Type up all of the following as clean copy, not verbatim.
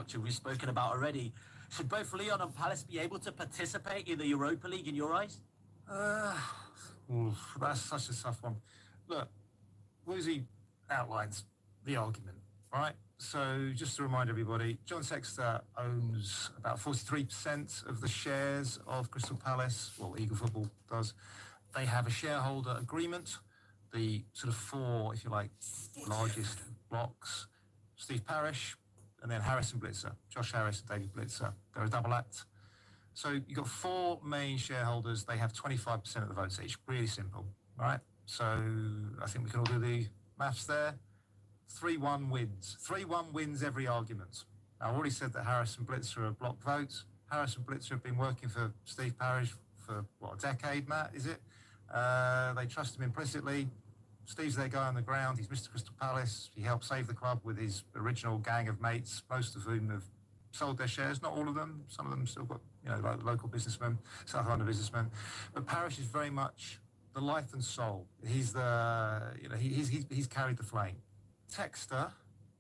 structure we've spoken about already. Should both Lyon and Palace be able to participate in the Europa League in your eyes? That's such a tough one. Look, Woozy outlines the argument, right? So just to remind everybody, John Sextor owns about 43% of the shares of Crystal Palace, well, Eagle Football does. They have a shareholder agreement. The sort of four, if you like, largest blocks, Steve Parish, and then Harris and Blitzer, Josh Harris and David Blitzer. They're a double act. So you've got four main shareholders. They have 25% of the votes each. Really simple, right? So I think we can all do the maths there. 3-1 wins. 3-1 wins every argument. Now, I've already said that Harris and Blitzer are block votes. Harris and Blitzer have been working for Steve Parish for, what, a decade, Matt, is it? They trust him implicitly. Steve's their guy on the ground. He's Mr. Crystal Palace. He helped save the club with his original gang of mates, most of whom have sold their shares. Not all of them. Some of them still got, like local businessmen, South London businessmen. But Parish is very much the life and soul. He's the, he's carried the flame. Textor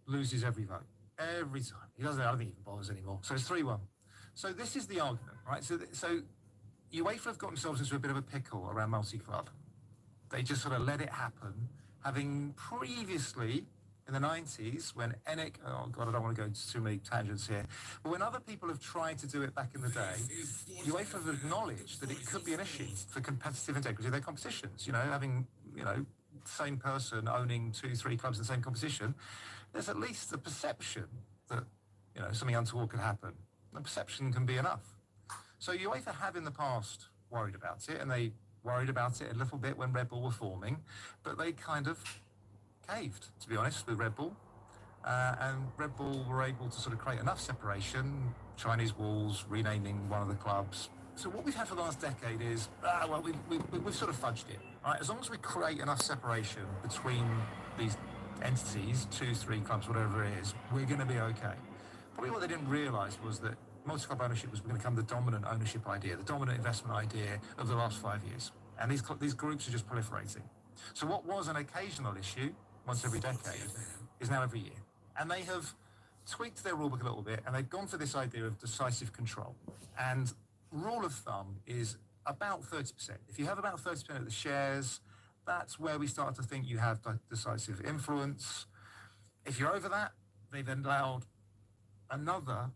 loses every vote. Every time. He doesn't, I don't think he even bothers anymore. So it's 3-1. So this is the argument, right? So UEFA have got themselves into a bit of a pickle around multi-club. They just sort of let it happen, having previously, in the 90s, when ENIC, oh God, I don't want to go into too many tangents here, but when other people have tried to do it back in the day, UEFA have acknowledged that it could be an issue for competitive integrity of their competitions. Having, same person owning 2-3 clubs in the same competition, there's at least the perception that, something untoward could happen. The perception can be enough. So UEFA have in the past worried about it, and they worried about it a little bit when Red Bull were forming, but they kind of caved, to be honest, with Red Bull. And Red Bull were able to sort of create enough separation, Chinese walls, renaming one of the clubs. So what we've had for the last decade is, we've sort of fudged it, right? As long as we create enough separation between these entities, 2-3 clubs, whatever it is, we're going to be okay. Probably what they didn't realise was that multi-club ownership was going to become the dominant ownership idea, the dominant investment idea of the last 5 years. And these groups are just proliferating. So what was an occasional issue, once every decade, is now every year. And they have tweaked their rulebook a little bit, and they've gone for this idea of decisive control. And rule of thumb is about 30%. If you have about 30% of the shares, that's where we start to think you have decisive influence. If you're over that, they've allowed another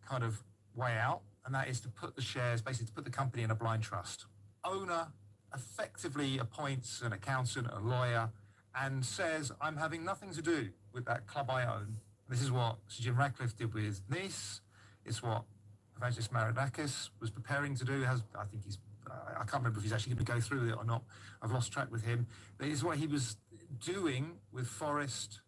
kind of way out, and that is to put the shares, basically to put the company in a blind trust. Owner effectively appoints an accountant, a lawyer, and says, I'm having nothing to do with that club I own. This is what Sir Jim Ratcliffe did with Nice. It's what Evangelos Marinakis was preparing to do. I can't remember if he's actually going to go through with it or not. I've lost track with him. But it's what he was doing with Forest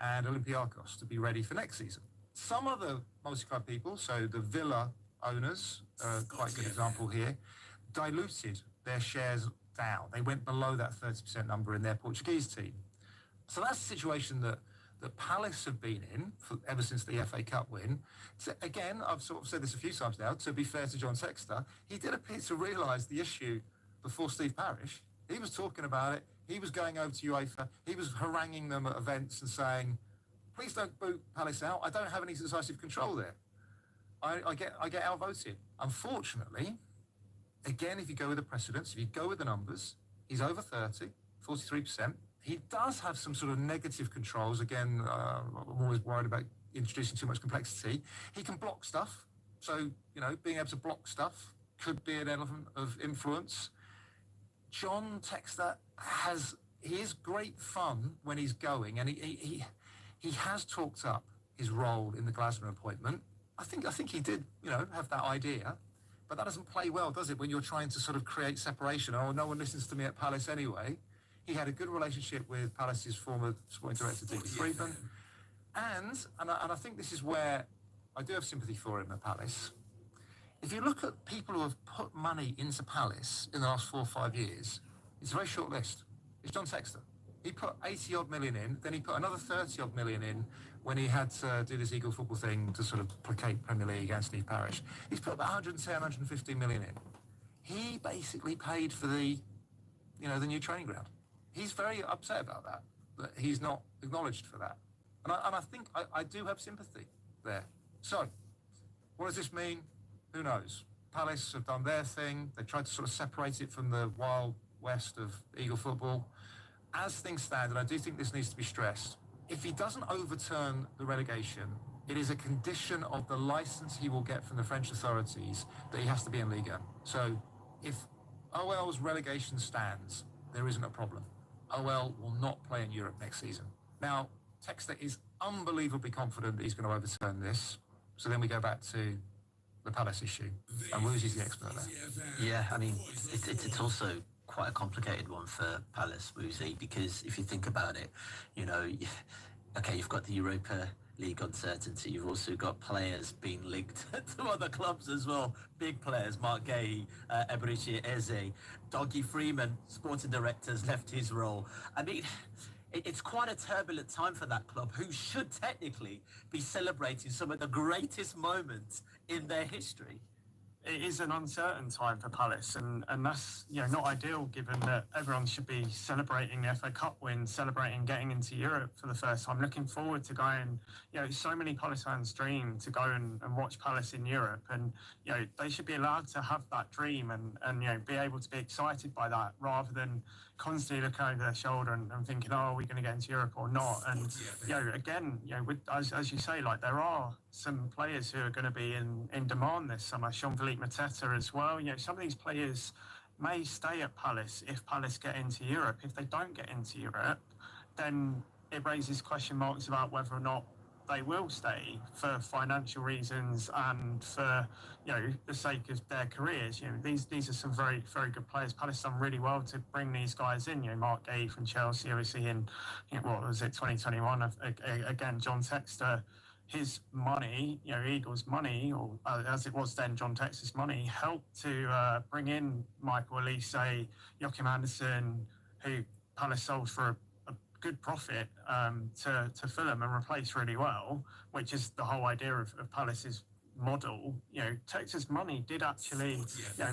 and Olympiacos to be ready for next season. Some other multi-club people, so the Villa owners, quite a good example here, diluted their shares down. They went below that 30% number in their Portuguese team. So that's the situation that Palace have been in ever since the FA Cup win. So again, I've sort of said this a few times now, to be fair to John Sextor, he did appear to realise the issue before Steve Parish. He was talking about it. He was going over to UEFA. He was haranguing them at events and saying, please don't boot Palace out. I don't have any decisive control there. I get outvoted. Unfortunately, again, if you go with the precedents, if you go with the numbers, he's over 30, 43%. He does have some sort of negative controls. Again, I'm always worried about introducing too much complexity. He can block stuff. So, being able to block stuff could be an element of influence. John Textor he is great fun when he's going, and he has talked up his role in the Glasner appointment. I think he did, have that idea, but that doesn't play well, does it, when you're trying to sort of create separation? Oh, no one listens to me at Palace anyway. He had a good relationship with Palace's former sporting director, David Friedman. And I think this is where I do have sympathy for him at Palace. If you look at people who have put money into Palace in the last 4 or 5 years, it's a very short list. It's John Sextor. He put 80-odd million in, then he put another 30-odd million in when he had to do this Eagle Football thing to sort of placate Premier League against Steve Parish. He's put about 110, 150 million in. He basically paid for the new training ground. He's very upset about that he's not acknowledged for that. And I think I do have sympathy there. So, what does this mean? Who knows? Palace have done their thing. They tried to sort of separate it from the wild west of Eagle football. As things stand, and I do think this needs to be stressed, if he doesn't overturn the relegation, it is a condition of the license he will get from the French authorities that he has to be in Liga. So if OL's relegation stands, there isn't a problem. OL will not play in Europe next season. Now, Texter is unbelievably confident that he's going to overturn this. So then we go back to the Palace issue, and Woozy's the expert there. Yeah, I mean, it's also quite a complicated one for Palace, Woozy, because if you think about it, okay, you've got the Europa League uncertainty. You've also got players being linked to other clubs as well. Big players, Mark Gay, Eberici Eze, Doggy Freeman, sporting director's left his role. I mean, it's quite a turbulent time for that club, who should technically be celebrating some of the greatest moments in their history. It is an uncertain time for Palace, and that's not ideal, given that everyone should be celebrating the FA Cup win, celebrating getting into Europe for the first time, looking forward to going. So many Palace fans dream to go and watch Palace in Europe, and they should be allowed to have that dream and be able to be excited by that, rather than constantly looking over their shoulder and thinking, oh, are we going to get into Europe or not? And again, with, as you say, like, there are some players who are going to be in demand this summer. Jean-Philippe Mateta as well. Some of these players may stay at Palace if Palace get into Europe. If they don't get into Europe, then it raises question marks about whether or not they will stay for financial reasons and for the sake of their careers. These are some very, very good players. Palace done really well to bring these guys in. Mark Gay from Chelsea, obviously in what was it, 2021. Again, John Textor, his money, Eagles' money, or as it was then, John Textor's money, helped to bring in Michael Elise, Joachim Andersen, who Palace sold for a good profit to Fulham and replace really well, which is the whole idea of Palace's model. Textor's money did actually,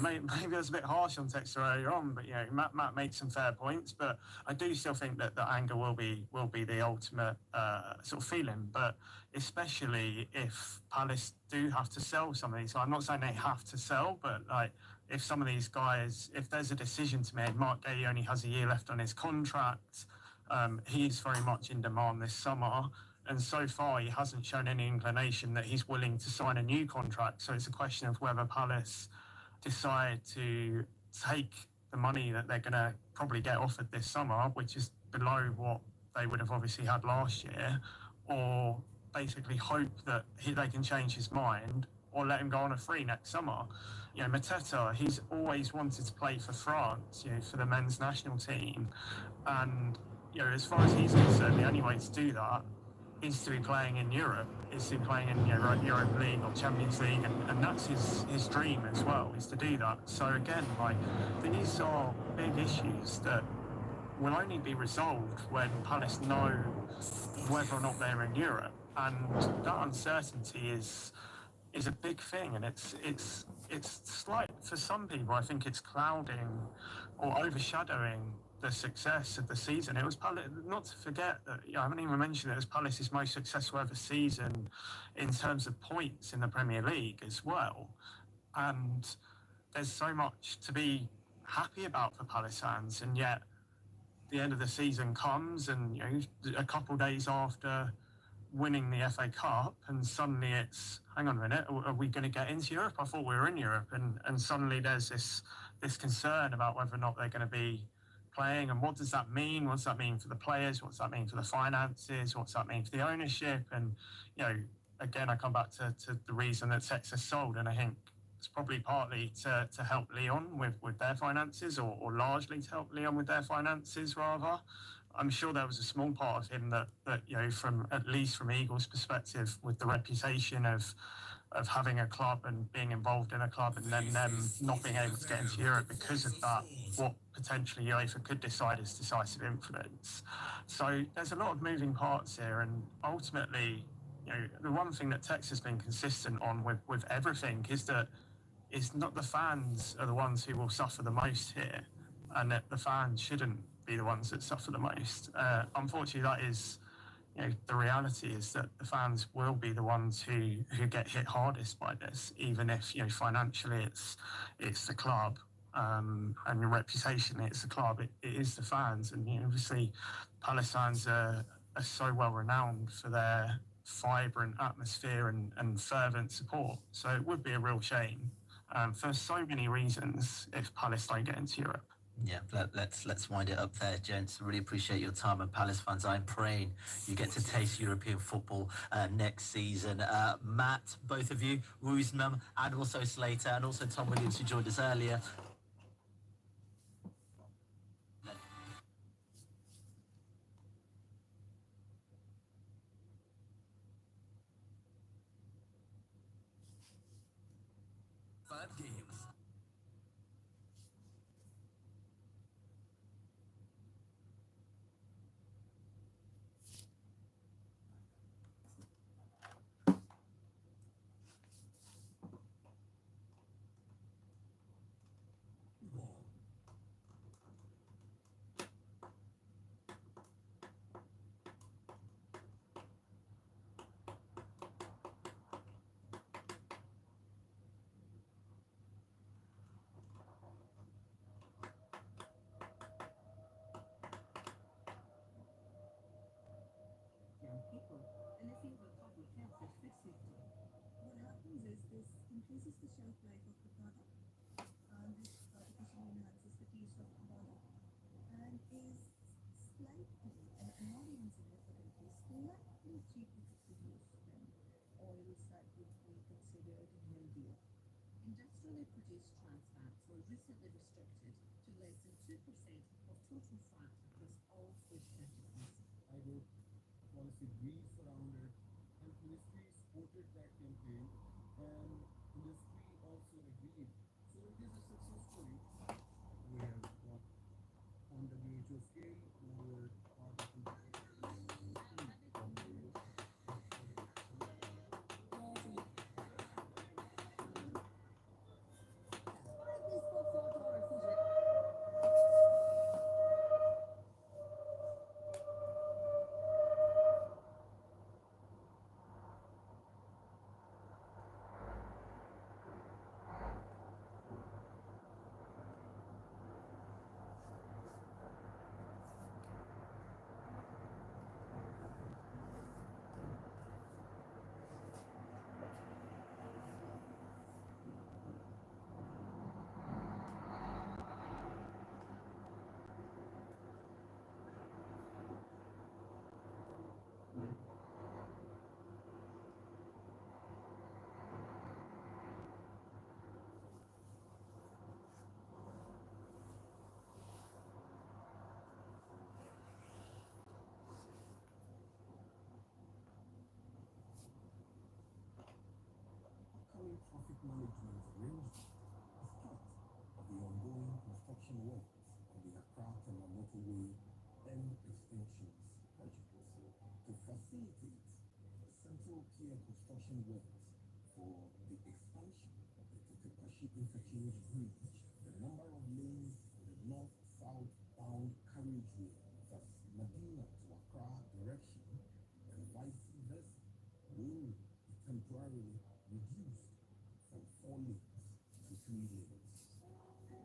maybe it was a bit harsh on Textor earlier on, but Matt made some fair points. But I do still think that the anger will be the ultimate sort of feeling. But especially if Palace do have to sell some of these. I'm not saying they have to sell, but like, if some of these guys, if there's a decision to make, Mark Gay only has a year left on his contract. He's very much in demand this summer. And so far, he hasn't shown any inclination that he's willing to sign a new contract. So it's a question of whether Palace decide to take the money that they're going to probably get offered this summer, which is below what they would have obviously had last year, or basically hope that they can change his mind or let him go on a free next summer. Mateta, he's always wanted to play for France, for the men's national team. And, as far as he's concerned, the only way to do that is to be playing in Europe, is to be playing in Europa League or Champions League, and that's his dream as well, is to do that. So again, these are big issues that will only be resolved when Palace know whether or not they're in Europe, and that uncertainty is a big thing, and it's slight for some people. I think it's clouding or overshadowing the success of the season. It was Palace, not to forget that, I haven't even mentioned it, as Palace's most successful ever season in terms of points in the Premier League as well. And there's so much to be happy about for Palace fans, and yet the end of the season comes, and a couple of days after winning the FA Cup, and suddenly it's, hang on a minute, are we going to get into Europe? I thought we were in Europe, and suddenly there's this concern about whether or not they're going to be playing, and what does that mean? What does that mean for the players? What does that mean for the finances? What's that mean for the ownership? And again, I come back to the reason that Texas sold, and I think it's probably partly to help Lyon with their finances, or largely to help Lyon with their finances rather. I'm sure there was a small part of him that from, at least from Eagles' perspective, with the reputation of having a club and being involved in a club, and then them not being able to get into Europe because of that, what potentially UEFA could decide is decisive influence. So there's a lot of moving parts here, and ultimately, the one thing that Tex has been consistent on with everything is that it's not the fans are the ones who will suffer the most here, and that the fans shouldn't be the ones that suffer the most. Unfortunately, that is the reality is that the fans will be the ones who get hit hardest by this, even if financially it's the club, and your reputation, it's the club, it is the fans, and obviously Palace fans are so well renowned for their vibrant atmosphere and fervent support. So it would be a real shame, for so many reasons, if Palace don't get into Europe. Yeah, let's wind it up there, gents. Really appreciate your time, and Palace fans, I'm praying you get to taste European football next season. Matt, both of you, Roosnam, and also Slater, and also Tom Williams, who joined us earlier. Games. increases the shelf life of the product, and this efficiently enhances the taste of the product, and is slightly and not even significantly slightly cheaper to produce than oils that would be considered healthier. Industrially produced trans fats were recently restricted to less than 2% of total fat across all food categories. I wrote policy briefs around it, and ministry supported that campaign, and industry also agreed. So it is a success story. We have got on WHO scale over part of the upcoming traffic management arrangement is part of the ongoing construction works on the Accra-Tema motorway and extensions project to facilitate the central pier construction works for the expansion of the Tetepashi interchange bridge. The number of lanes in the north-south bound carriageway, thus Medina to Accra direction and vice versa, will be temporarily reduced from 4 lanes to 3 lanes. This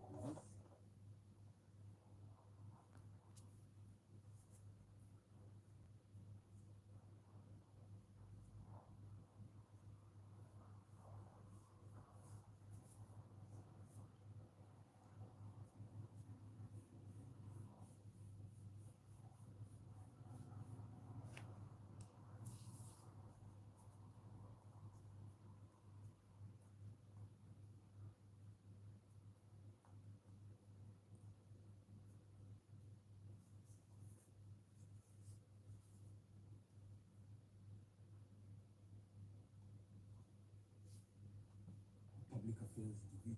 Public Affairs Division.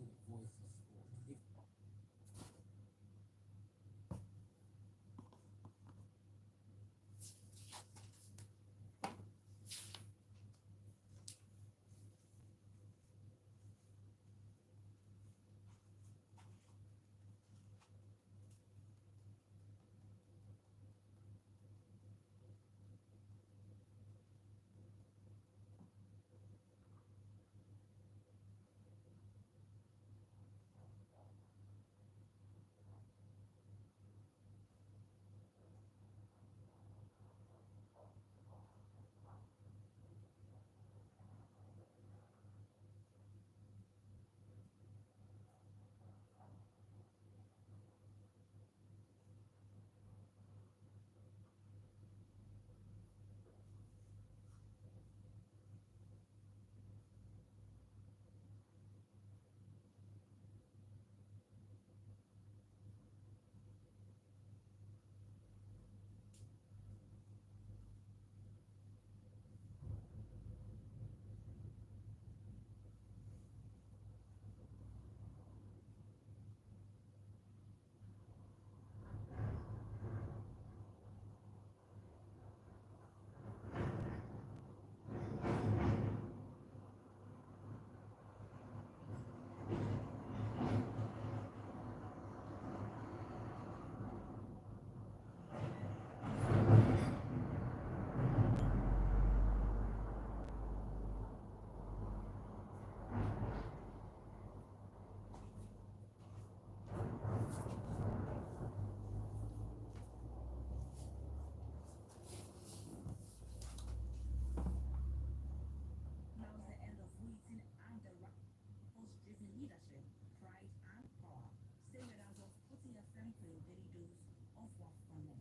unfiltered voice of sport. Now's the end of waiting and the purpose-driven leadership, pride and power. Stay with us of putting your friend for your daily dose of what from it.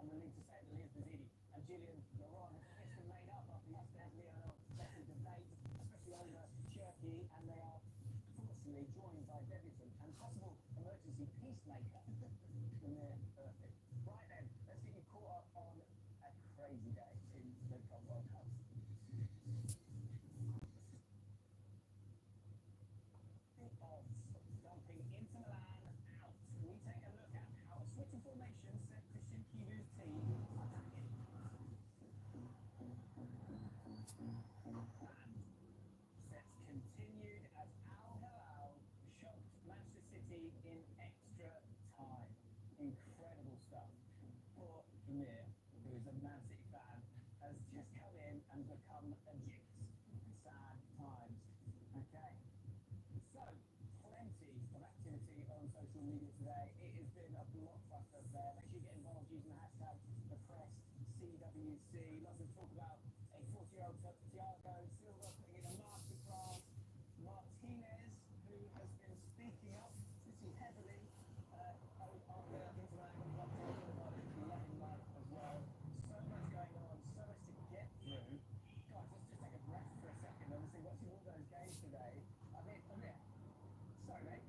And the league to say that Liz Mazzini and Gillian Laurent have been made up after yesterday's Lionel Messi debate, especially over Turkey, and they are fortunately joined by debutant and possible emergency peacemaker, Premier Perfect. Right then, let's get you caught up on a crazy day in the Club World Cup. Of dumping Inter Milan out, we take a look at how a switch in formation set Christian Kivu's team attacking. And sets continued as Al Hilal shocked Manchester City in extra time. Incredible stuff. Poor Premier, who is a Man City fan, has just come in and become a jinx. Sad times. Okay. So, plenty of activity on social media today. It has been a blockbuster affair. Make sure you get involved using the hashtag #ThePressCWC. Lots of talk about a 40-year-old Thiago Silva putting in a masterclass. Martinez, who has been speaking up pretty heavily after Interland got locked in about 11 months as well. So much going on, so much to get through. Guys, let's just take a breath for a second. Obviously, watching all those games today, I mean, sorry, mate.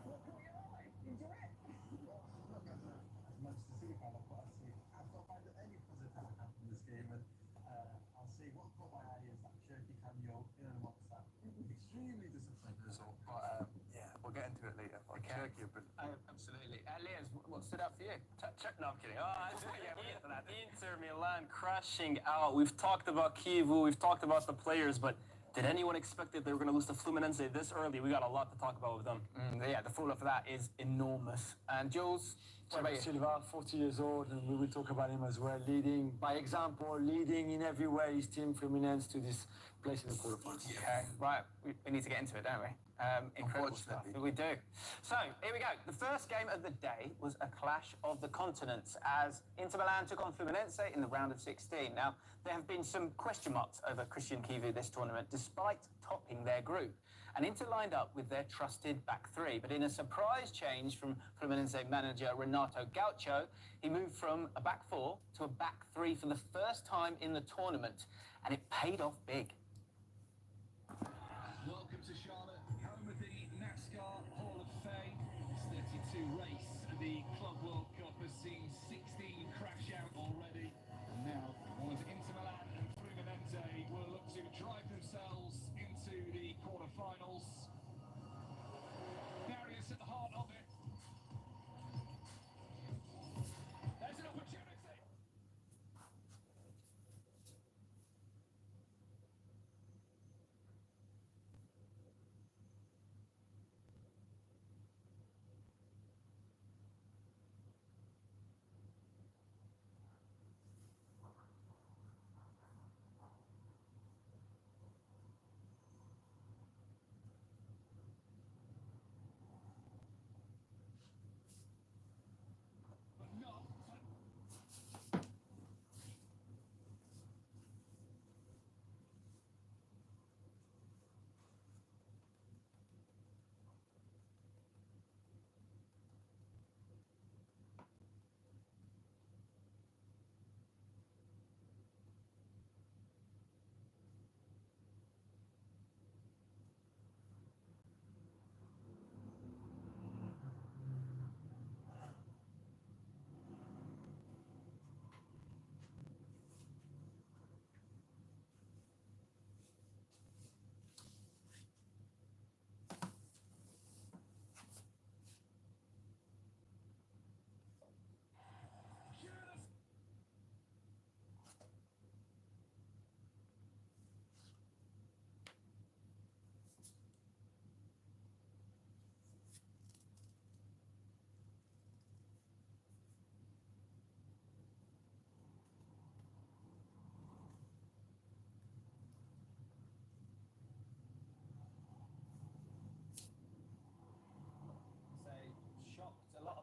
What caught your eye? Enjoy it. Well, look, as a Manchester City fan, I've got to say, I've not found any positive out from this game, and I'll say what caught my eye is that Cherky cameo in and amongst that extremely disappointing result. But yeah, we'll get into it later. But Cherky have been Absolutely. Leo, players, what stood out for you? No, I'm kidding. Inter Milan crashing out. We've talked about Kyiv, we've talked about the players, but did anyone expect that they were going to lose to Fluminense this early? We got a lot to talk about with them. Yeah, the fallout for that is enormous. And Jules, what about you? Silva, 40 years old, and we will talk about him as well, leading by example, leading in every way his team Fluminense to this place in the quarterfinals. Okay, right, we need to get into it, don't we? Incredible stuff. We do. So, here we go. The first game of the day was a clash of the continents as Inter Milan took on Fluminense in the round of 16. Now, there have been some question marks over Christian Kyiv this tournament, despite topping their group. And Inter lined up with their trusted back three, but in a surprise change from Fluminense manager Renato Gaucho, he moved from a back four to a back three for the first time in the tournament, and it paid off big. Welcome to Charlotte, home of the NASCAR Hall of Fame. It's 32 race. The Club World Cup has seen 16 crash out already. And now, one of Inter Milan and Fluminense will look to drive themselves into the quarterfinals. Darius at the heart of it. There's an opportunity.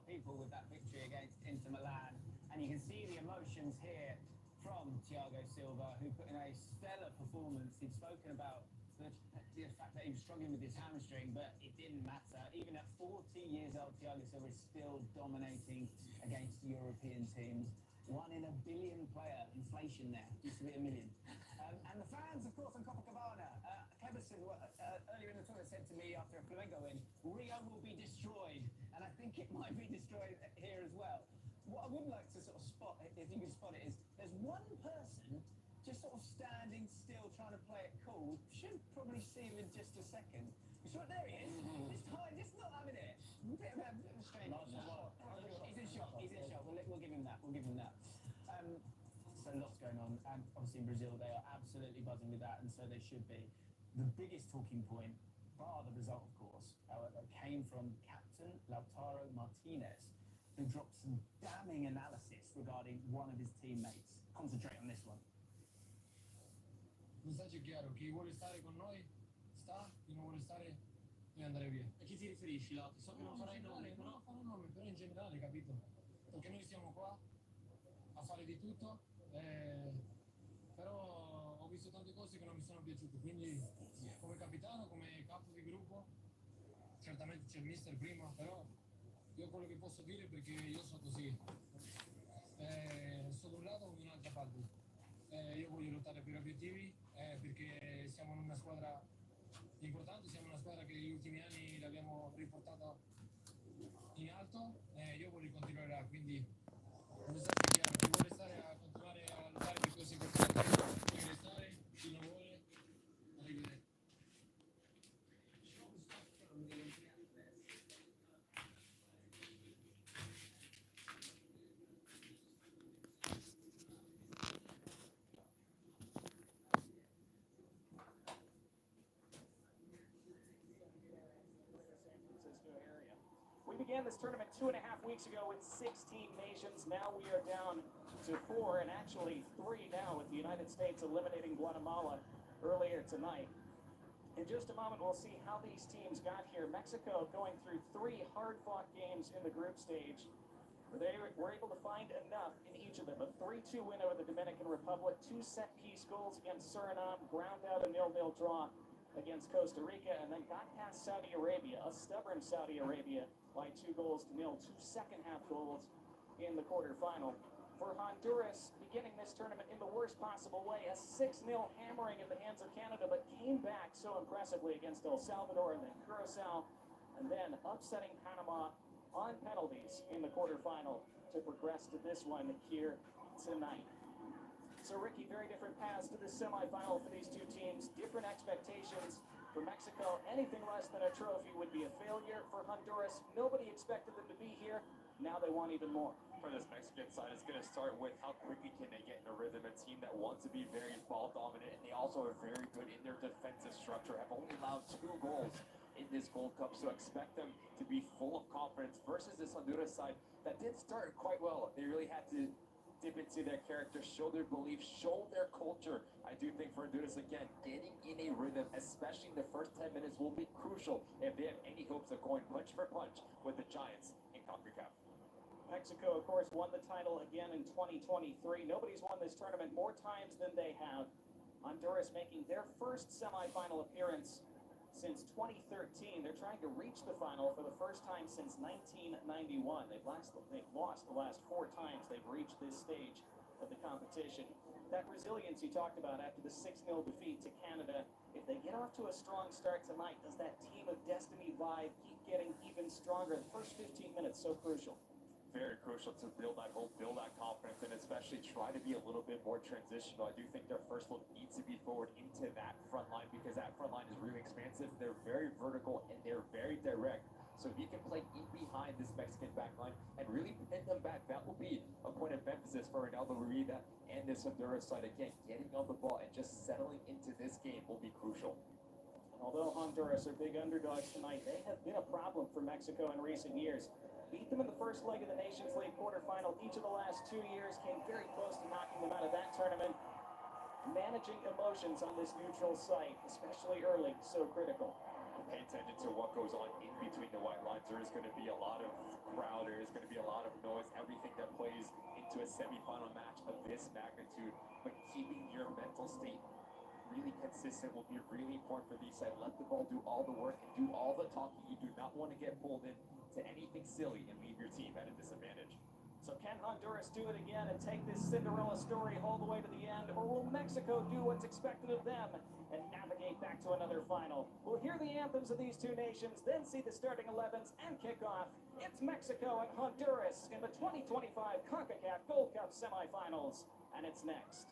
People with that victory against Inter Milan, and you can see the emotions here from Thiago Silva, who put in a stellar performance. He'd spoken about the fact that he was struggling with his hamstring, but it didn't matter. Even at 40 years old, Thiago Silva is still dominating against European teams. 1 in a billion player inflation there. Used to be a million. And the fans, of course, on Copacabana. Earlier in the tournament said to me after a Flamengo win, Rio will be destroyed. And I think it might be destroyed here as well. What I would like to sort of spot, if you can spot it, is there's one person just sort of standing still trying to play it cool. Should probably see him in just a second. He's right there, he is. This time, just not having it. Bit of a strange. He's in shock. He's in shock. We'll give him that. We'll give him that. So lots going on. And obviously in Brazil, they are absolutely buzzing with that, and so they should be. The biggest talking point, bar the result, of course, however, came from captain Lautaro Martinez, who dropped some damning analysis regarding one of his teammates. Concentrate on this one. Il messaggio è chiaro, chi vuole stare con noi sta, chi non vuole stare deve andare via. A chi ti riferisci, Lato? So che non farai nomi, no, farò nomi, però in generale, capito? Perché noi siamo qua a fare di tutto, però ho visto tante cose che non mi sono piaciute, quindi come capitano, come capo di gruppo, certamente c'è il mister prima, però io quello che posso dire, perché io sono così, sto da un lato o da un'altra parte, io voglio lottare per obiettivi, perché siamo una squadra importante, siamo una squadra che negli ultimi anni l'abbiamo riportata in alto, io voglio continuare là, quindi il messaggio è chiaro, chi vuole stare a continuare a lottare per cose importanti deve restare, chi non vuole arrivederci. We began this tournament 2.5 weeks ago with 16 nations. Now we are down to 4, and actually 3 now, with the United States eliminating Guatemala earlier tonight. In just a moment, we'll see how these teams got here. Mexico going through 3 hard-fought games in the group stage. They were able to find enough in each of them. A 3-2 win over the Dominican Republic, 2 set-piece goals against Suriname, ground out a 0-0 draw against Costa Rica, and then got past Saudi Arabia, a stubborn Saudi Arabia, by 2-0, 2 second-half goals in the quarterfinal. For Honduras, beginning this tournament in the worst possible way, a 6-0 hammering in the hands of Canada, but came back so impressively against El Salvador and then Curacao, and then upsetting Panama on penalties in the quarterfinal to progress to this one here tonight. So, Ricky, very different paths to this semifinal for these two teams. Different expectations. For Mexico, anything less than a trophy would be a failure. For Honduras, nobody expected them to be here. Now they want even more. For this Mexican side, it's going to start with how quickly can they get in a rhythm. A team that wants to be very ball dominant, and they also are very good in their defensive structure. Have only allowed 2 goals in this Gold Cup, so expect them to be full of confidence versus this Honduras side that did start quite well. They really had to dip into their character, show their belief, show their culture. I do think for Honduras, again, getting in a rhythm, especially in the first 10 minutes, will be crucial if they have any hopes of going punch for punch with the Giants in CONCACAF. Mexico, of course, won the title again in 2023. Nobody's won this tournament more times than they have. Honduras making their first semifinal appearance since 2013. They're trying to reach the final for the first time since 1991. They've lost the last 4 times they've reached this stage of the competition. That resilience you talked about after the 6-0 defeat to Canada, if they get off to a strong start tonight, does that team of destiny vibe keep getting even stronger? The first 15 minutes, so crucial. Very crucial to build that hope, build that confidence, and especially try to be a little bit more transitional. I do think their first look needs to be forward into that front line, because that front line is really expansive. They're very vertical and they're very direct. So if you can play in behind this Mexican back line and really pin them back, that will be a point of emphasis for Ronaldo Rueda and this Honduras side. Again, getting on the ball and just settling into this game will be crucial. Although Honduras are big underdogs tonight, they have been a problem for Mexico in recent years. Beat them in the first leg of the Nations League quarterfinal each of the last 2 years, came very close to knocking them out of that tournament. Managing emotions on this neutral site, especially early, so critical. Pay attention to what goes on in between the white lines. There is going to be a lot of crowd, there is going to be a lot of noise, everything that plays into a semifinal match of this magnitude. But keeping your mental state really consistent will be really important for these sides. Let the ball do all the work and do all the talking. You do not want to get pulled in to anything silly and leave your team at a disadvantage. So can Honduras do it again and take this Cinderella story all the way to the end, or will Mexico do what's expected of them and navigate back to another final? We'll hear the anthems of these two nations, then see the starting 11s and kickoff. It's Mexico and Honduras in the 2025 CONCACAF Gold Cup semifinals, and it's next.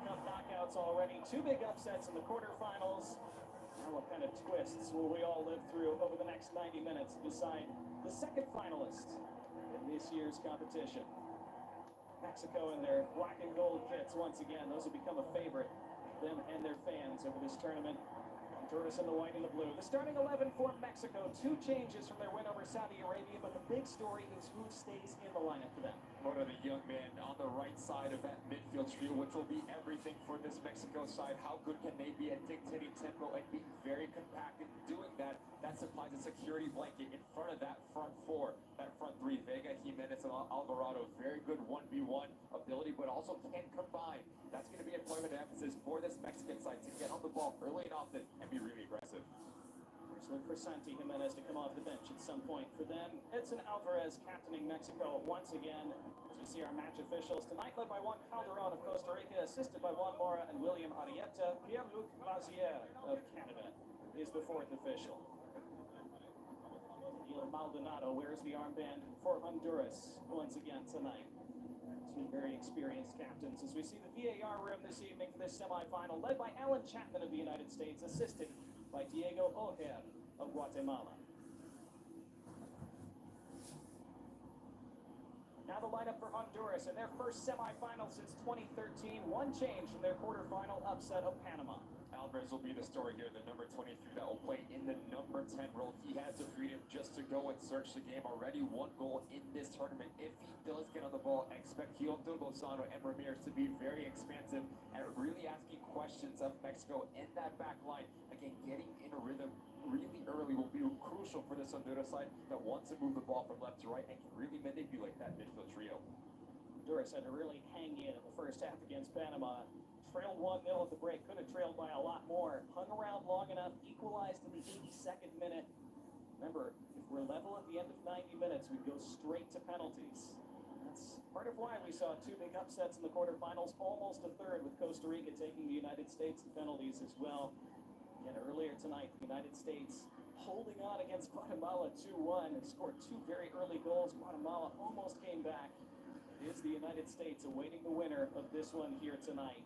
Cup knockouts already. 2 big upsets in the quarterfinals. Now what kind of twists will we all live through over the next 90 minutes to decide the second finalist in this year's competition? Mexico in their black and gold kits once again. Those will become a favorite, them and their fans over this tournament. Honduras in the white and the blue. The starting 11 for Mexico. 2 changes from their win over Saudi Arabia, but the big story is who stays in the lineup for them. One of the young men on the right side of that midfield trio, which will be everything for this Mexico side. How good can they be at dictating tempo and being very compact in doing that? That supplies a security blanket in front of that front 4, that front 3. Vega, Jimenez, and Alvarado. Very good 1v1 ability, but also can combine. That's going to be a point of emphasis for this Mexican side to get on the ball early and often and be really aggressive. First look for Santi Jimenez to come off the bench at some point for them. Edson Alvarez captaining Mexico once again. As we see our match officials tonight, led by Juan Calderon of Costa Rica, assisted by Juan Mora and William Arrieta. Pierre-Luc Lazier of Canada is the 4th official. Neil Maldonado wears the armband for Honduras once again tonight. 2 very experienced captains as we see the VAR room this evening for this semifinal, led by Alan Chapman of the United States, assisted by Diego Ojer of Guatemala. Now the lineup for Honduras in their first semifinal since 2013. 1 change from their quarterfinal upset of Panama. Alvarez will be the story here, the number 23 that will play in the number 10 role. He has the freedom just to go and search the game. Already 1 goal in this tournament. If he does get on the ball, expect Kyoto, Lozano, and Ramirez to be very expansive and really asking questions of Mexico in that back line. Again, getting in a rhythm really early will be crucial for this Honduras side that wants to move the ball from left to right and can really manipulate that midfield trio. Honduras had to really hang in the first half against Panama. Trailed 1-0 at the break, could have trailed by a lot more. Hung around long enough, equalized in the 82nd minute. Remember, if we're level at the end of 90 minutes, we'd go straight to penalties. That's part of why we saw 2 big upsets in the quarterfinals, almost a third, with Costa Rica taking the United States to penalties as well. Again, earlier tonight, the United States holding on against Guatemala 2-1 and scored 2 very early goals. Guatemala almost came back. It is the United States awaiting the winner of this one here tonight.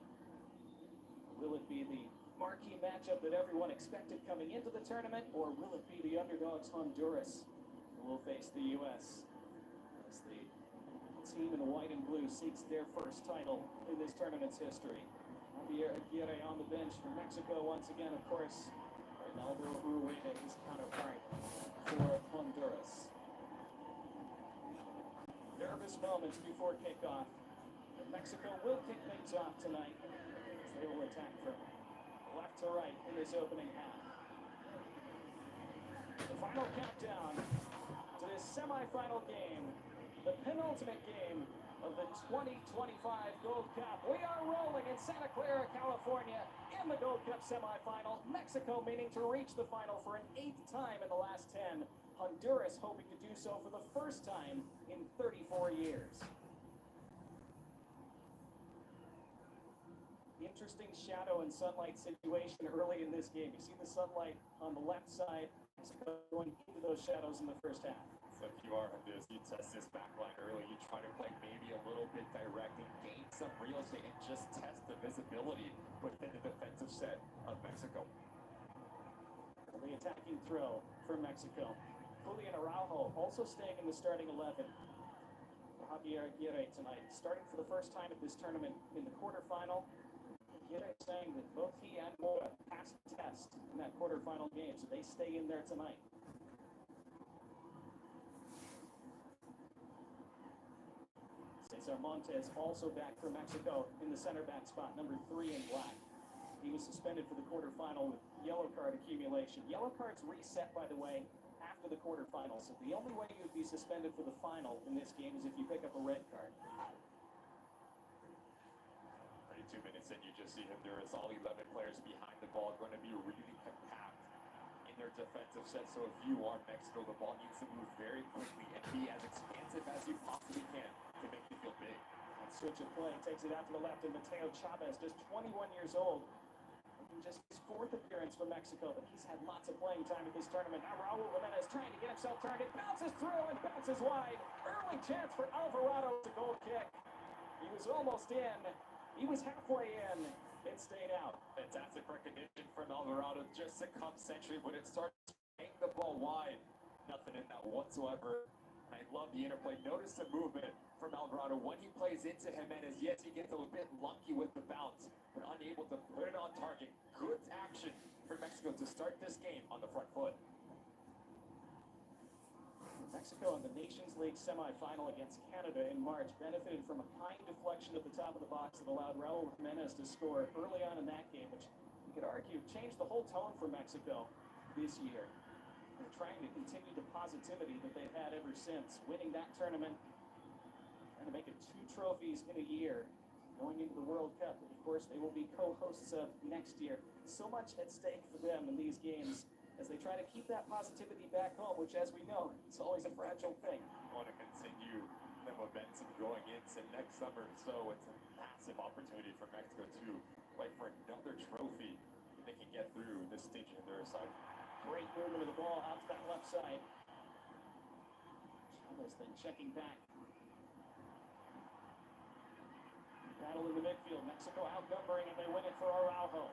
Will it be the marquee matchup that everyone expected coming into the tournament, or will it be the underdogs Honduras who will face the U.S. as the team in white and blue seeks their first title in this tournament's history? Javier Aguirre on the bench for Mexico once again, of course. Ronaldo Urueta, his counterpart for Honduras. Nervous moments before kickoff. Mexico will kick things off tonight. They will attack from left to right in this opening half. The final countdown to this semifinal game, the penultimate game of the 2025 Gold Cup. We are rolling in Santa Clara, California, in the Gold Cup semifinal. Mexico meaning to reach the final for an 8th time in the last 10. Honduras hoping to do so for the first time in 34 years. Interesting shadow and sunlight situation early in this game. You see the sunlight on the left side, going into those shadows in the first half. So if you are Honduras, you test this back line early. You try to play maybe a little bit direct and gain some real estate and just test the visibility within the defensive set of Mexico. The attacking throw for Mexico. Julian Araujo also staying in the starting 11. Javier Aguirre tonight, starting for the first time at this tournament in the quarterfinal. Aguirre saying that both he and Mora passed the test in that quarterfinal game, so they stay in there tonight. Cesar Montes also back for Mexico in the center back spot, number 3 in black. He was suspended for the quarterfinal with yellow card accumulation. Yellow cards reset, by the way, after the quarterfinal, so the only way you'd be suspended for the final in this game is if you pick up a red card. 32 minutes in, you just see Honduras, all 11 players behind the ball, going to be really compact in their defensive set. So if you are Mexico, the ball needs to move very quickly and be as expansive as you possibly can to make you feel big. And switch of play takes it out to the left, and Mateo Chavez, just 21 years old. Just his 4th appearance for Mexico, but he's had lots of playing time at this tournament. Now Raul Jimenez trying to get himself turned. It bounces through and bounces wide. Early chance for Alvarado to goal kick. He was almost in, He was halfway in. It stayed out. Fantastic recognition from Alvarado. Just a come century, but it starts playing the ball wide. Nothing in that whatsoever. I love the interplay. Notice the movement from Alvarado. When he plays into Jimenez, yes, he gets a little bit lucky with the bounce, but unable to put it on target. Good action for Mexico to start this game on the front foot. Mexico in the Nations League semifinal against Canada in March benefited from a kind deflection at the top of the box that allowed Raul Jimenez to score early on in that game, which you could argue changed the whole tone for Mexico this year. They're trying to continue the positivity that they've had ever since, winning that tournament and to make it 2 trophies in a year going into the World Cup. And of course, they will be co-hosts of next year. So much at stake for them in these games as they try to keep that positivity back home, which, as we know, is always a fragile thing. Want to continue the momentum going into next summer, so it's a massive opportunity for Mexico to fight for another trophy if they can get through this stage on their side. Great movement of the ball out to that left side. Chavez then checking back. Battle in the midfield. Mexico outnumbering, and they win it for Araujo.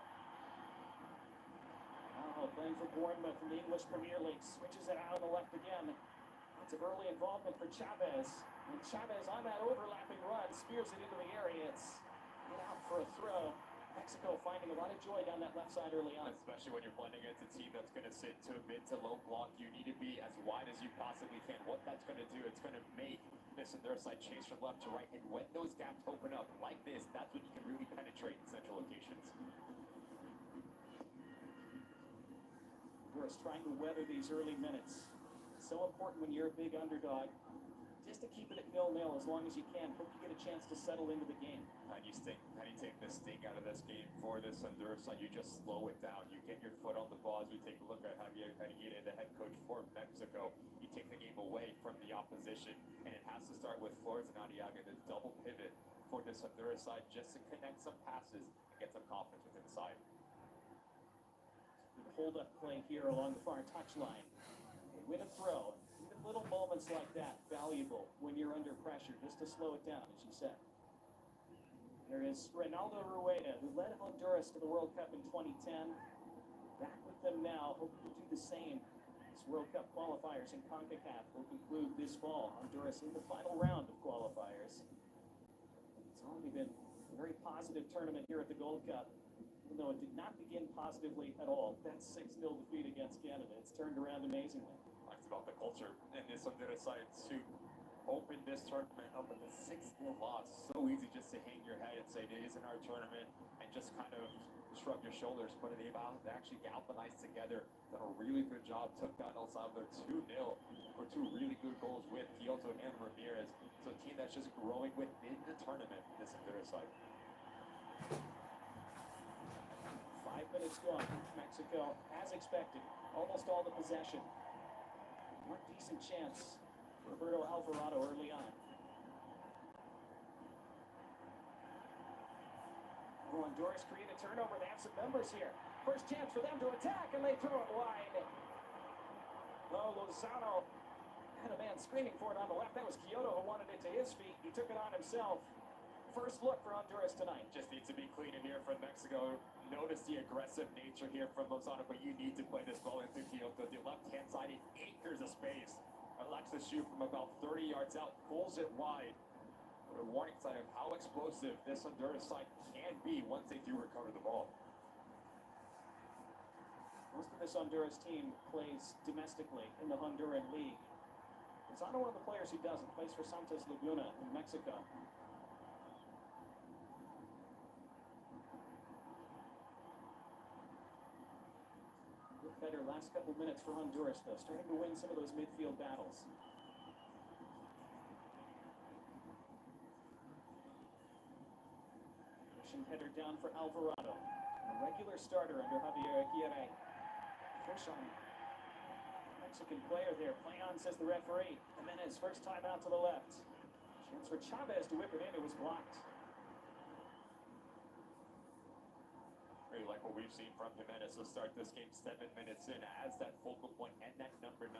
Araujo playing for Bournemouth in the English Premier League. Switches it out on the left again. Lots of early involvement for Chavez. And Chavez on that overlapping run spears it into the area. It's out for a throw. Mexico finding a lot of joy down that left side early on. Especially when you're playing against a team that's going to sit to a mid to low block. You need to be as wide as you possibly can. What that's going to do, it's going to make this and their side chase from left to right. And when those gaps open up like this, that's when you can really penetrate in central locations. Honduras trying to weather these early minutes. It's so important when you're a big underdog, just to keep it at 0-0 as long as you can. Hope you get a chance to settle into the game. How do you take the sting out of this game for this Honduras side? You just slow it down. You get your foot on the ball. As we take a look at Javier Pereira, the head coach for Mexico, you take the game away from the opposition, and it has to start with Flores and Arriaga, the double pivot for this Honduras side, just to connect some passes and get some confidence within the side. Good hold-up play here along the far touchline. They win a throw. Even little moments like that valuable when you're under pressure, just to slow it down, as you said. There is Ronaldo Rueda, who led Honduras to the World Cup in 2010. Back with them now, hoping to do the same. As World Cup qualifiers in CONCACAF will conclude this fall. Honduras in the final round of qualifiers. It's already been a very positive tournament here at the Gold Cup, even though it did not begin positively at all. That 6-0 defeat against Canada, it's turned around amazingly. Talks about the culture and this Honduras side to open this tournament up with a 6-0 loss. So easy just to hang your head and say it isn't our tournament and just kind of shrug your shoulders, but they actually galvanized together, done a really good job, took down El Salvador 2-0 for 2 really good goals with Kyoto and Ramirez. So a team that's just growing within the tournament, this Honduras side. 5 minutes gone. Mexico, as expected, almost all the possession. One decent chance. Roberto Alvarado early on. Honduras create a turnover. They have some numbers here. First chance for them to attack, and they throw it wide. Lozano had a man screaming for it on the left. That was Kyoto who wanted it to his feet. He took it on himself. First look for Honduras tonight. Just needs to be clean in here from Mexico. Notice the aggressive nature here from Lozano, but you need to play this ball into Kyoto. The left-hand side, it acres of space. Elects to shoot from about 30 yards out, pulls it wide. But a warning sign of how explosive this Honduras side can be once they do recover the ball. Most of this Honduras team plays domestically in the Honduran League. Lozano, one of the players who doesn't, plays for Santos Laguna in Mexico. Better last couple minutes for Honduras, though, starting to win some of those midfield battles. Pushing header down for Alvarado, a regular starter under Javier Aguirre. Push on Mexican player there. Play on, says the referee. Jimenez, first time out to the left. Chance for Chavez to whip it in. It was blocked. Really like what we've seen from Jimenez to start this game 7 minutes in as that focal point and that number 9.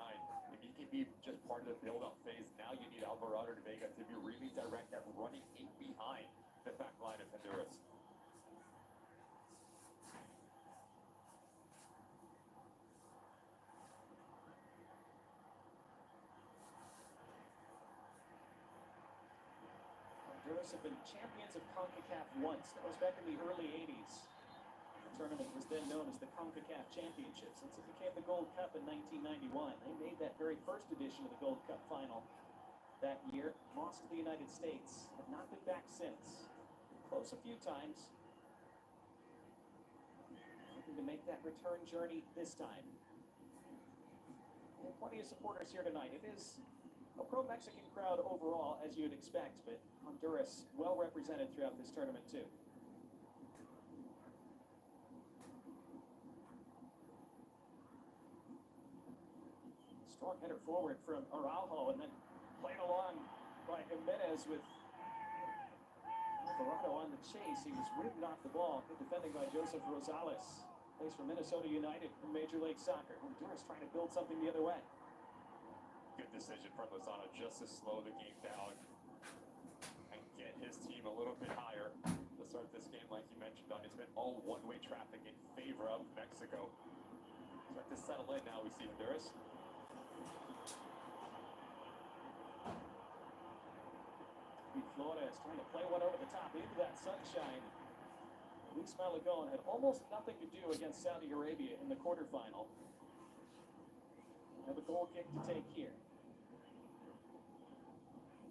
If he can be just part of the build-up phase, now you need Alvarado de Vega to be really direct at running in behind the back line of Honduras. Honduras have been champions of CONCACAF once. That was back in the early 80s. The tournament was then known as the CONCACAF Championship. Since it became the Gold Cup in 1991, they made that very first edition of the Gold Cup final that year, lost to the United States, have not been back since. Close a few times. Looking to make that return journey this time. There are plenty of supporters here tonight. It is a pro-Mexican crowd overall, as you'd expect, but Honduras well represented throughout this tournament too. Strong header forward from Araujo, and then played along by Jimenez with Alvarado on the chase. He was ridden off the ball. Good defending by Joseph Rosales. Plays for Minnesota United in Major League Soccer. Honduras trying to build something the other way. Good decision from Lozano just to slow the game down and get his team a little bit higher. To start this game, like you mentioned, Don, it's been all one-way traffic in favor of Mexico. Start to settle in now. We see Honduras. Flores trying to play one over the top into that sunshine. Luis Malagón had almost nothing to do against Saudi Arabia in the quarterfinal. Have a goal kick to take here.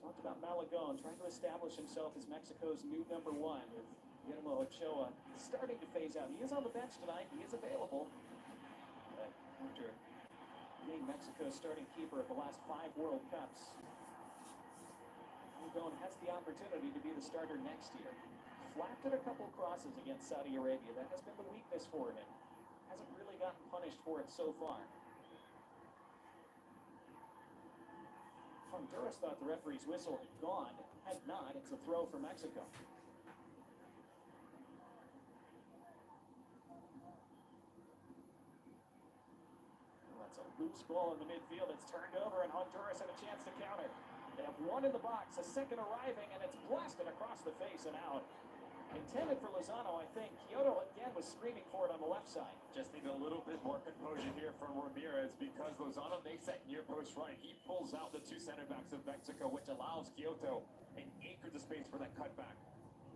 Talked about Malagón trying to establish himself as Mexico's new number one, with Guillermo Ochoa starting to phase out. He is on the bench tonight. He is available. But after being Mexico's starting keeper at the last 5 World Cups, Malagón has the opportunity to be the starter next year. Flapped at a couple crosses against Saudi Arabia. That has been the weakness for him. Hasn't really gotten punished for it so far. Honduras thought the referee's whistle had gone. Had not. It's a throw for Mexico. That's a loose ball in the midfield. It's turned over, and Honduras had a chance to counter. They have one in the box, a second arriving, and it's blasted across the face and out. Intended for Lozano, I think. Kyoto again was screaming for it on the left side. Just need a little bit more composure here from Ramirez, because Lozano makes that near post run. He pulls out the 2 center backs of Mexico, which allows Kyoto an acre to space for that cutback.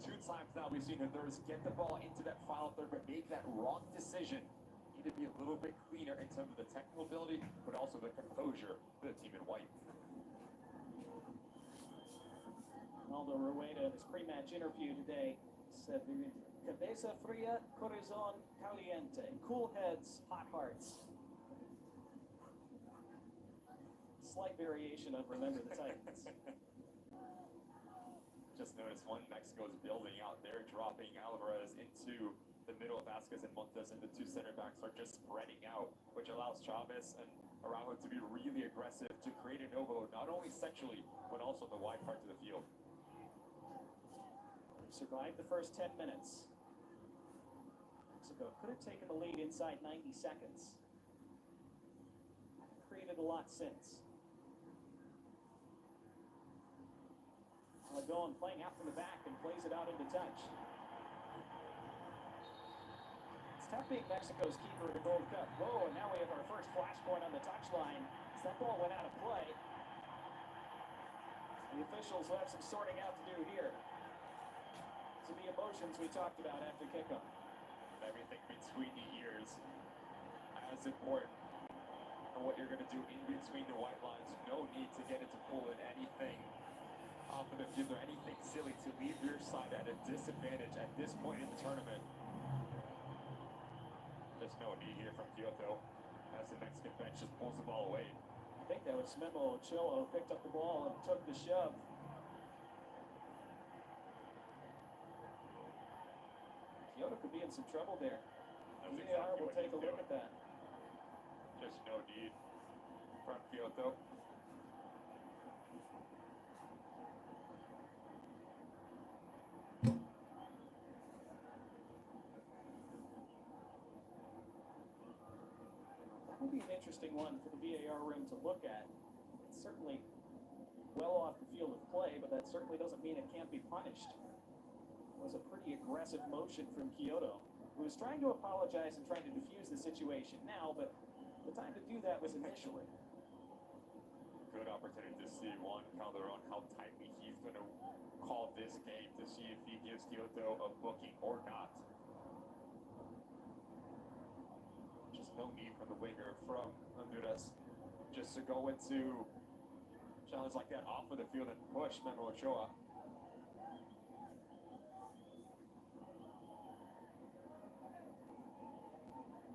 2 times now we've seen Honduras get the ball into that final third, but make that wrong decision. Need to be a little bit cleaner in terms of the technical ability, but also the composure for the team in white. Aldo Rueda in his pre-match interview today said, "Cabeza fría, corazón caliente." Cool heads, hot hearts. Slight variation of Remember the Titans. Just noticed one Mexico's building out there, dropping Alvarez into the middle of Vasquez and Montes, and the 2 center backs are just spreading out, which allows Chavez and Araujo to be really aggressive, to create an overload, not only centrally, but also the wide parts of the field. Survived the first 10 minutes. Mexico could have taken the lead inside 90 seconds. Created a lot since. Malagón playing out from the back and plays it out into touch. It's tough being Mexico's keeper at the Gold Cup. Whoa, and now we have our first flashpoint on the touchline. As that ball went out of play. The officials will have some sorting out to do here. To the emotions we talked about after kickoff. Everything between the ears as important for what you're going to do in between the white lines. No need to get it to pull in anything off of the field or anything silly to leave your side at a disadvantage at this point in the tournament. There's no need here from Kyoto as the Mexican bench just pulls the ball away. I think that was Memo Ochoa who picked up the ball and took the shove. Kyoto could be in some trouble there. VAR will take a look at that. Just no need from Kyoto. That would be an interesting one for the VAR room to look at. It's certainly well off the field of play, but that certainly doesn't mean it can't be punished. was a pretty aggressive motion from Kyoto, who was trying to apologize and trying to defuse the situation now, but the time to do that was initially. Good opportunity to see Juan Calderon how tightly he's going to call this game to see if he gives Kyoto a booking or not. Just no need for the winger from Honduras just to go into challenge like that off of the field and push Memo Ochoa.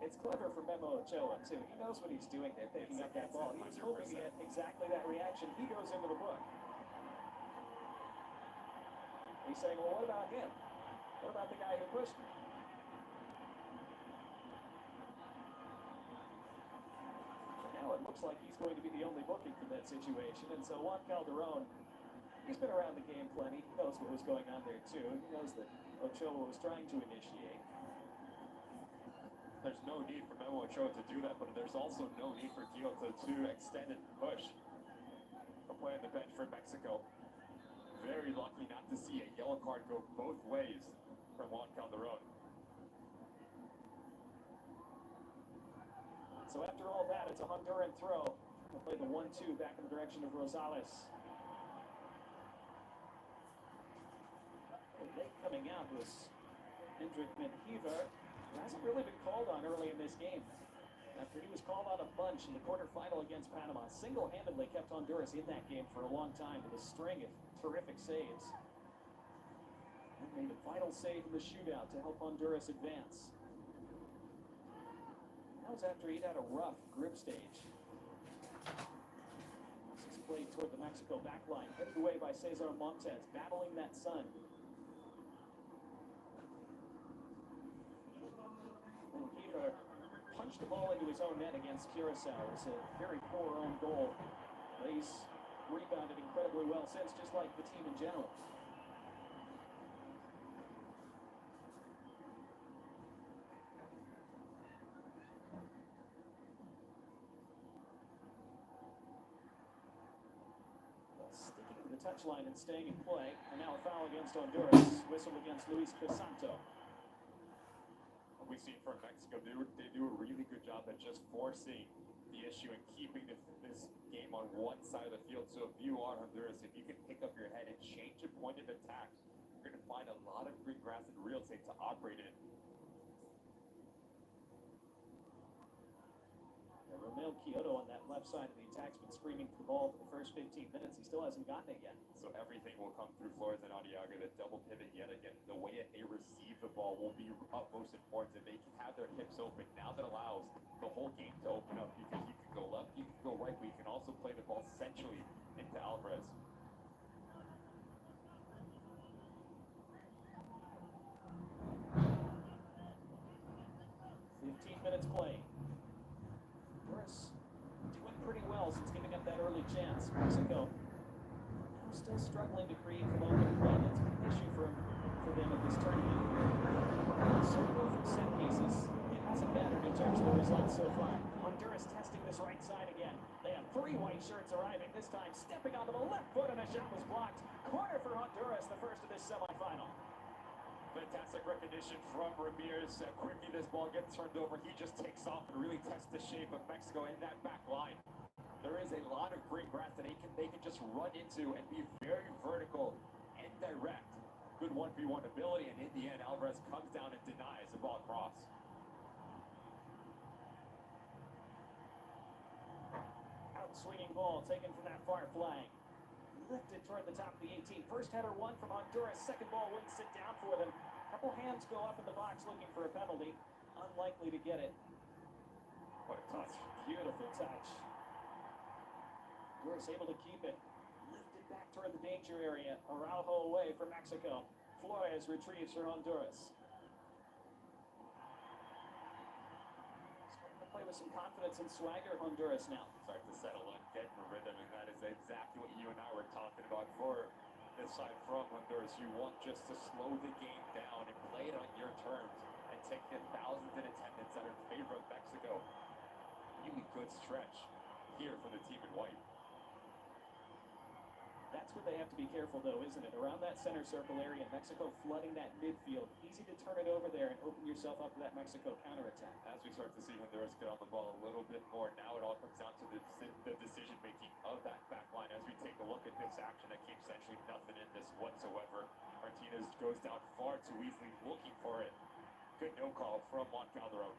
It's clever for Memo Ochoa, too. He knows what he's doing there, picking up that ball. He was hoping to get exactly that reaction. He goes into the book. He's saying, well, what about him? What about the guy who pushed me? And now it looks like he's going to be the only booking for that situation. And so Juan Calderon, he's been around the game plenty. He knows what was going on there, too. He knows that Ochoa was trying to initiate. There's no need for Memo Ochoa to do that, but there's also no need for Kyoto to extend and push. A play on the bench for Mexico. Very lucky not to see a yellow card go both ways from Juan Calderon. So after all that, it's a Honduran throw. We'll play the 1-2 back in the direction of Rosales. Late coming out was Hendrik Menjivar, who hasn't really been called on early in this game. After he was called on a bunch in the quarterfinal against Panama, single-handedly kept Honduras in that game for a long time with a string of terrific saves. And made a vital save in the shootout to help Honduras advance. That was after he'd had a rough group stage. This is played toward the Mexico backline, headed away by Cesar Montes, battling that sun. Menjivar punched the ball into his own net against Curacao. It's a very poor own goal. But he's rebounded incredibly well since, just like the team in general. Sticking to the touchline and staying in play. And now a foul against Honduras. Whistle against Luis Crisanto. We see from Mexico, they do a really good job at just forcing the issue and keeping this game on one side of the field. So if you are Honduras, if you can pick up your head and change your point of attack, you're going to find a lot of green grass and real estate to operate in. Romeo Kyoto on that left side of the attack's been screaming for the ball for the first 15 minutes. He still hasn't gotten it yet. So everything will come through Flores and Arriaga. The double pivot yet again. The way that they receive the ball will be utmost important. If they can have their hips open, now that allows the whole game to open up, because you can go left, you can go right, but you can also play the ball centrally into Alvarez. 15 minutes played. Honduras doing pretty well since giving up that early chance. Mexico now still struggling to create from open play. That's been an issue for them at this tournament. So go from set pieces. It hasn't mattered in terms of the results so far. Honduras testing this right side again. They have 3 white shirts arriving, this time stepping onto the left foot, and the shot was blocked. Corner for Honduras, the first of this semifinal. Fantastic recognition from Ramirez. Quickly this ball gets turned over. He just takes off and really tests the shape of Mexico in that back line. There is a lot of green grass that they can just run into and be very vertical and direct. Good 1v1 ability, and in the end, Alvarez comes down and denies the ball across. Out swinging ball taken from that far flag. Lifted toward the top of the 18. First header won from Honduras. Second ball wouldn't sit down for them. Couple hands go up in the box looking for a penalty. Unlikely to get it. What a touch. Beautiful touch. Honduras able to keep it. Lifted back toward the danger area. Araujo away for Mexico. Flores retrieves for Honduras. Starting to play with some confidence and swagger, Honduras now. Start to settle in, get in rhythm, and that is exactly what you and I were talking about for this side from Honduras. You want just to slow the game down and play it on your terms and take the thousands in attendance that are in favor of Mexico. Really good stretch here for the team in white. That's what they have to be careful, though, isn't it? Around that center circle area, Mexico flooding that midfield. Easy to turn it over there and open yourself up to that Mexico counterattack. As we start to see Honduras get on the ball a little bit more, now it all comes down to the decision-making of that back line. As we take a look at this action, that keeps essentially nothing in this whatsoever. Martinez goes down far too easily, looking for it. Good no call from Juan Calderon.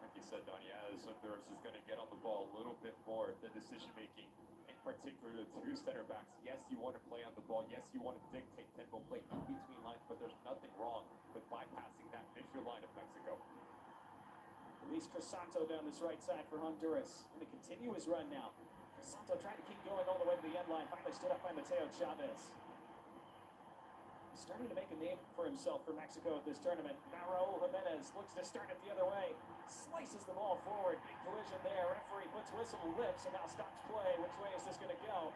Like you said, Donnie, as Honduras is going to get on the ball a little bit more, the decision-making, in particular the two center backs. Yes, you want to play on the ball. Yes, you want to dictate tempo, play in between lines, but there's nothing wrong with bypassing that midfield line of Mexico. Luis Crisanto down this right side for Honduras. In a continuous run now. Crisanto trying to keep going all the way to the end line. Finally stood up by Mateo Chavez. He's starting to make a name for himself for Mexico at this tournament. Now Raul Jimenez looks to start it the other way. Slices the ball forward. Big collision there. Referee puts whistle, lips, and now stops play. Which way is this going to go?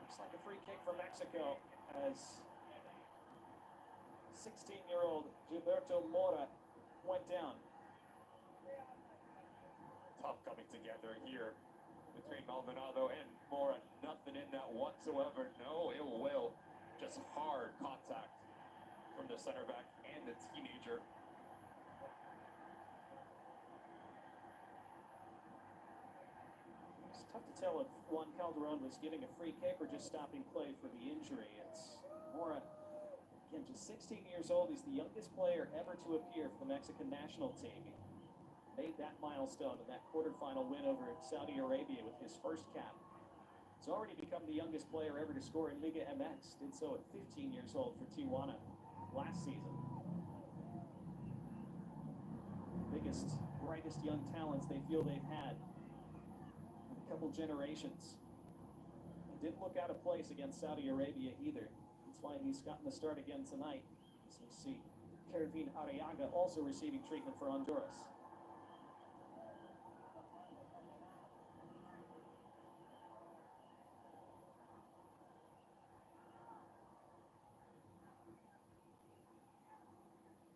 Looks like a free kick for Mexico as 16-year-old Gilberto Mora went down. Tough coming together here between Maldonado and Mora. Nothing in that whatsoever. No ill will. Just hard contact from the center back and the teenager. It's tough to tell if Juan Calderon was giving a free kick or just stopping play for the injury. It's Mora, again, just 16 years old. He's the youngest player ever to appear for the Mexican national team. He made that milestone in that quarterfinal win over Saudi Arabia with his first cap. He's already become the youngest player ever to score in Liga MX. Did so at 15 years old for Tijuana last season. Biggest, brightest young talents they feel they've had in a couple generations. He didn't look out of place against Saudi Arabia either. That's why he's gotten the start again tonight. As we see Kervin Arriaga also receiving treatment for Honduras.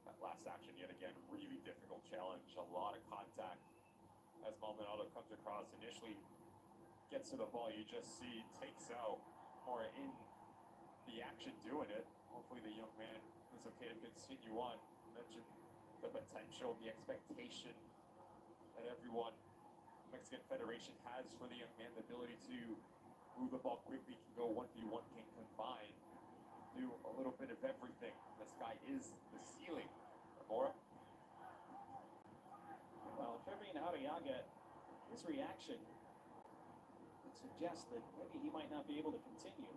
That last action, yet again, really difficult challenge. A lot of contact as Maldonado comes across. Initially gets to the ball, you just see takes out Mora in the action doing it. Hopefully the young man is okay to continue on. Mentioned the potential, the expectation that everyone Mexican Federation has for the young man, the ability to move the ball quickly, can go 1v1, can combine, do a little bit of everything. The sky is the ceiling for Mora. Well, Kervin Arriaga, his reaction would suggest that maybe he might not be able to continue.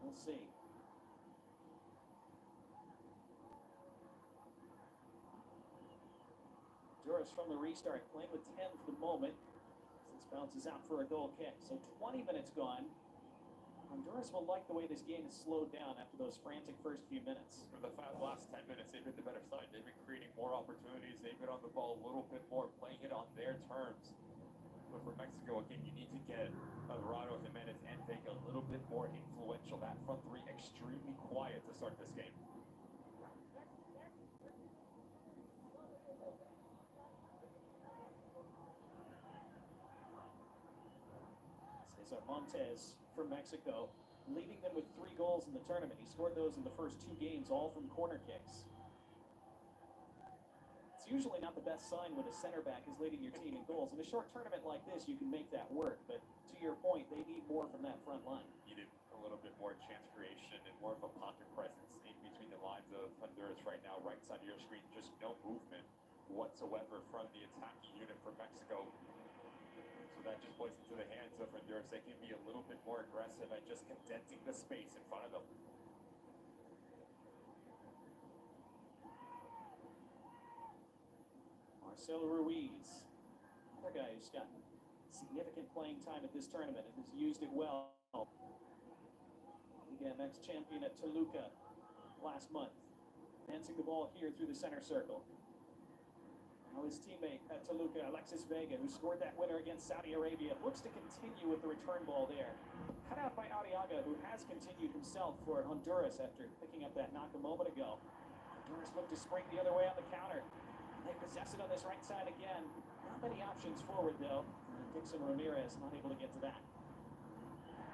We'll see. Honduras from the restart, playing with 10 for the moment. This bounces out for a goal kick. So 20 minutes gone. Honduras will like the way this game is slowed down after those frantic first few minutes. For the last 10 minutes, they've been the better side. They've been creating more opportunities. They've been on the ball a little bit more, playing it on their terms. But for Mexico, again, you need to get Alvaro Jimenez and Vega a little bit more influential. That front three extremely quiet to start this game. Cesar Montes from Mexico, leading them with 3 goals in the tournament. He scored those in the first 2 games, all from corner kicks. It's usually not the best sign when a center back is leading your team in goals. In a short tournament like this, you can make that work, but to your point, they need more from that front line. Needed a little bit more chance creation and more of a pocket presence in between the lines of Honduras right now. Right side of your screen, just no movement whatsoever from the attacking unit for Mexico. So that just plays into the hands of Honduras. They can be a little bit more aggressive at just condensing the space in front of them. Marcelo Ruiz, another guy who's gotten significant playing time at this tournament and has used it well. Liga MX champion at Toluca last month. Dancing the ball here through the center circle. Now his teammate at Toluca, Alexis Vega, who scored that winner against Saudi Arabia, looks to continue with the return ball there. Cut out by Arriaga, who has continued himself for Honduras after picking up that knock a moment ago. Honduras looked to spring the other way on the counter. They possess it on this right side again. Not many options forward, though. Dixon Ramirez not able to get to that.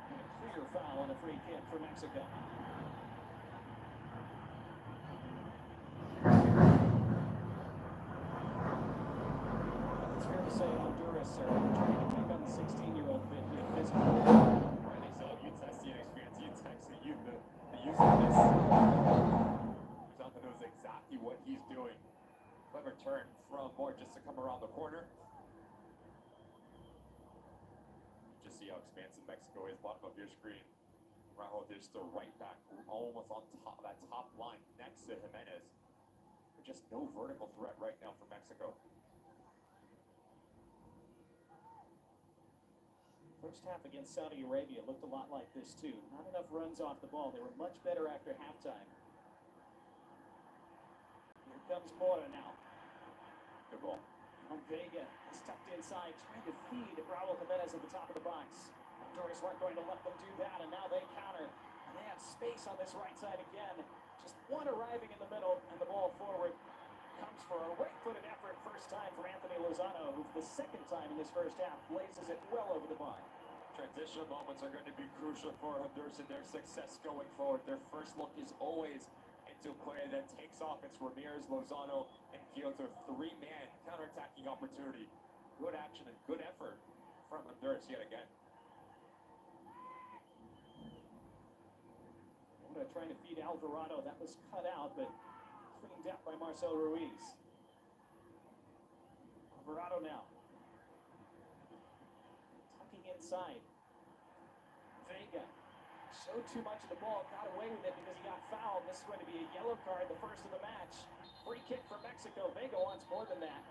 And a clear foul on a free kick for Mexico. It's fair to say Honduras are trying to pick on the 16-year-old bit here physically. Rightly so. You test the inexperience, you text the youth, the use of this. Crisanto knows exactly what he's doing. Clever turn from Moore just to come around the corner. Just see how expansive Mexico is. Bottom of your screen. Raul is the right back, almost on top of that top line next to Jimenez. But just no vertical threat right now for Mexico. First half against Saudi Arabia looked a lot like this too. Not enough runs off the ball. They were much better after halftime. Here comes Mora now. Good ball. And Vega is tucked inside, trying to feed Raul Jimenez at the top of the box. Honduras weren't going to let them do that, and now they counter. And they have space on this right side again. Just one arriving in the middle, and the ball forward comes for a right-footed effort. First time for Anthony Lozano, who for the second time in this first half blazes it well over the bar. Transition moments are going to be crucial for Honduras and their success going forward. Their first look is always into a play that takes off. It's Ramirez, Lozano, and Kyoto. Three-man counterattacking opportunity. Good action and good effort from Honduras yet again. Trying to feed Alvarado. That was cut out, but cleaned up by Marcel Ruiz. Alvarado now. Tucking inside. Vega showed too much of the ball, got away with it because he got fouled. This is going to be a yellow card, the first of the match. Free kick for Mexico. Vega wants more than that.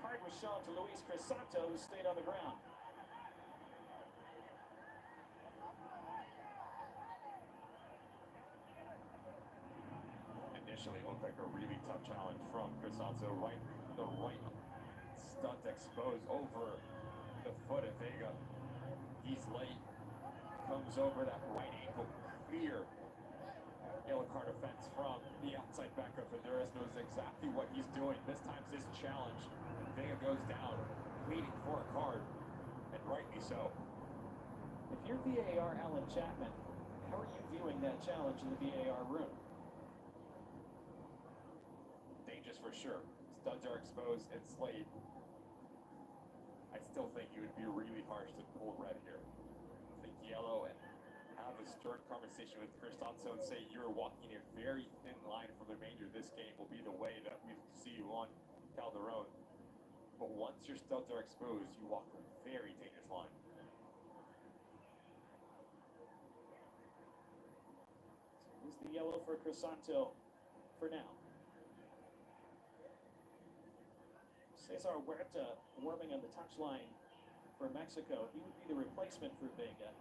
Card was shown to Luis Crisanto, who stayed on the ground. Initially looked like a really tough challenge from Crisanto. Right, the right stunt exposed over the foot of Vega. He's late. Comes over that right ankle. Clear yellow card offense from the outside back of Honduras. Knows exactly what he's doing. This time's his challenge. Vega goes down, pleading for a card, and rightly so. If you're VAR Alan Chapman, how are you viewing that challenge in the VAR room? Dangerous for sure. Studs are exposed and Slade. I still think it would be really harsh to pull red here. I think yellow and have a stern conversation with Crisanto and say you're walking a very thin line for the remainder of this game will be the way that we see you on Calderon. But once your studs are exposed, you walk a very dangerous line. So here's the yellow for Crisanto for now. Cesar Huerta warming on the touchline for Mexico. He would be the replacement for Vega.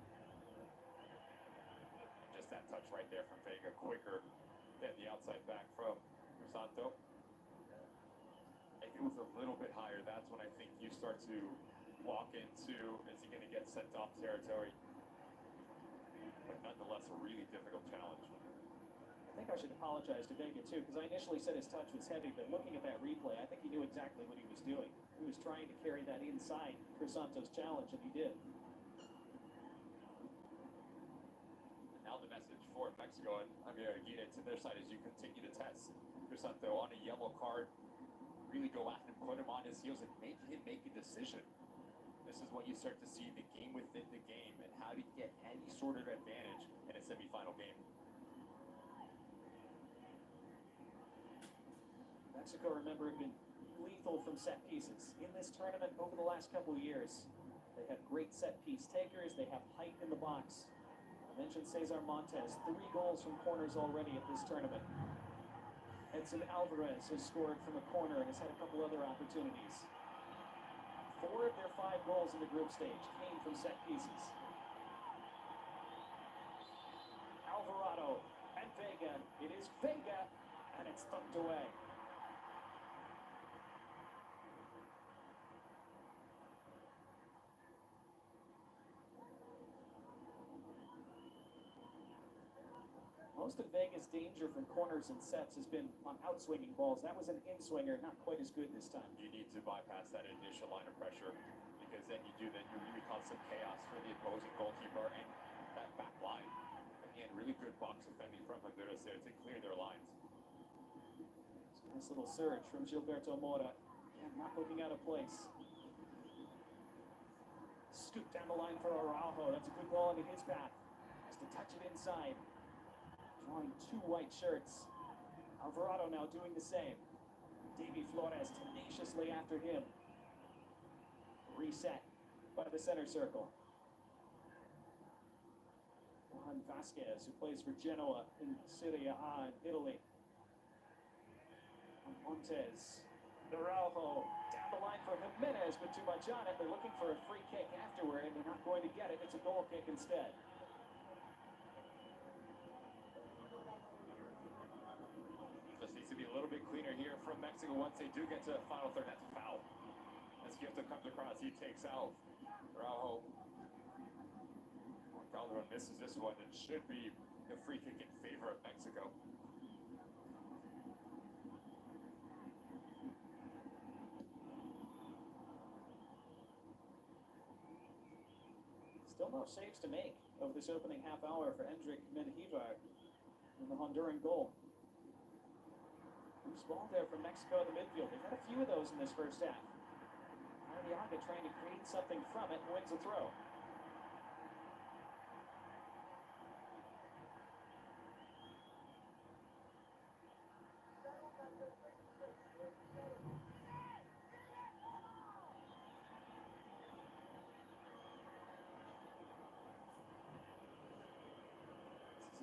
Just that touch right there from Vega, quicker than the outside back from Crisanto. If it was a little bit higher, that's when I think you start to walk into, is he going to get sent off territory? But nonetheless, a really difficult challenge. I think I should apologize to Vega too, because I initially said his touch was heavy, but looking at that replay, I think he knew exactly what he was doing. He was trying to carry that inside Crisanto's challenge, and he did. And now the message for Mexico, and I'm going to get it to their side as you continue to test Crisanto on a yellow card. Really go after him, put him on his heels, and make him make a decision. This is when you start to see the game within the game, and how to get any sort of advantage in a semifinal game. Mexico, remember, have been lethal from set pieces in this tournament over the last couple of years. They have great set piece takers. They have height in the box. I mentioned Cesar Montes, 3 goals from corners already at this tournament. Edson Alvarez has scored from a corner and has had a couple other opportunities. 4 of their 5 goals in the group stage came from set pieces. Alvarado and Vega. It is Vega, and it's tucked away. Most of Vegas' danger from corners and sets has been on outswinging balls. That was an in-swinger, not quite as good this time. You need to bypass that initial line of pressure, because then you really cause some chaos for the opposing goalkeeper and that back line. Again, really good box defending from Honduras there to clear their lines. Nice little surge from Gilberto Mora. Yeah, not looking out of place. Scoop down the line for Araujo. That's a good ball into his path. Has to touch it inside. Drawing two white shirts. Alvarado now doing the same. Davy Flores tenaciously after him. Reset by the center circle. Juan Vasquez, who plays for Genoa in Serie A in Italy. Montes. Araujo down the line for Jimenez, but too much on it. They're looking for a free kick afterward, and they're not going to get it. It's a goal kick instead. Just needs to be a little bit cleaner here from Mexico once they do get to the final third. That's a foul. As Gifta comes across, he takes out Araujo. Calderon misses this one. It should be a free kick in favor of Mexico. Still no saves to make of this opening half hour for Hendrik Menjivar in the Honduran goal. Loose ball there from Mexico in the midfield. They've had a few of those in this first half. Arriaga trying to create something from it, wins a throw.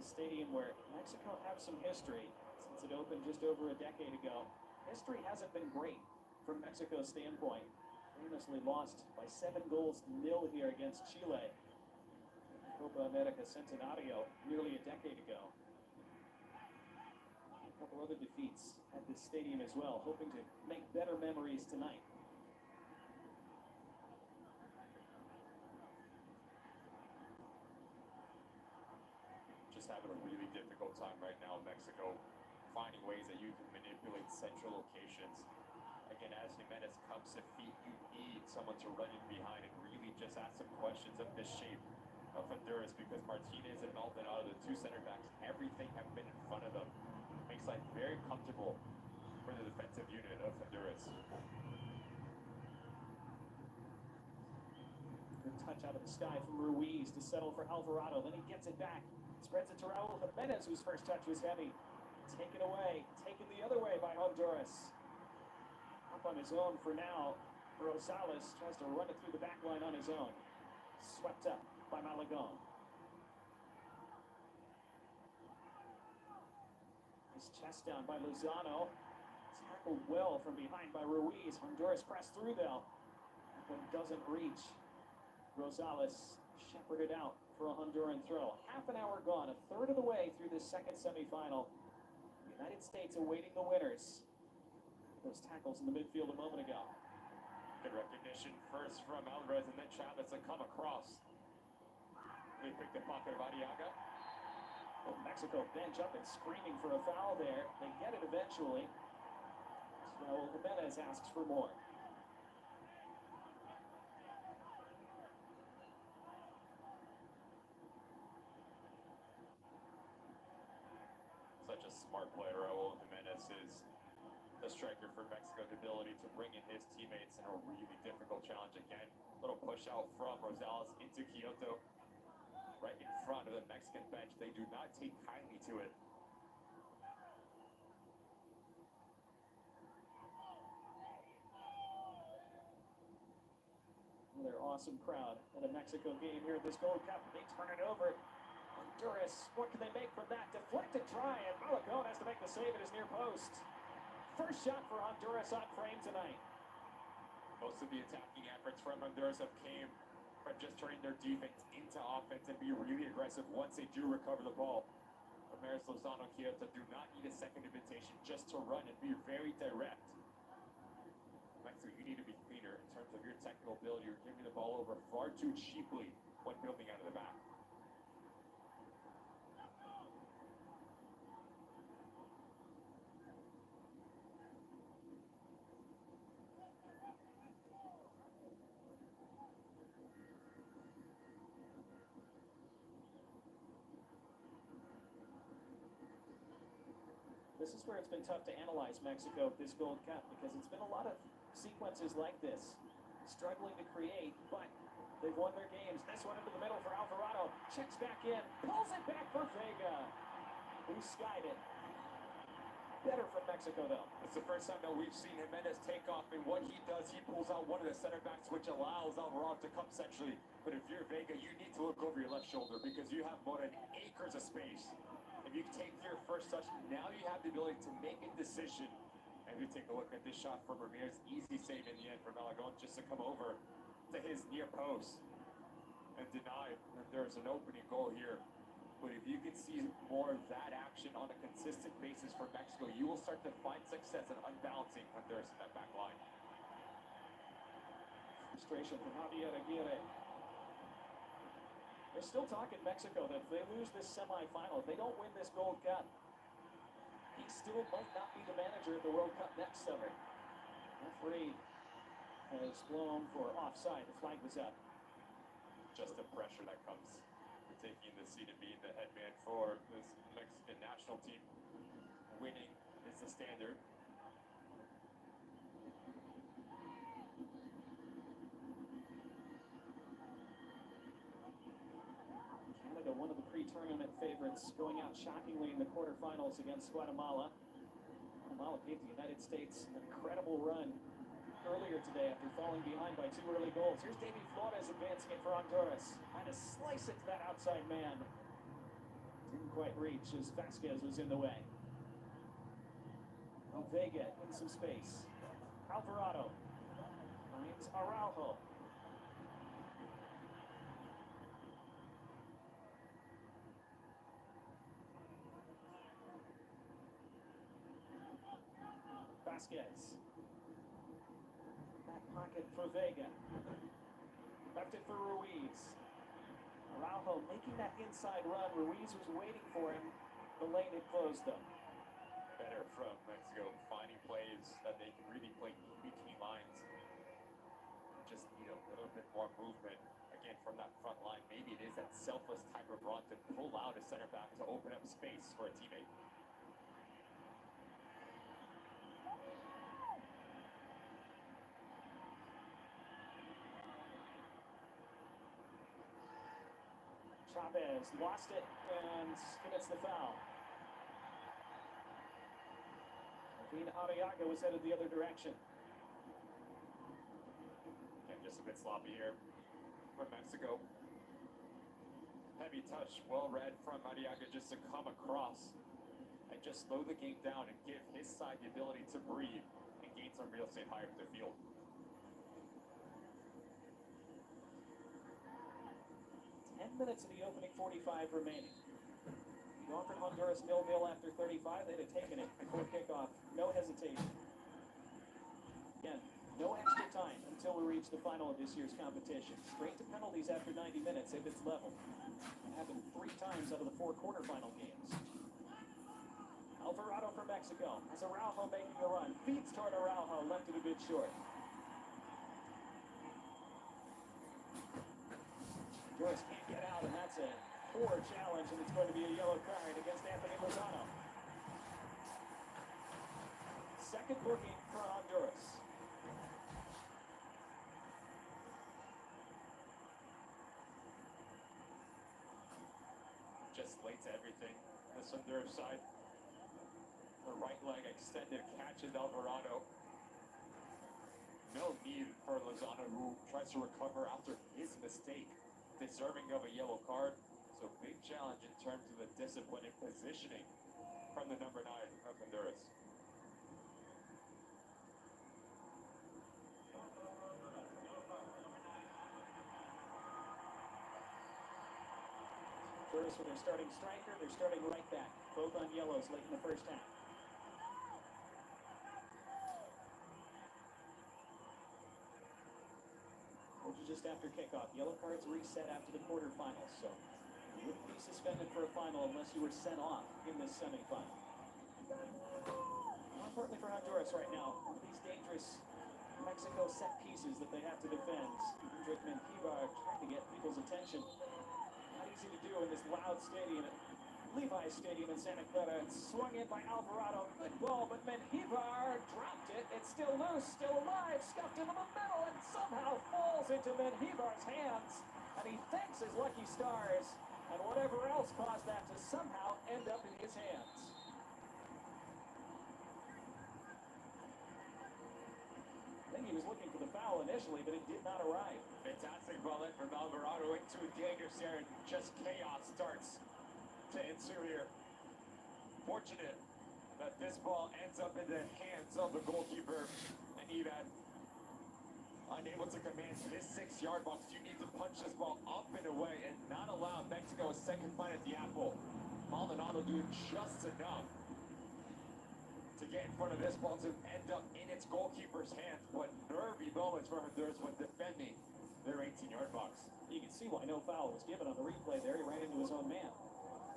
Stadium where Mexico have some history since it opened just over a decade ago. History hasn't been great from Mexico's standpoint. Famously lost by 7-0 here against Chile. Copa America Centenario nearly a decade ago. A couple other defeats at this stadium as well, hoping to make better memories tonight. Having a really difficult time right now in Mexico, finding ways that you can manipulate central locations. Again, as Jimenez comes to feet, you need someone to run in behind and really just ask some questions of the shape of Honduras, because Martinez and Maldonado, the two center backs, everything have been in front of them. Makes life very comfortable for the defensive unit of Honduras. Good touch out of the sky from Ruiz to settle for Alvarado, then he gets it back. Spreads it to Raul Jimenez, whose first touch was heavy. Taken away, taken the other way by Honduras. Up on his own for now. Rosales tries to run it through the back line on his own. Swept up by Malagon. Nice chest down by Lozano. Tackled well from behind by Ruiz. Honduras pressed through though. That one doesn't reach. Rosales shepherded out for a Honduran throw. Half an hour gone, a third of the way through this second semifinal. The United States awaiting the winners. Those tackles in the midfield a moment ago. Good recognition first from Alvarez, and then Chavez to come across. They pick the pocket of Arriaga. Well, Mexico bench up and screaming for a foul there. They get it eventually. Raul Jimenez asks for more. Such a smart player, Raul Jimenez is the striker for Mexico's ability to bring in his teammates in a really difficult challenge. Again, little push out from Rosales into Kyoto, right in front of the Mexican bench. They do not take kindly to it. Another awesome crowd at a Mexico game here at this Gold Cup. They turn it over. Honduras, what can they make from that? Deflected try, and Malagon has to make the save at his near post. First shot for Honduras on frame tonight. Most of the attacking efforts from Honduras have came from just turning their defense into offense and be really aggressive once they do recover the ball. Ramirez, Lozano, Kyoto do not need a second invitation just to run and be very direct. Mexico, you need to be cleaner in terms of your technical ability. You're giving the ball over far too cheaply when building out of the back. this is where it's been tough to analyze Mexico this Gold Cup because it's been a lot of sequences like this, struggling to create, but they've won their games. This one into the middle for Alvarado, checks back in, pulls it back for Vega, who skied it. Better from Mexico, though. It's the first time that we've seen Jimenez take off, and what he does, he pulls out one of the center backs, which allows Alvarado to come centrally. But if you're Vega, you need to look over your left shoulder because you have more than acres of space. If you take your first touch, now you have the ability to make a decision. And we take a look at this shot from Ramirez. Easy save in the end for Malagón just to come over to his near post and deny that there's an opening goal here. But if you can see more of that action on a consistent basis for Mexico, you will start to find success in unbalancing Honduras in that back line. Frustration from Javier Aguirre. They're still talking Mexico that if they lose this semifinal, if they don't win this Gold Cup, he still might not be the manager of the World Cup next summer. Referee has blown for offside. The flag was up. Just the pressure that comes with taking the seat and being the head man for this Mexican national team. Winning is the standard. Canada, one of the pre-tournament favorites, going out shockingly in the quarterfinals against Guatemala. Guatemala gave the United States an incredible run earlier today after falling behind by 2 early goals. Here's Davy Flores advancing it for Honduras. Trying to slice it to that outside man. Didn't quite reach as Vasquez was in the way. Vega in some space. Alvarado finds Araujo. Vasquez. Back pocket for Vega. Left it for Ruiz. Araujo making that inside run. Ruiz was waiting for him. The lane had closed though. Better from Mexico, finding plays that they can really play in between lines. Just need a little bit more movement. Again, from that front line, maybe it is that selfless type of run to pull out a center back to open up space for a teammate. Chavez lost it and commits the foul. Arriaga was headed the other direction. And just a bit sloppy here from Mexico. Heavy touch, well read from Arriaga just to come across and just slow the game down and give his side the ability to breathe and gain some real estate higher up the field. Minutes of the opening 45 remaining. You offered Honduras 0-0 after 35, they'd have taken it before kickoff. No hesitation. Again, no extra time until we reach the final of this year's competition. Straight to penalties after 90 minutes if it's level. It happened 3 times out of the 4 quarterfinal games. Alvarado for Mexico. Has Araujo making a run. Feeds toward Araujo, left it a bit short. Honduras can't get out, and that's a poor challenge, and it's going to be a yellow card against Anthony Lozano. Second booking for Honduras. Just late to everything. This Honduras side. The right leg extended, catches Alvarado. No need for Lozano, who tries to recover after his mistake. Deserving of a yellow card, so big challenge in terms of the discipline and positioning from the number 9 of Honduras. Honduras with their starting striker, their starting right back, both on yellows late in the first half. Just after kickoff. Yellow cards reset after the quarterfinals, so you wouldn't be suspended for a final unless you were sent off in this semifinal. More importantly for Honduras right now, one of these dangerous Mexico set pieces that they have to defend. Drickman, Kibar trying to get people's attention. Not easy to do in this loud stadium at Levi Stadium in Santa Clara. Swung in by Alvarado. Good ball, but Menjivar dropped it. It's still loose, still alive, scuffed into the middle, and somehow falls into Menjivar's hands. And he thanks his lucky stars and whatever else caused that to somehow end up in his hands. I think he was looking for the foul initially, but it did not arrive. Fantastic ball in from Alvarado into a dangerous area. Just chaos starts to ensue here. Fortunate that this ball ends up in the hands of the goalkeeper, and Ivan unable to command this 6-yard box. You need to punch this ball up and away and not allow Mexico a second bite at the apple. Maldonado doing just enough to get in front of this ball to end up in its goalkeeper's hands, but nervy moments for Honduras when defending their 18-yard box. You can see why no foul was given on the replay there. He ran into his own man.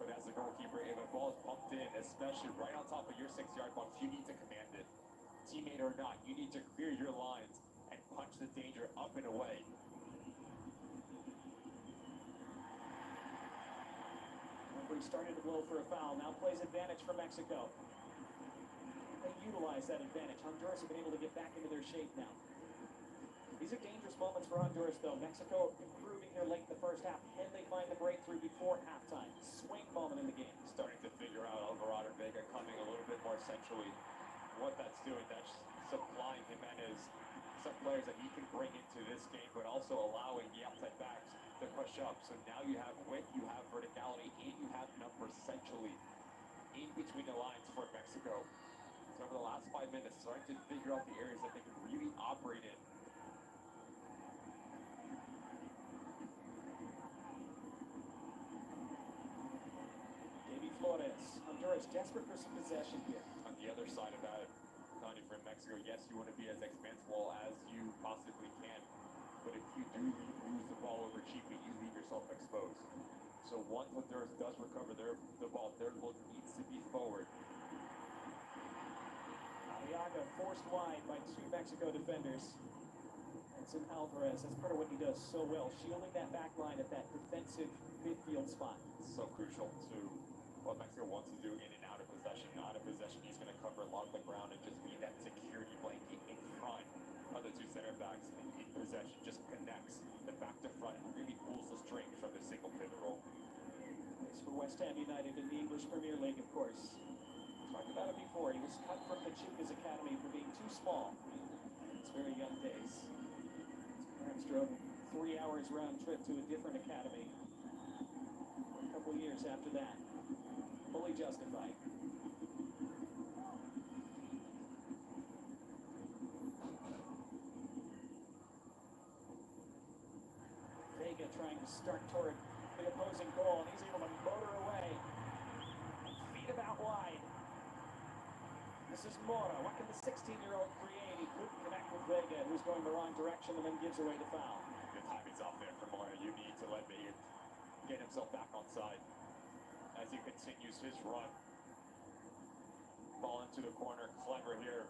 But as a goalkeeper, if a ball is pumped in, especially right on top of your 6-yard box, you need to command it. Teammate or not, you need to clear your lines and punch the danger up and away. Referee started to blow for a foul. Now plays advantage for Mexico. They utilize that advantage. Honduras have been able to get back into their shape now. These are dangerous moments for Honduras, though. Mexico improving their late in the first half. Can they find the breakthrough before halftime? Swing moment in the game. Starting to figure out Alvarado Vega coming a little bit more centrally. What that's doing, that's supplying Jimenez some players that he can bring into this game, but also allowing the outside backs to push up. So now you have width, you have verticality, and you have numbers centrally in between the lines for Mexico. So over the last 5 minutes, starting to figure out the areas that they can really operate in. Flores. Honduras desperate for some possession here. On the other side of that, Connie, from Mexico, yes, you want to be as expansive as you possibly can, but if you do lose the ball over cheaply, you leave yourself exposed. So once Honduras does recover the ball, their look needs to be forward. Aliaga forced wide by 2 Mexico defenders. It's in Alvarez. That's part of what he does so well, shielding that back line at that defensive midfield spot. So crucial to what Mexico wants to do in and out of possession. Out of possession, he's going to cover a lot of the ground and just be that security blanket in front of the 2 center backs. And in possession, just connects the back to front and really pulls the strings from the single pivot role. It's for West Ham United in the English Premier League, of course. Talked about it before. He was cut from Pachuca's academy for being too small in his very young days. His parents drove 3 hours round trip to a different academy for a couple years after that. Fully justified. Vega trying to start toward the opposing goal, and he's able to motor away. Feet about wide. This is Mora. What can the 16-year-old create? He couldn't connect with Vega, who's going the wrong direction and then gives away the foul. The timing's off there for Mora. You need to let Vega get himself back on side as he continues his run. Ball into the corner, clever here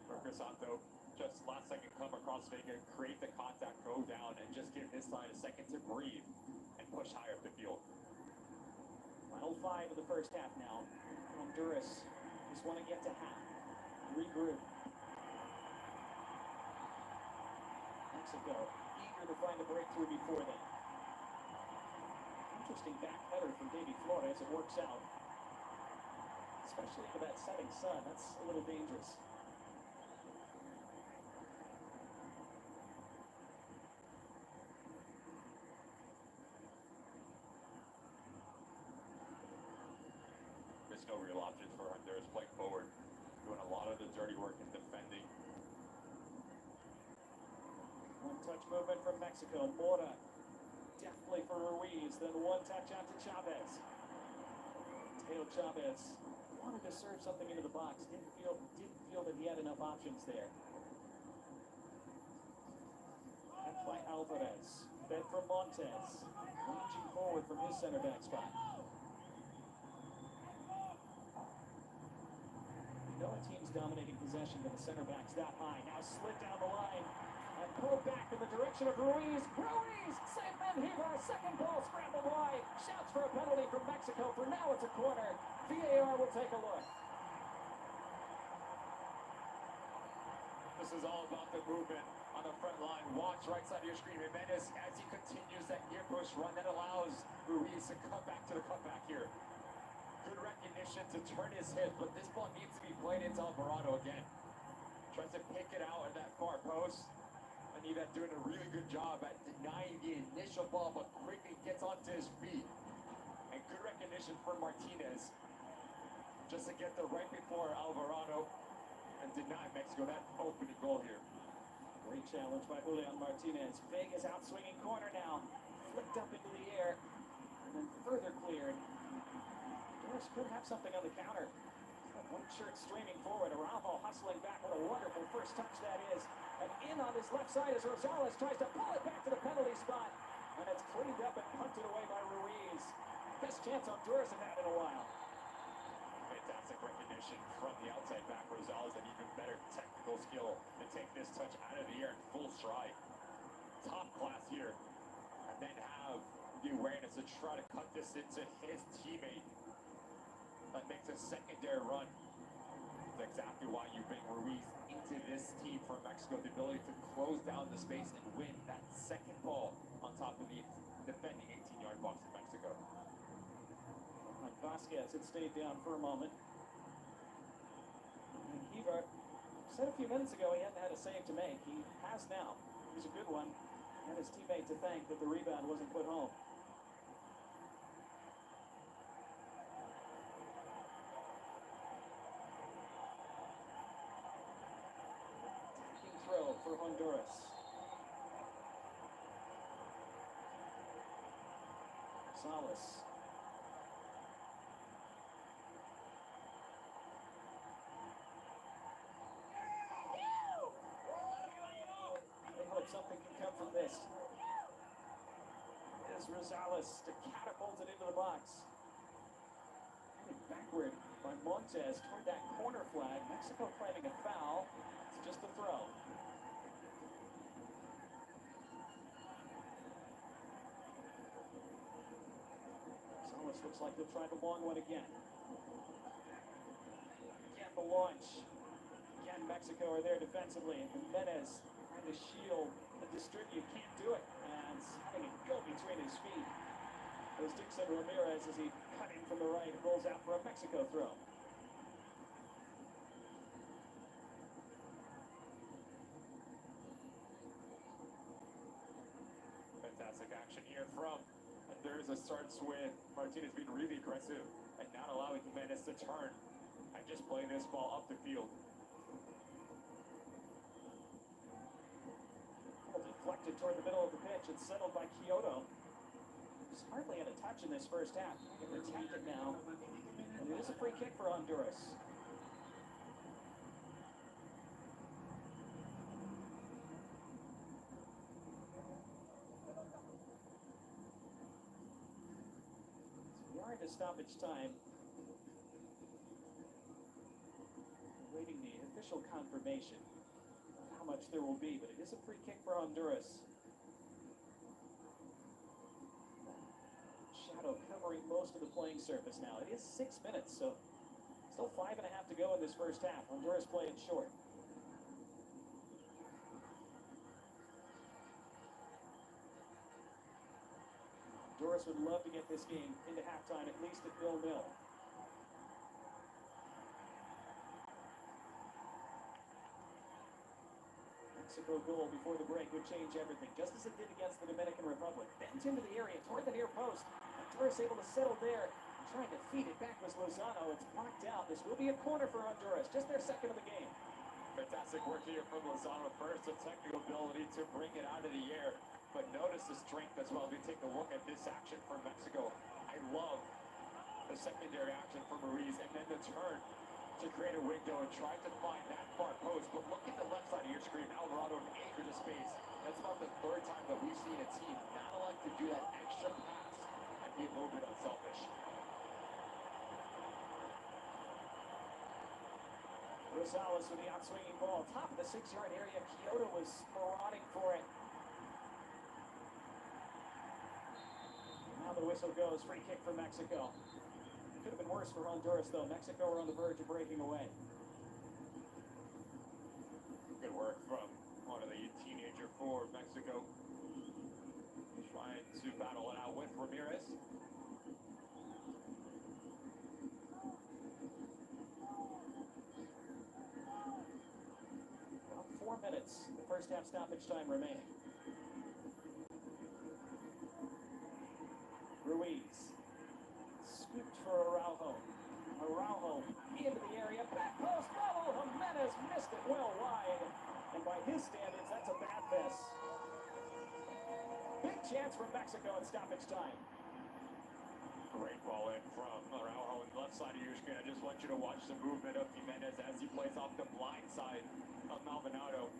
for Crisanto. Just last second come across Vega, create the contact, go down, and just give his side a second to breathe and push higher up the field. Final 5 of the first half now. Honduras just want to get to half. Regroup. Mexico eager to find a breakthrough before then. Interesting back header from Davy Flores. It works out. Especially for that setting sun. That's a little dangerous. There's no real options for Honduras playing forward, doing a lot of the dirty work in defending. One-touch movement from Mexico. Mora deftly for Ruiz. Then one touch out to Chavez. Teo Chavez wanted to serve something into the box. Didn't feel that he had enough options there. Catch by Alvarez. Fed from Montes. Lunging forward from his center back spot. You know a team's dominating possession when the center back's that high. Now slid down the line and pulled back in the direction of Ruiz. Ruiz! Save Menjivar. Second ball scrambled wide. Shouts for a penalty from Mexico. For now, it's a corner. VAR will take a look. This is all about the movement on the front line. Watch right side of your screen. Jimenez, as he continues that near push run that allows Ruiz to come back to the cutback here. Good recognition to turn his hip, but this ball needs to be played into Alvarado again. Tries to pick it out at that far post. Anita doing a really good job at denying the initial ball, but quickly gets onto his feet. And good recognition for Martinez. Just to get there right before Alvarado and deny Mexico that opening goal here. Great challenge by Julian Martinez. Vega's out swinging corner now. Flicked up into the air and then further cleared. Honduras could have something on the counter. White shirt streaming forward. Araujo hustling back with a wonderful first touch that is. And in on his left side as Rosales tries to pull it back to the penalty spot. And it's cleaned up and punted away by Ruiz. Best chance Honduras have had in a while. Fantastic recognition from the outside back. Rosales an even better technical skill to take this touch out of the air in full stride. Top class here. And then have the awareness to try to cut this into his teammate. That makes a secondary run. That's exactly why you bring Ruiz into this team for Mexico. The ability to close down the space and win that second ball on top of the defending 18-yard box in Mexico. Vasquez had stayed down for a moment. And Kiva said a few minutes ago he hadn't had a save to make. He has now. It was a good one. And his teammate to thank that the rebound wasn't put home. Attacking throw for Honduras. Salas. Something can come from this. Is Rosales to catapult it into the box. Headed backward by Montes toward that corner flag. Mexico claiming a foul. It's just a throw. Rosales looks like they'll try the long one again. Again, the launch. Again, Mexico are there defensively. And Jimenez trying to shield and distribute, can't do it, and having it go between his feet. As Dixon Ramirez, as he cut in from the right, rolls out for a Mexico throw. Fantastic action here from Honduras. It starts with Martinez being really aggressive and not allowing Jimenez to turn and just playing this ball up the field. Deflected toward the middle of the pitch and settled by Kyoto. He's hardly had a touch in this first half. He can attack it now. And it is a free kick for Honduras. So we are into stoppage time. Waiting the official confirmation much there will be, but it is a free kick for Honduras. Shadow covering most of the playing surface now. It is 6 minutes, so still 5.5 to go in this first half. Honduras playing short. Honduras would love to get this game into halftime, at least at 0-0. Mexico goal before the break would change everything, just as it did against the Dominican Republic. Bent into the area toward the near post. Honduras able to settle there. Trying to feed it back was Lozano. It's blocked out. This will be a corner for Honduras, just their second of the game. Fantastic work here from Lozano. First, a technical ability to bring it out of the air, but notice the strength as well. We take a look at this action from Mexico. I love the secondary action from Ruiz, and then the turn to create a window and try to find that far post. But look at the left side of your screen. Alvarado anchored to space. That's about the third time that we've seen a team not like to do that extra pass and be a little bit unselfish. Rosales with the outswinging ball. Top of the 6-yard area. Kyoto was marauding for it. Now the whistle goes. Free kick for Mexico. Could have been worse for Honduras, though. Mexico were on the verge of breaking away. Good work from one of the teenager for Mexico. Trying to battle it out with Ramirez. 4 minutes, the first half stoppage time remaining. Ruiz, scooped for Araujo. Araujo into the area, back post, Raul Jimenez missed it well wide. And by his standards, that's a bad miss. Big chance for Mexico at stoppage time. Great ball in from Araujo on the left side of your screen. I just want you to watch the movement of Jimenez as he plays off the blind side of Maldonado.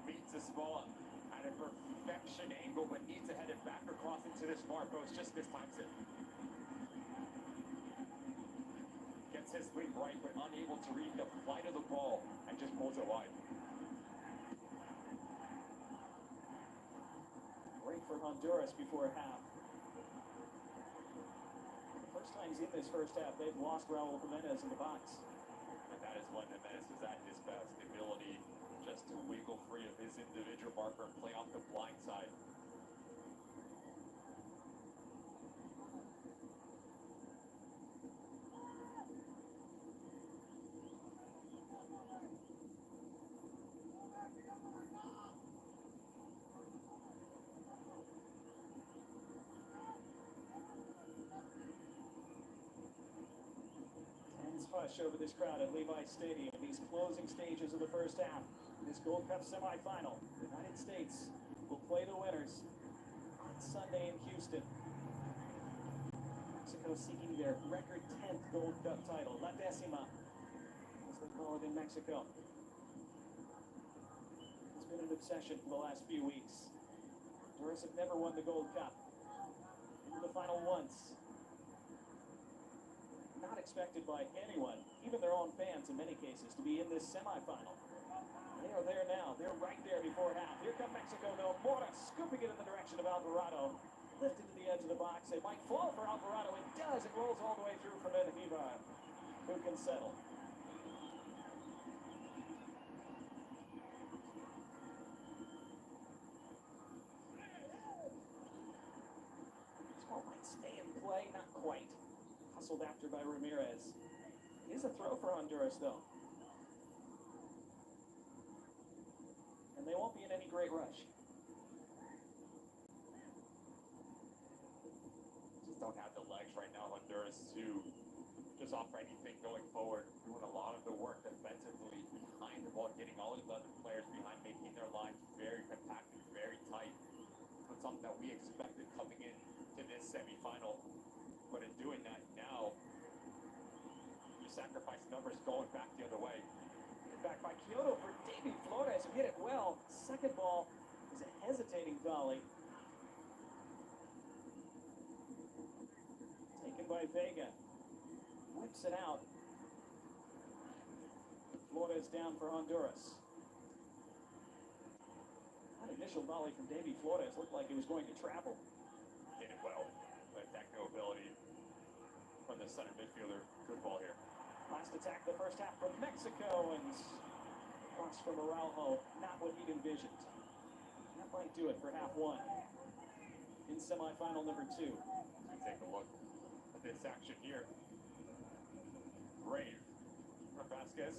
Meets this ball at a perfection angle, but needs to head it back across into this far post. Just mistimes it. Gets his leap right, but unable to read the flight of the ball and just pulls it wide. Break for Honduras before half. First times in this first half, they've lost Raul Jimenez in the box. And that is when Jimenez is at his best. The ability just to wiggle free of his individual marker and play off the blind side. Hush over this crowd at Levi Stadium. These closing stages of the first half. This Gold Cup semifinal. The United States will play the winners on Sunday in Houston. Mexico seeking their record 10th Gold Cup title. La Décima, as they call it in Mexico. It's been an obsession for the last few weeks. Honduras have never won the Gold Cup. Into the final once. Not expected by anyone, even their own fans in many cases, to be in this semifinal. They are there now. They're right there before half. Here come Mexico, though. Mora scooping it in the direction of Alvarado. Lifted to the edge of the box. It might fall for Alvarado. It does. It rolls all the way through for Levi, who can settle. This ball might stay in play. Not quite. Hustled after by Ramirez. It is a throw for Honduras, though. And they won't be in any great rush. Just don't have the legs right now, Honduras, to just offer anything going forward. Doing a lot of the work defensively behind the ball, getting all 11 players behind, making their lines very compacted, very tight. That's something that we expected coming in to this semifinal. But in doing that now, you sacrifice numbers going back the other way. Back by Kyoto for Davy Flores, who hit it well. Second ball is a hesitating volley. Taken by Vega. Whips it out. Flores down for Honduras. That initial volley from Davy Flores looked like it was going to travel. Hit it well. But technical ability from the center midfielder. Good ball here. Last attack the first half from Mexico, and cross from Araujo, not what he'd envisioned. That might do it for half one. In semifinal number 2. Take a look at this action here. Brave from Vasquez.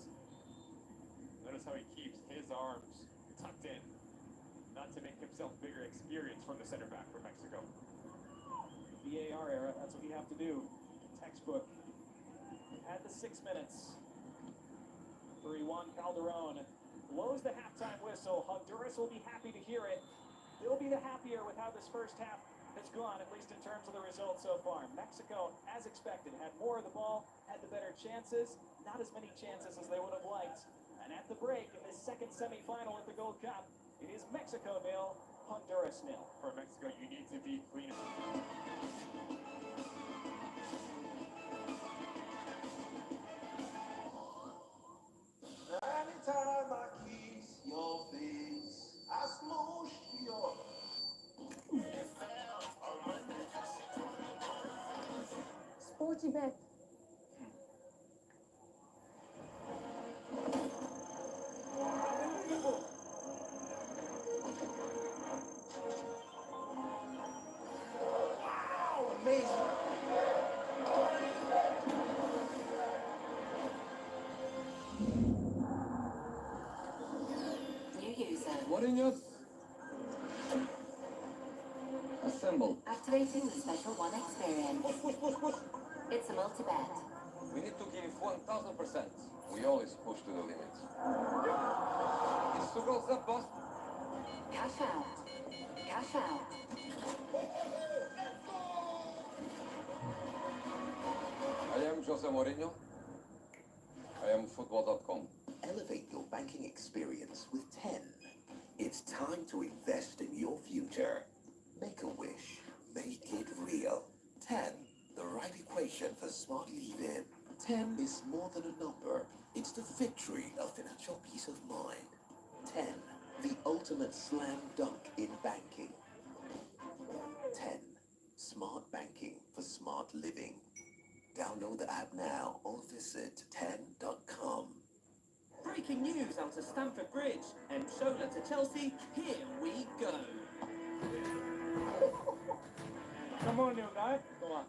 Notice how he keeps his arms tucked in, not to make himself bigger. Experience from the center back for Mexico. VAR era, that's what you have to do. Textbook. At the 6 minutes, Juan Calderon blows the halftime whistle. Honduras will be happy to hear it. They'll be the happier with how this first half has gone, at least in terms of the results so far. Mexico, as expected, had more of the ball, had the better chances, not as many chances as they would have liked. And at the break, in this second semifinal at the Gold Cup, it is Mexico 0, Honduras 0. For Mexico, you need to be clean. Anytime I kiss your face, I smoosh your. much you bet? Wow, amazing. New user. Mourinho's. Assemble. Activating the Special One experience. Push, push, push, push. It's a multi-bet. We need to give 1000%. We always push to the limit. It's 2 goals up, boss. Cash out. Cash out. I am Jose Mourinho. I am football.com. Elevate your banking experience with 10. It's time to invest in your future. Make a wish. Make it real. 10. The right equation for smart leave-in. 10 is more than a number. It's the victory of financial peace of mind. 10. The ultimate slam dunk in banking. 10. Smart banking for smart living. Download the app now or visit 10.com. Breaking news out of Stamford Bridge. And Shola to Chelsea. Here we go. Come on, new guy. Come on.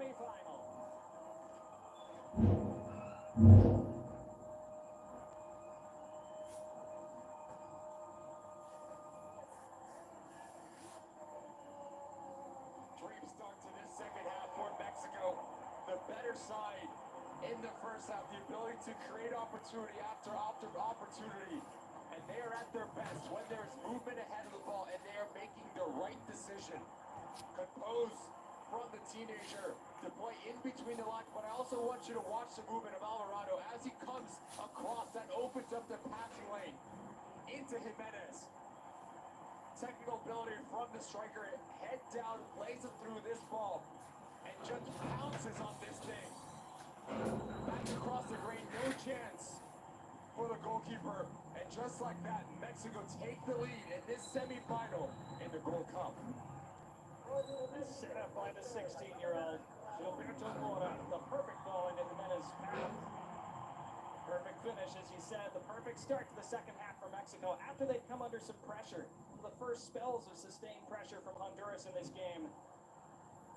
semi-final. Dream start to this second half for Mexico. The better side in the first half, the ability to create opportunity after opportunity. And they are at their best when there's movement ahead of the ball and they are making the right decision. Compose from the teenager to play in between the lines, but I also want you to watch the movement of Alvarado as he comes across. That opens up the passing lane into Jimenez. Technical ability from the striker, head down, plays it through this ball, and just pounces on this thing. Back across the green, no chance for the goalkeeper. And just like that, Mexico take the lead in this semi-final in the Gold Cup. Set up by the 16-year-old Gilberto Clara. The perfect ball into Jimenez's path. Perfect finish, as you said. The perfect start to the second half for Mexico after they've come under some pressure. The first spells of sustained pressure from Honduras in this game.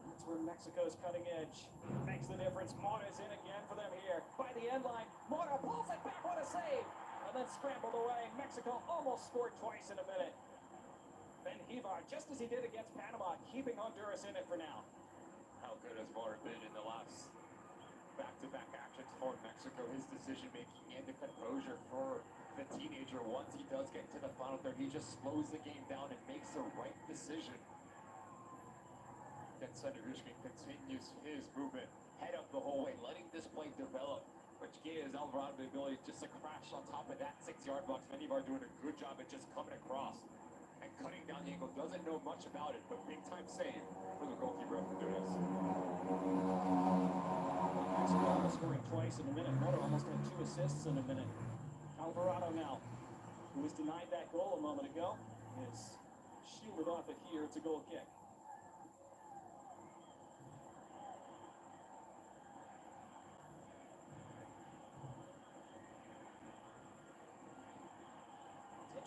That's where Mexico's cutting edge makes the difference. Mora's in again for them here. By the end line, Mora pulls it back, what a save! And then scrambled away. Mexico almost scored twice in a minute. Then Levi, just as he did against Panama, keeping Honduras in it for now. How good has Mora been in the last back-to-back actions for Mexico? His decision-making and the composure for the teenager. Once he does get to the final third, he just slows the game down and makes the right decision. Then Sandrishkin continues his movement, head up the whole way, letting this play develop, which gives Alvarado the ability just to crash on top of that 6-yard box. Many are doing a good job at just coming across and cutting down the angle. Doesn't know much about it, but big time save for the goalkeeper of Honduras. Mexico almost scoring twice in a minute. Mora almost had 2 assists in a minute. Alvarado now, who was denied that goal a moment ago, is shielded off it here. It's a goal kick.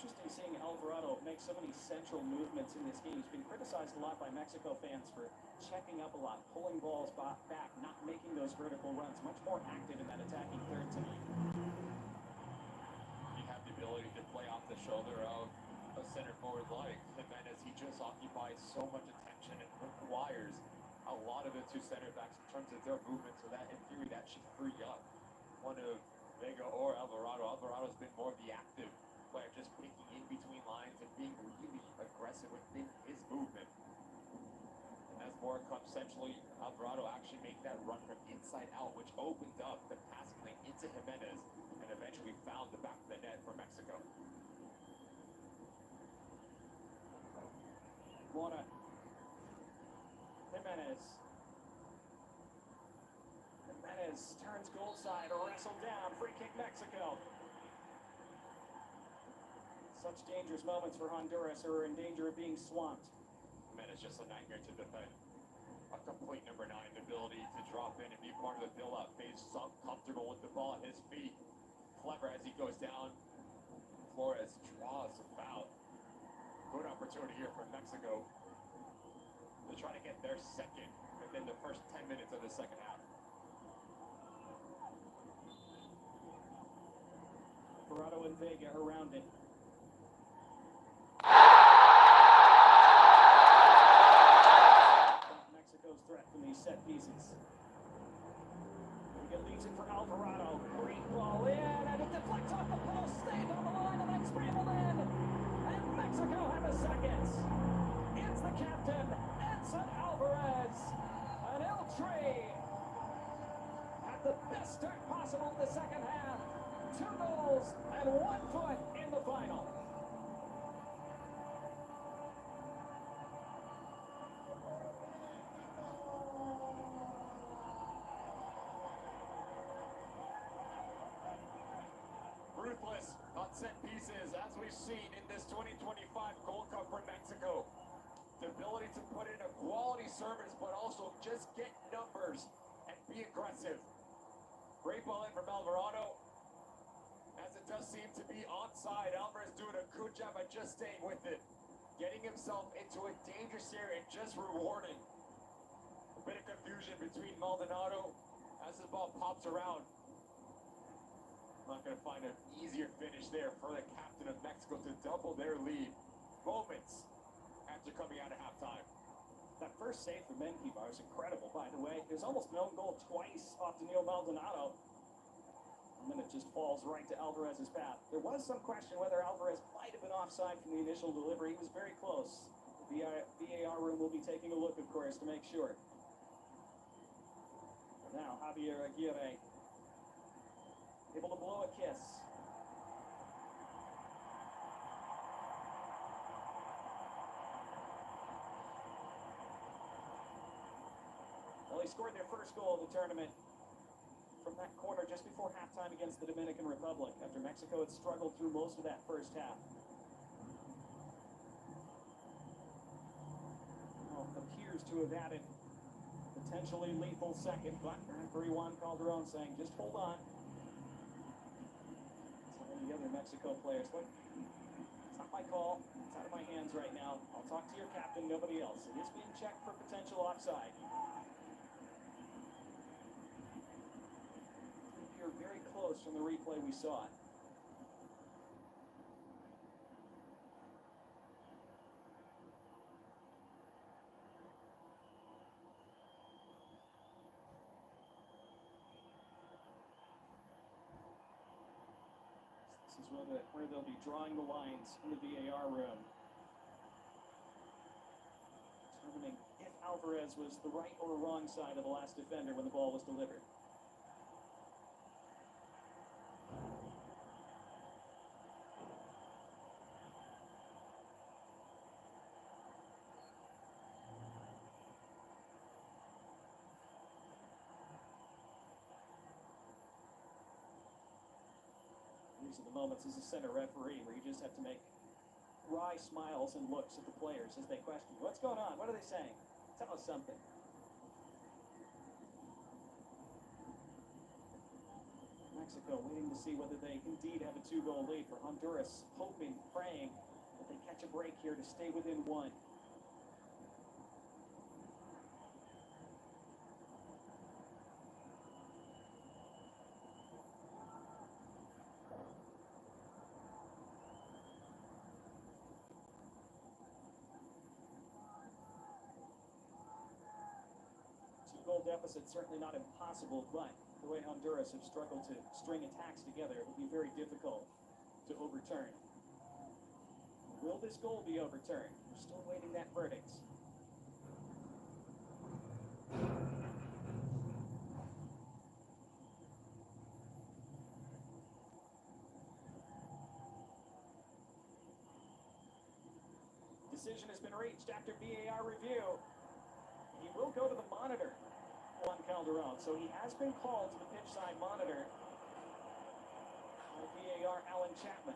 Interesting seeing Alvarado make so many central movements in this game. He's been criticized a lot by Mexico fans for checking up a lot, pulling balls back, not making those vertical runs. Much more active in that attacking third tonight. You have the ability to play off the shoulder of a center forward like Jimenez. He just occupies so much attention and requires a lot of the two center backs in terms of their movement, so that in theory that should free up one of Vega or Alvarado. Alvarado's been more of the active player, just picking in between lines and being really aggressive within his movement. And as Mora comes centrally, Alvarado actually made that run from inside out, which opened up the passing lane into Jimenez and eventually found the back of the net for Mexico. Mora. Jimenez. Jimenez turns goal side, wrestled down, free kick Mexico. Such dangerous moments for Honduras, who are in danger of being swamped. Jimenez just a nightmare to defend. A complete number 9 ability to drop in and be part of the build-up phase. So comfortable with the ball at his feet. Clever as he goes down. Flores draws a foul. Good opportunity here for Mexico to try to get their second within the first 10 minutes of the second half. Alvarado and Vega around it. Mexico's threat from these set pieces. Vega leaves it for Alvarado. Great ball in, and it deflects off the post, stays on the line, and then scrambled in. And Mexico have a second. It's the captain, Edson Alvarez. An L-tree at the best start possible in the second half. 2 goals and 1 foot in the final. Ruthless on set pieces, as we've seen in this 2025 Gold Cup for Mexico. The ability to put in a quality service, but also just get numbers and be aggressive. Great ball in from Alvarado. As it does seem to be onside, Alvarez doing a good job at just staying with it. Getting himself into a dangerous area and just rewarding bit of confusion between Maldonado as the ball pops around. Not going to find an easier finish there for the captain of Mexico to double their lead moments after coming out of halftime. That first save for Menkivar was incredible, by the way. There's almost no goal twice off Daniel Maldonado. And then it just falls right to Alvarez's path. There was some question whether Alvarez might have been offside from the initial delivery. He was very close. The VAR room will be taking a look, of course, to make sure. And now Javier Aguirre able to blow a kiss. Well, they scored their first goal of the tournament from that corner just before halftime against the Dominican Republic, after Mexico had struggled through most of that first half. Well, appears to have added potentially lethal second, but referee Juan Calderon saying, just hold on. Telling the other Mexico players, look, it's not my call, it's out of my hands right now. I'll talk to your captain, nobody else. It is being checked for potential offside. You're very close from the replay we saw it. This is where they'll be drawing the lines in the VAR room, determining if Alvarez was the right or wrong side of the last defender when the ball was delivered. These are the moments as a center referee where you just have to make wry smiles and looks at the players as they question, what's going on? What are they saying? Tell us something. Mexico waiting to see whether they indeed have a 2-goal lead. For Honduras, hoping, praying that they catch a break here to stay within one. Goal deficit, certainly not impossible, but the way Honduras have struggled to string attacks together, it will be very difficult to overturn. Will this goal be overturned? We're still waiting that verdict. Decision has been reached after VAR review. He will go to the monitor, Juan Calderon. So he has been called to the pitch side monitor by VAR Alan Chapman.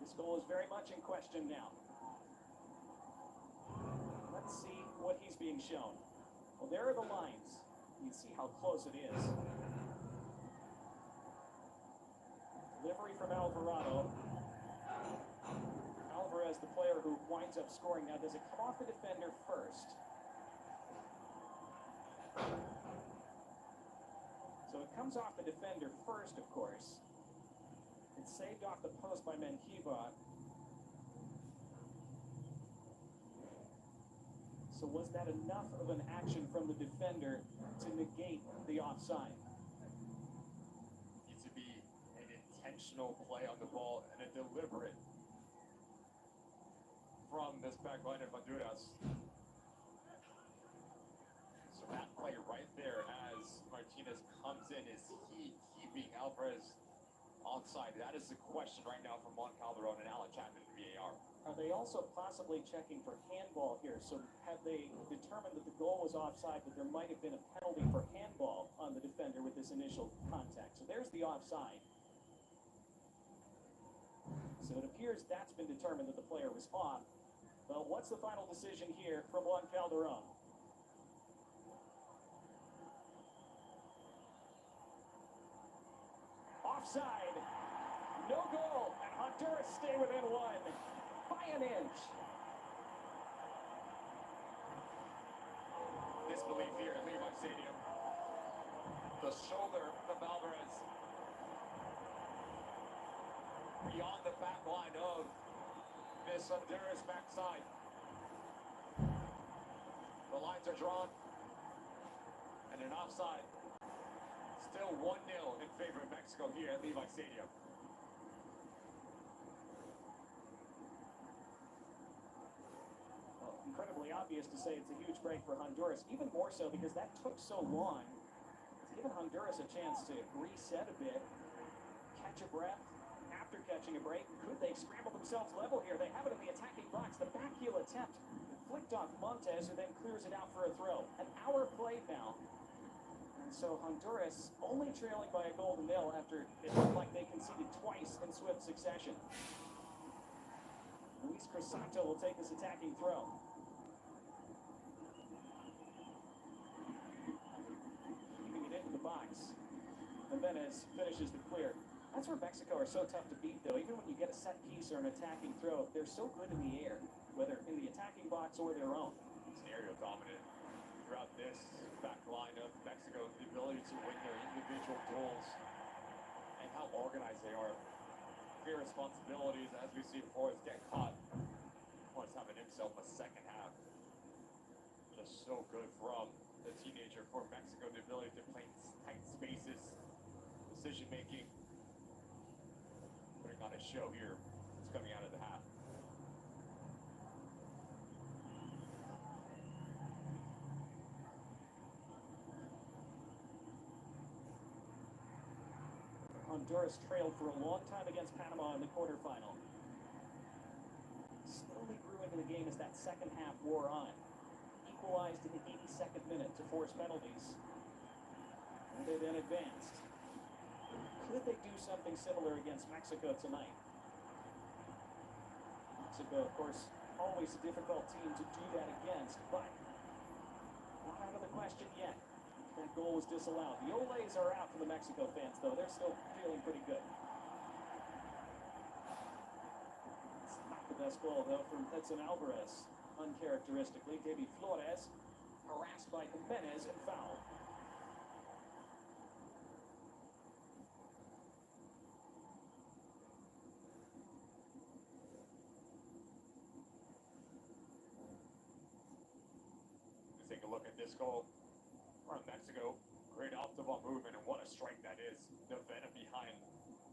This goal is very much in question now. Let's see what he's being shown. Well, there are the lines. You can see how close it is. Delivery from Alvarado. Alvarez, the player who winds up scoring now, does it come off the defender first? So it comes off the defender first, of course. It's saved off the post by Menkivar. So was that enough of an action from the defender to negate the offside? Needs to be an intentional play on the ball and a deliberate from this back line of Honduras. So that play right there as Martinez comes in, is he keeping Alvarez onside? That is the question right now from Juan Calderon and Alan Chapman in VAR. Are they also possibly checking for handball here? So have they determined that the goal was offside, but there might have been a penalty for handball on the defender with this initial contact? So there's the offside. So it appears that's been determined that the player was off. Well, what's the final decision here from Juan Calderon? Offside. No goal, and Honduras stay within one. But by an inch. Disbelief here at Levi Stadium. The shoulder of Alvarez. Beyond the back line of this Honduras backside. The lines are drawn. And an offside. Still 1-0 in favor of Mexico here at Levi Stadium. Well, incredibly obvious to say it's a huge break for Honduras, even more so because that took so long. It's given Honduras a chance to reset a bit, catch a breath. After catching a break, could they scramble themselves level here? They have it in the attacking box. The back heel attempt flicked off Montes, who then clears it out for a throw. An hour played now. And so Honduras only trailing by a goal to nil after it looked like they conceded twice in swift succession. Luis Crisanto will take this attacking throw. Keeping it into the box. Jimenez finishes the clear. That's where Mexico are so tough to beat, though. Even when you get a set piece or an attacking throw, they're so good in the air, whether in the attacking box or their own. Scenario dominant throughout this back line of Mexico. The ability to win their individual goals and how organized they are. Clear responsibilities, as we see Forrest get caught. Forrest having himself a second half. Just so good from the teenager for Mexico. The ability to play tight spaces, decision making. Putting on a show here. It's coming out of the half. Honduras trailed for a long time against Panama in the quarterfinal. Slowly grew into the game as that second half wore on. Equalized in the 82nd minute to force penalties. And they then advanced. Could they do something similar against Mexico tonight? Mexico, of course, always a difficult team to do that against, but not out of the question yet. That goal was disallowed. The Oles are out for the Mexico fans, though. They're still feeling pretty good. It's not the best goal, though, from Edson Alvarez. Uncharacteristically, David Flores harassed by Jimenez and fouled. Take a look at this goal from Mexico. Great off the ball movement, and what a strike that is. Defended behind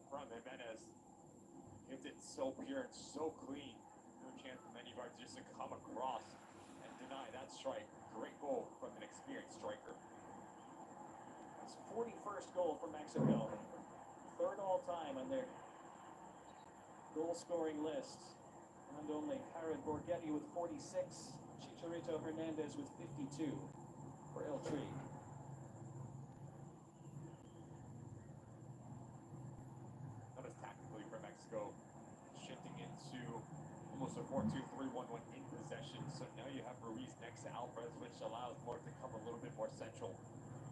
from Jimenez. Hits it so pure and so clean. No chance for many guards just to come across and deny that strike. Great goal from an experienced striker. It's 41st goal for Mexico. Third all time on their goal scoring list. And only Jared Borghetti with 46. Chicharito Hernandez with 52 for El Tri. Notice tactically for Mexico, shifting into almost a 4-2-3-1 in possession. So now you have Ruiz next to Alvarez, which allows Mark to come a little bit more central,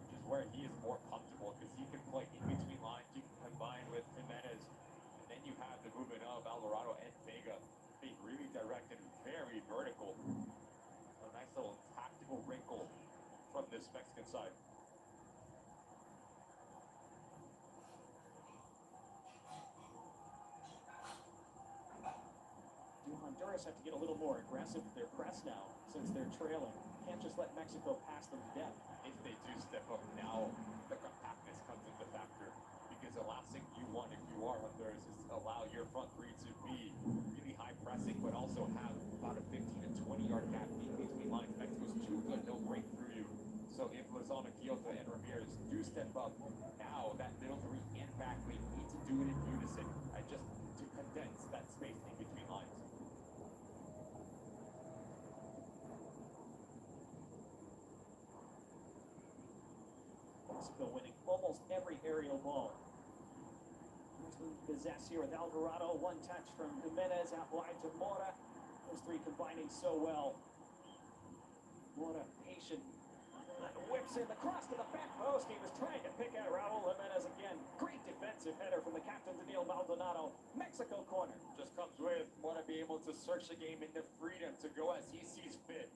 which is where he is more comfortable because he can play in between lines. You can combine with Jimenez, and then you have the movement of Alvarado and Vega being really direct and very vertical. A nice little tactical wrinkle from this Mexican side. Do Honduras have to get a little more aggressive with their press now since they're trailing? Can't just let Mexico pass them to death. If they do step up now, the compactness comes into factor. Because the last thing you want if you are Honduras is to allow your front three to be really high pressing, but also have about a 15 to 20 yard gap in between lines. Mexico's too good, they'll break through you. So if Lozano, Quioto, and Ramirez do step up, now that middle three and back three need to do it in unison, and just to condense that space in between lines. Mexico winning almost every aerial ball. Possess here with Alvarado. One touch from Jimenez out wide to Mora. Those three combining so well. Mora patient. And whips in the cross to the back post. He was trying to pick out Raul Jimenez again. Great defense defensive header from the captain, Daniel Maldonado. Mexico corner. Just comes with want to be able to search the game into freedom to go as he sees fit.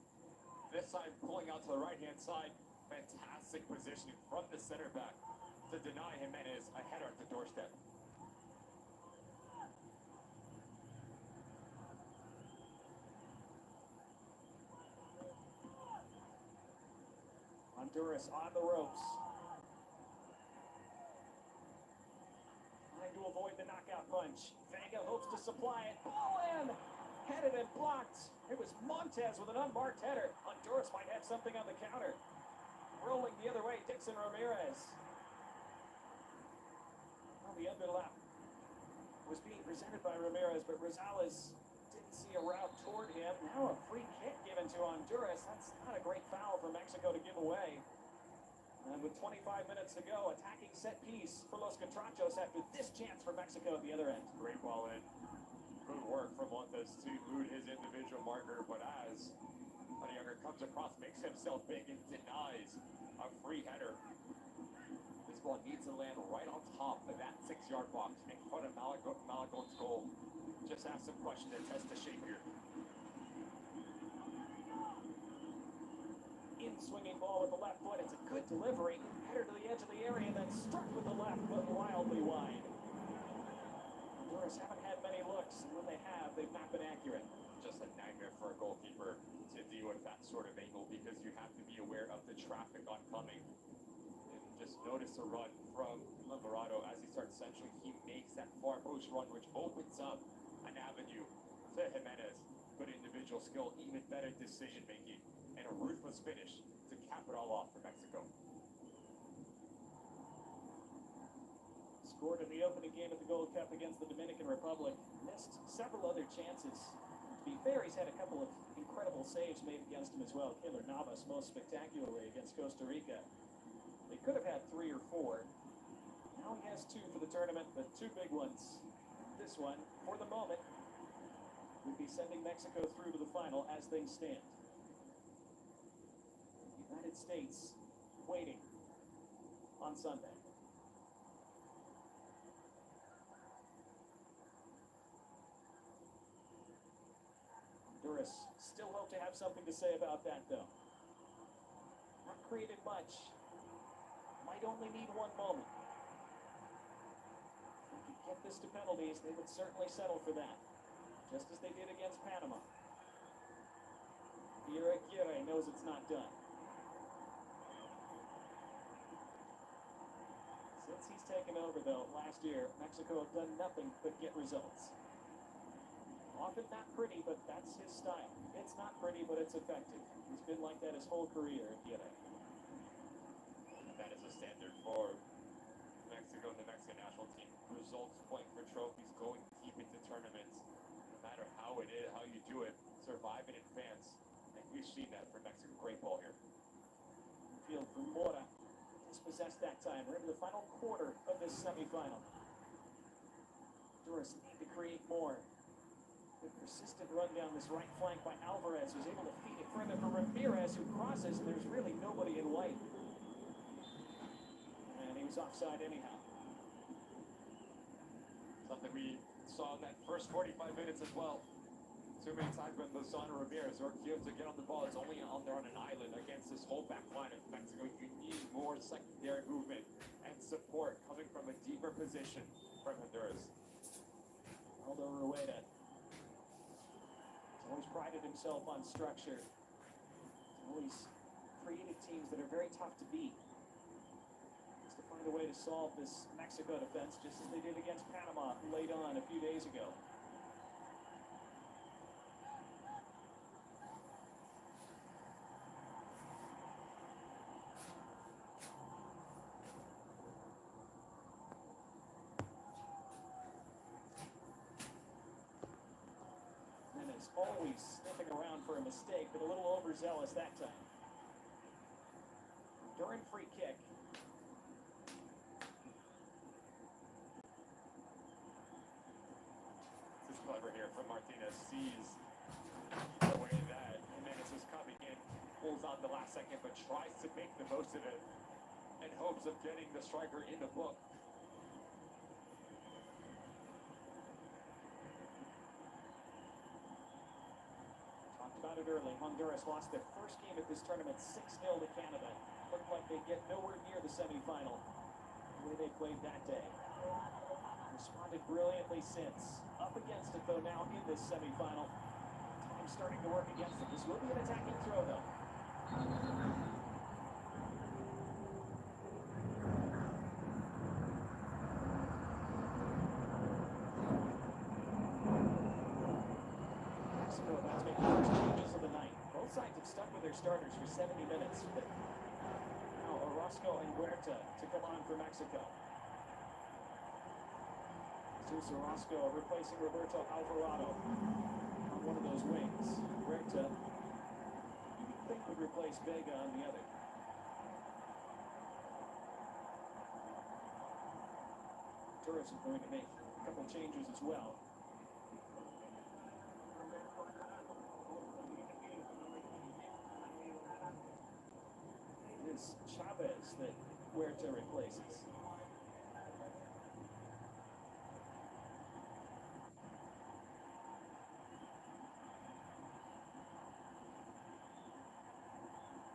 This time pulling out to the right-hand side. Fantastic positioning from the center back to deny Jimenez a header at the doorstep. Honduras on the ropes. Trying to avoid the knockout punch. Vega hopes to supply it. Ball in! Headed and blocked. It was Montez with an unmarked header. Honduras might have something on the counter. Rolling the other way, Dixon Ramirez. Well, the underlap was being presented by Ramirez, but Rosales didn't see a route toward him. Now a free kick given to Honduras. That's not a great foul for Mexico to give away. And with 25 minutes to go, attacking set piece for Los Catrachos after this chance for Mexico at the other end. Great ball in. Good work from Montes to boot his individual marker, but as Younger comes across, makes himself big and denies a free header. This ball needs to land right on top of that 6-yard box in front of Malagon's goal. Just ask some questions and test the shape here. In swinging ball with the left foot. It's a good delivery. Header to the edge of the area, then struck with the left, but wildly wide. Honduras haven't had many looks, and when they have, they've not been accurate. Just a nightmare for a goalkeeper to deal with that sort of angle because you have to be aware of the traffic oncoming. And just notice the run from Alvarado as he starts centering. He makes that far post run, which opens up an avenue to Jimenez. Good individual skill, even better decision making, and a ruthless finish to cap it all off for Mexico. Scored in the opening game at the Gold Cup against the Dominican Republic. Missed several other chances. To be fair, he's had a couple of incredible saves made against him as well. Keylor Navas most spectacularly against Costa Rica. They could have had 3 or 4. Now he has 2 for the tournament, but 2 big ones. This one, for the moment, would be sending Mexico through to the final as things stand. The United States waiting on Sunday. Honduras still hope to have something to say about that, though. Not created much. Might only need one moment. If we could get this to penalties, they would certainly settle for that. Just as they did against Panama. Vieira Aguirre knows it's not done. Since he's taken over, though, last year, Mexico have done nothing but get results. Often not pretty, but that's his style. It's not pretty, but it's effective. He's been like that his whole career, Aguirre. And that is a standard for Mexico and the Mexican national team. Results point for trophies, going deep into tournaments. No matter how it is, how you do it, survive it in advance. And we've seen that for Mexico. Great ball here. Field for Mora. Dispossessed that time. We're into the final quarter of this semifinal. Honduras need to create more. Good persistent run down this right flank by Alvarez, who's able to feed it further for Ramirez, who crosses, and there's really nobody in white. And he was offside anyhow. Something we saw in that first 45 minutes as well. Too many times when Lozano Ramirez or Kyoto get on the ball, it's only on there on an island against this whole back line of Mexico. You need more secondary movement and support coming from a deeper position from Honduras. Aldo Rueda. Always prided himself on structure. Always created teams that are very tough to beat. Has to find a way to solve this Mexico defense, just as they did against Panama late on a few days ago. Always sniffing around for a mistake, but a little overzealous that time. During free kick. This is clever here from Martinez. Sees the way that Jimenez is coming in, pulls on the last second, but tries to make the most of it in hopes of getting the striker in the book. Honduras lost their first game at this tournament 6-0 to Canada. Looked like they'd get nowhere near the semifinal the way they played that day. Responded brilliantly since. Up against it though now in this semifinal. Time starting to work against it. This will be an attacking throw though. Mexico about to make the first changes of the night. Both sides have stuck with their starters for 70 minutes. But now Orozco and Huerta to come on for Mexico. Jesus Orozco replacing Roberto Alvarado on one of those wings. Huerta, you would think would replace Vega on the other. Honduras are going to make a couple changes as well. It is Chavez that Huerta replaces.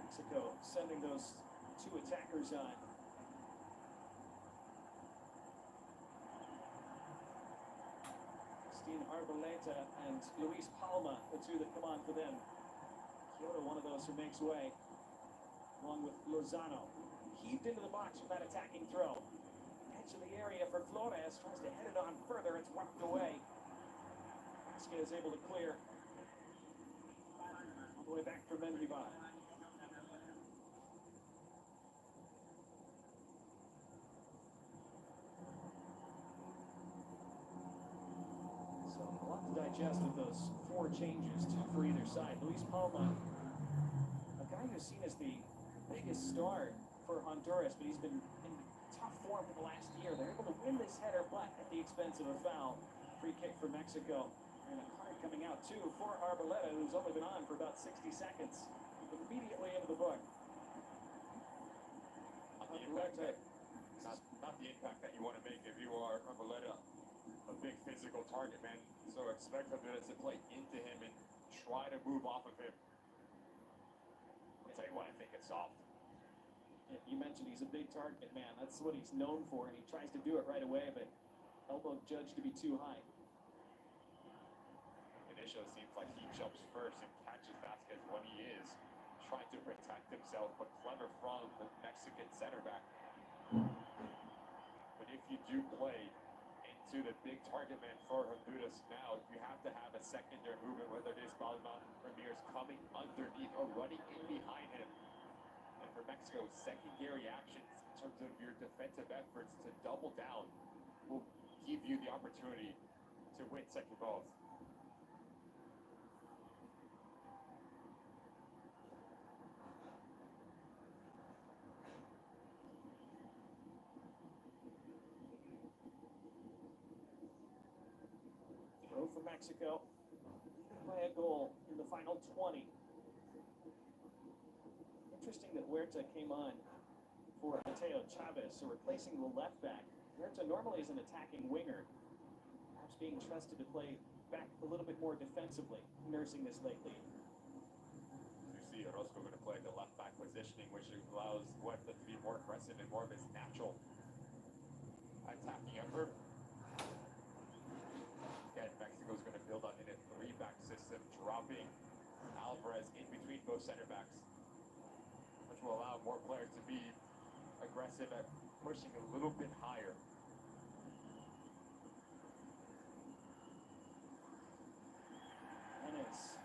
Mexico sending those two attackers on. Arboleta and Luis Palma, the two that come on for them. Kyoto, one of those who makes way, along with Lozano. Heaved into the box with that attacking throw. Edge of the area for Flores, tries to head it on further, it's whacked away. Vasquez is able to clear. All the way back for Levi. A lot to digest with those four changes, two for either side. Luis Palma, a guy who's seen as the biggest star for Honduras, but he's been in tough form for the last year. They're able to win this header, but at the expense of a foul. Free kick for Mexico. And a card coming out, too, for Arboleta, who's only been on for about 60 seconds. Immediately into the book. Not the impact that you want to make if you are Arboleta. A big physical target, man. So expect Honduras to play into him and try to move off of him. I'll tell you what, I think it's soft. Yeah, you mentioned he's a big target man. That's what he's known for, and he tries to do it right away, but elbow judged to be too high. Initially, it seems like he jumps first and catches Vasquez when he is trying to protect himself, but clever from the Mexican center back. But if you do play to the big target man for Honduras now, you have to have a secondary movement, whether it is Balman Ramirez coming underneath or running in behind him. And for Mexico, secondary actions in terms of your defensive efforts to double down will give you the opportunity to win second balls. For Mexico, by a goal in the final 20. Interesting that Huerta came on for Mateo Chavez, so replacing the left back. Huerta normally is an attacking winger, perhaps being trusted to play back a little bit more defensively, nursing this lately. You see Orozco going to play the left back positioning, which allows Huerta to be more aggressive and more of his natural attacking effort. Again, Mexico's going to build on in a three-back system, dropping Alvarez in between both center backs, which will allow more players to be aggressive at pushing a little bit higher. Ennis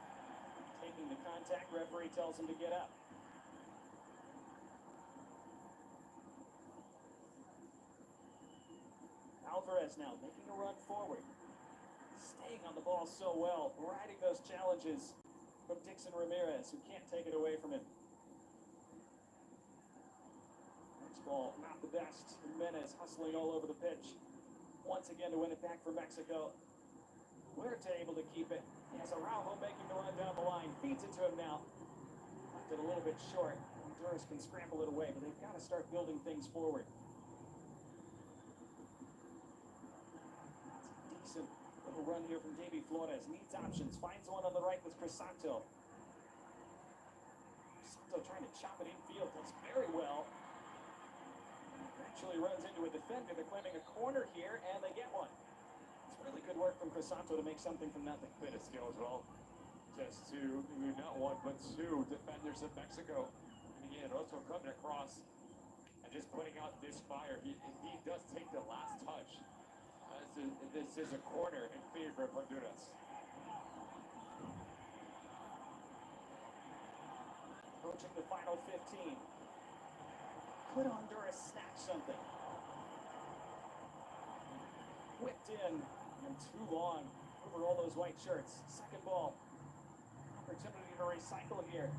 taking the contact, referee tells him to get up. Alvarez now making a run forward. Staying on the ball so well, riding those challenges from Dixon Ramirez, who can't take it away from him. Next ball, not the best. Jimenez hustling all over the pitch. Once again to win it back for Mexico. Huerta able to keep it. He has Araujo making the run down the line. Feeds it to him now. Left it a little bit short. Honduras can scramble it away, but they've got to start building things forward. That's a decent little run here from Davy Flores. Needs options. Finds one on the right with Crisanto. Crisanto trying to chop it infield, does very well. Actually runs into a defender. They're claiming a corner here, and they get one. It's really good work from Crisanto to make something from nothing. Bit of skill as well. Just two, not one, but two defenders of Mexico. And again, also coming across and just putting out this fire. He does take the last touch. This is a corner in favor of Honduras. Approaching the final 15. Could Honduras snatch something? Whipped in and too long over all those white shirts. Second ball. Opportunity to recycle here.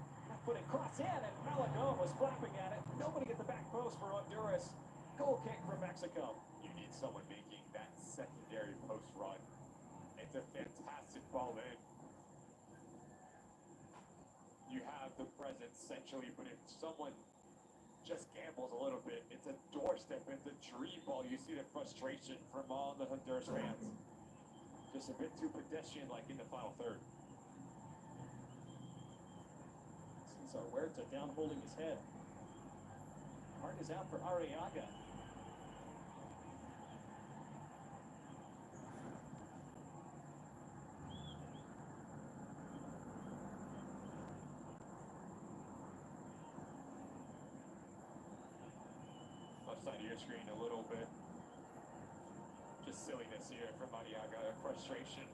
Putting cross in, and Malagón was flapping at it. Nobody at the back post for Honduras. Goal kick from Mexico. You need someone making that secondary post run. It's a fantastic ball in. You have the presence essentially, but if someone just gambles a little bit, it's a doorstep, it's a dream ball. You see the frustration from all the Honduras fans. Just a bit too pedestrian like in the final third. Cesar Huerta down holding his head. Heart is out for Arriaga. Left side of your screen a little bit. Just silliness here from Arriaga. Frustration.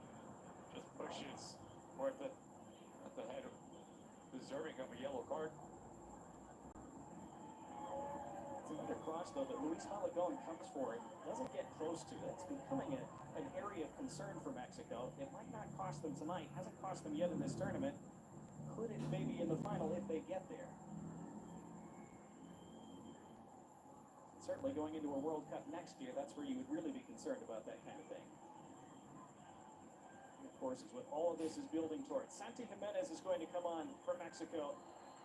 Just pushes Huerta at the head, deserving of a yellow card. It's another cross, though, that Luis Malagón comes for. It doesn't get close to it. It's becoming an area of concern for Mexico. It might not cost them tonight. Hasn't cost them yet in this tournament. Could it maybe in the final if they get there? Certainly going into a World Cup next year, that's where you would really be concerned about that kind of thing. And of course, is what all of this is building towards. Santi Jimenez is going to come on for Mexico.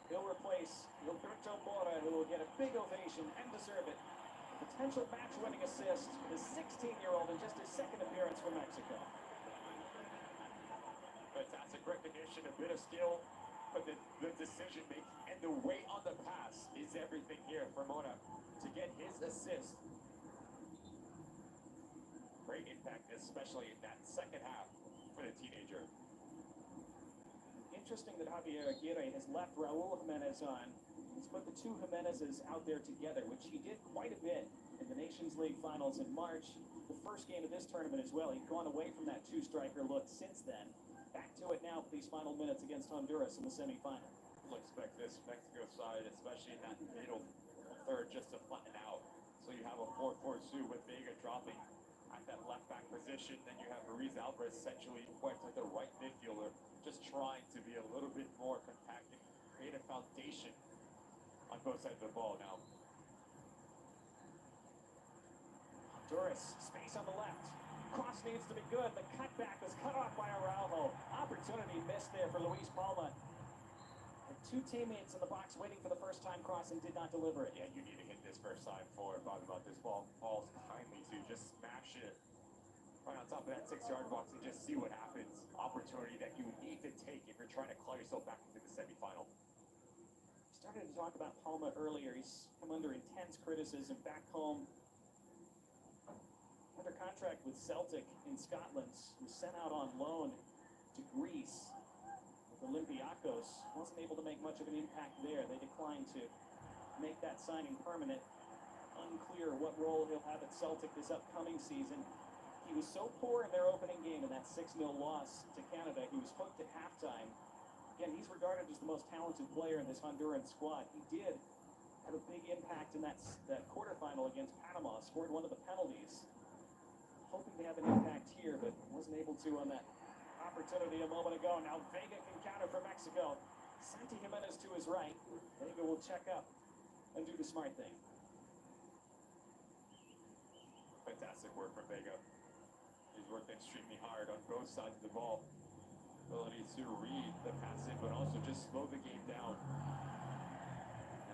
He'll replace Gilberto Mora, who will get a big ovation and deserve it. A potential match-winning assist for the 16-year-old in just his second appearance for Mexico. Fantastic recognition, a bit of skill, but the decision-making and the weight on the pass is everything here for Mora to get his assist. Great impact, especially in that second half for the teenager. Interesting that Javier Aguirre has left Raul Jimenez on. He's put the two Jimenezes out there together, which he did quite a bit in the Nations League finals in March. The first game of this tournament as well. He'd gone away from that two-striker look since then. Back to it now for these final minutes against Honduras in the semifinal. We'll expect this Mexico side, especially in that middle third, just to flatten out. So you have a 4-4-2 with Vega dropping at that left back position. Then you have Ruiz Alvarez essentially quite like the right midfielder, just trying to be a little bit more compact and create a foundation on both sides of the ball now. Honduras, space on the left. Cross needs to be good. The cutback was cut off by Araujo. Opportunity missed there for Luis Palma. Had two teammates in the box waiting for the first time cross and did not deliver it. Yeah, you need to hit this first time for talking about this ball. Falls kindly to just smash it right on top of that 6-yard box and just see what happens. Opportunity that you need to take if you're trying to claw yourself back into the semifinal. Started to talk about Palma earlier. He's come under intense criticism back home. Under contract with Celtic in Scotland. Was sent out on loan to Greece with Olympiacos. Wasn't able to make much of an impact there. They declined to make that signing permanent. Unclear what role he'll have at Celtic this upcoming season. He was so poor in their opening game in that 6-0 loss to Canada. He was hooked at halftime. Again, he's regarded as the most talented player in this Honduran squad. He did have a big impact in that quarterfinal against Panama. Scored one of the penalties. Hoping to have an impact here, but wasn't able to on that opportunity a moment ago. Now Vega can counter for Mexico. Santi Jimenez to his right. Vega will check up and do the smart thing. Fantastic work from Vega. He's worked extremely hard on both sides of the ball. Ability to read the passing, but also just slow the game down.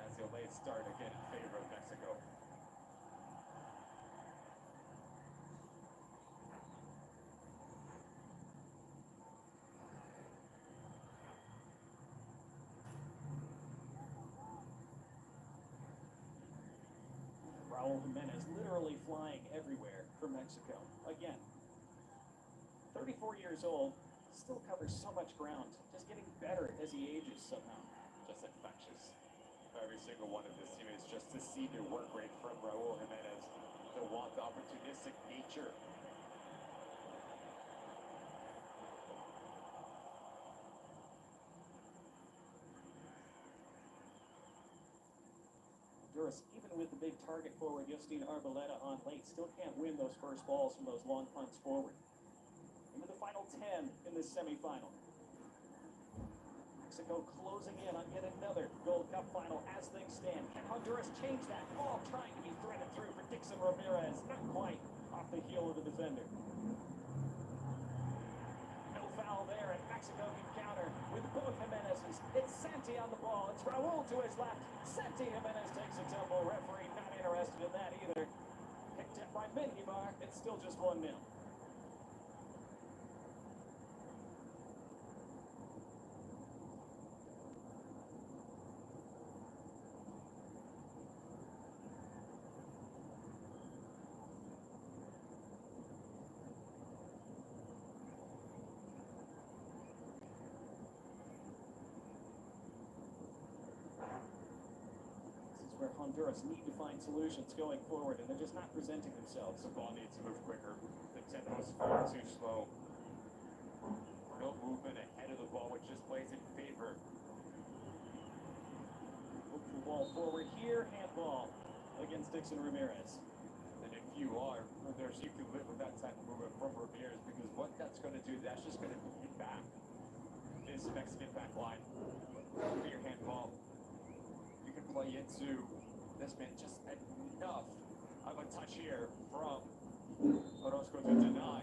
As he'll lay it start again in favor of Mexico. Raul Jimenez literally flying everywhere for Mexico. Again, 34 years old, still covers so much ground, just getting better as he ages somehow. Just infectious. Every single one of this team is just to see the work rate from Raul Jimenez, to want the opportunistic nature. Honduras, even with the big target forward, Justin Arboleda on late, still can't win those first balls from those long punts forward. Into the final 10 in this semifinal. Mexico closing in on yet another Gold Cup final as things stand. Can Honduras change that? Ball trying to be threaded through for Dixon Ramirez. Not quite off the heel of the defender. No foul there, and Mexico can counter with both Jimenez's. It's Santi on the ball. It's Raul to his left. Santi Jimenez takes a tumble. Referee not interested in that either. Picked up by Menjivar. It's still just 1-0. Where Honduras need to find solutions going forward, and they're just not presenting themselves. The ball needs to move quicker. The tempo is far too slow. No movement ahead of the ball, which just plays in favor. Look for the ball forward here, handball against Dixon Ramirez. And if you are, there's you can live with that type of movement from Ramirez, because what that's going to do, that's just going to hit back this Mexican back line. Look at your handball. You can play into this man just enough of a touch here from Orozco to deny.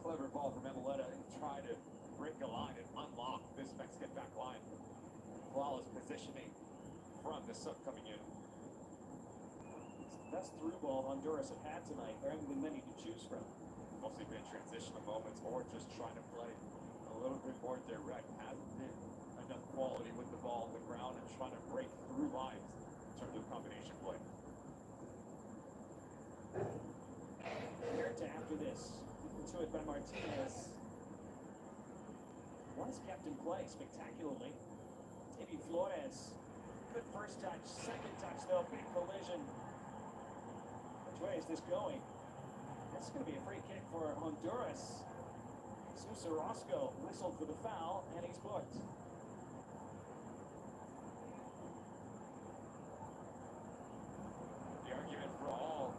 Clever ball from Emeleta and try to break a line and unlock this Mexican back line. Flawless positioning from the sub coming in. It's the best through ball Honduras have had tonight. There haven't been many to choose from. Mostly been transitional moments or just trying to play a little bit more direct. Hasn't been enough quality with the ball on the ground and trying to break through lines in terms of combination play. Compared to after this, to it by Martinez. Once kept in play spectacularly. Maybe Flores. Good first touch, second touch though, big collision. Which way is this going? This is going to be a free kick for Honduras. Sousa Roscoe whistled for the foul, and he's booked. The argument for all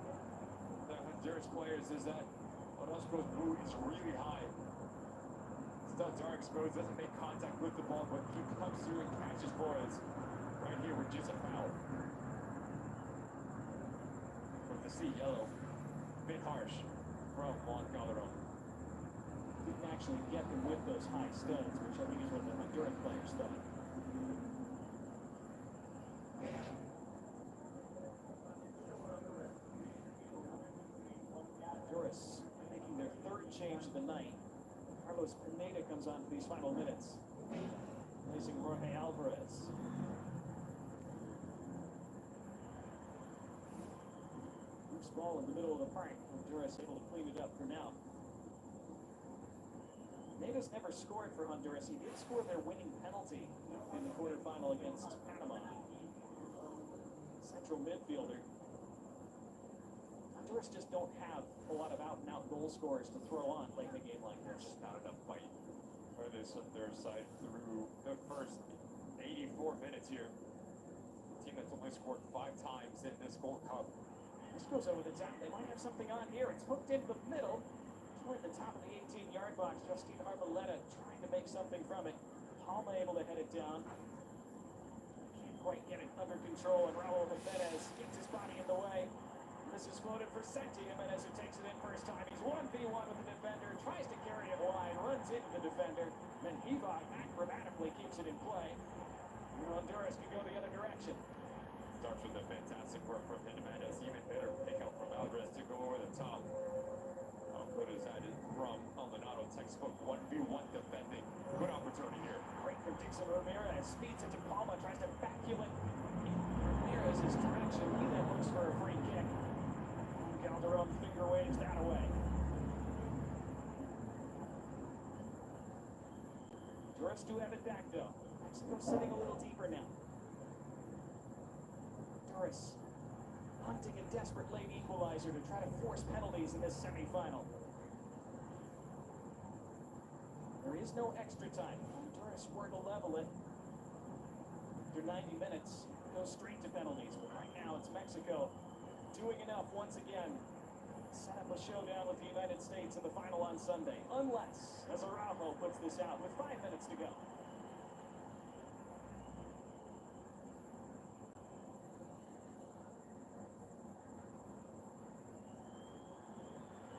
the Honduras players is that Orozco's boot is really high. Studs are exposed, doesn't make contact with the ball, but he comes through and catches Flores right here, which is a foul. With the C yellow, bit harsh from Juan Calderon. Didn't actually get them with those high studs, which I think is what the Honduran players thought. Honduras making their third change of the night. Carlos Pineda comes on for these final minutes, placing Jorge Alvarez. Loose ball in the middle of the park. Honduras able to clean it up for now. Pineda's never scored for Honduras. He did score their winning penalty in the quarterfinal against Panama. Central midfielder. Honduras just don't have a lot of out-and-out goal scorers to throw on late in a game like this. Just not enough fight for this Honduras side through the first 84 minutes here. A team that's only scored 5 times in this Gold Cup. This goes over the top. They might have something on here. It's hooked into the middle. Toward the top of the 18-yard box. Justin Arboleda trying to make something from it. Palma able to head it down. Can't quite get it under control, and Raul Jimenez gets his body in the way. This is floated for Santi Jimenez, who takes it in first time. He's 1v1 with the defender, tries to carry it wide, runs into the defender. Then Levi acrobatically keeps it in play. Honduras can go the other direction. Starts with a fantastic work from Jimenez. Even better pick out from Alvarez to go over the top. Put his head in from Maldonado. Textbook 1v1 defending. Good opportunity here. Great for Dixon Ramirez. Speeds into Palma, tries to vacuum it in Ramirez's direction. He then looks for a free kick. Honduras do have it back though. Mexico sitting a little deeper now. Honduras hunting a desperate late equalizer to try to force penalties in this semifinal. There is no extra time. Honduras were to level it. After 90 minutes, go straight to penalties. But right now, it's Mexico doing enough once again. Set up a showdown with the United States in the final on Sunday. Unless, as Araujo puts this out with 5 minutes to go.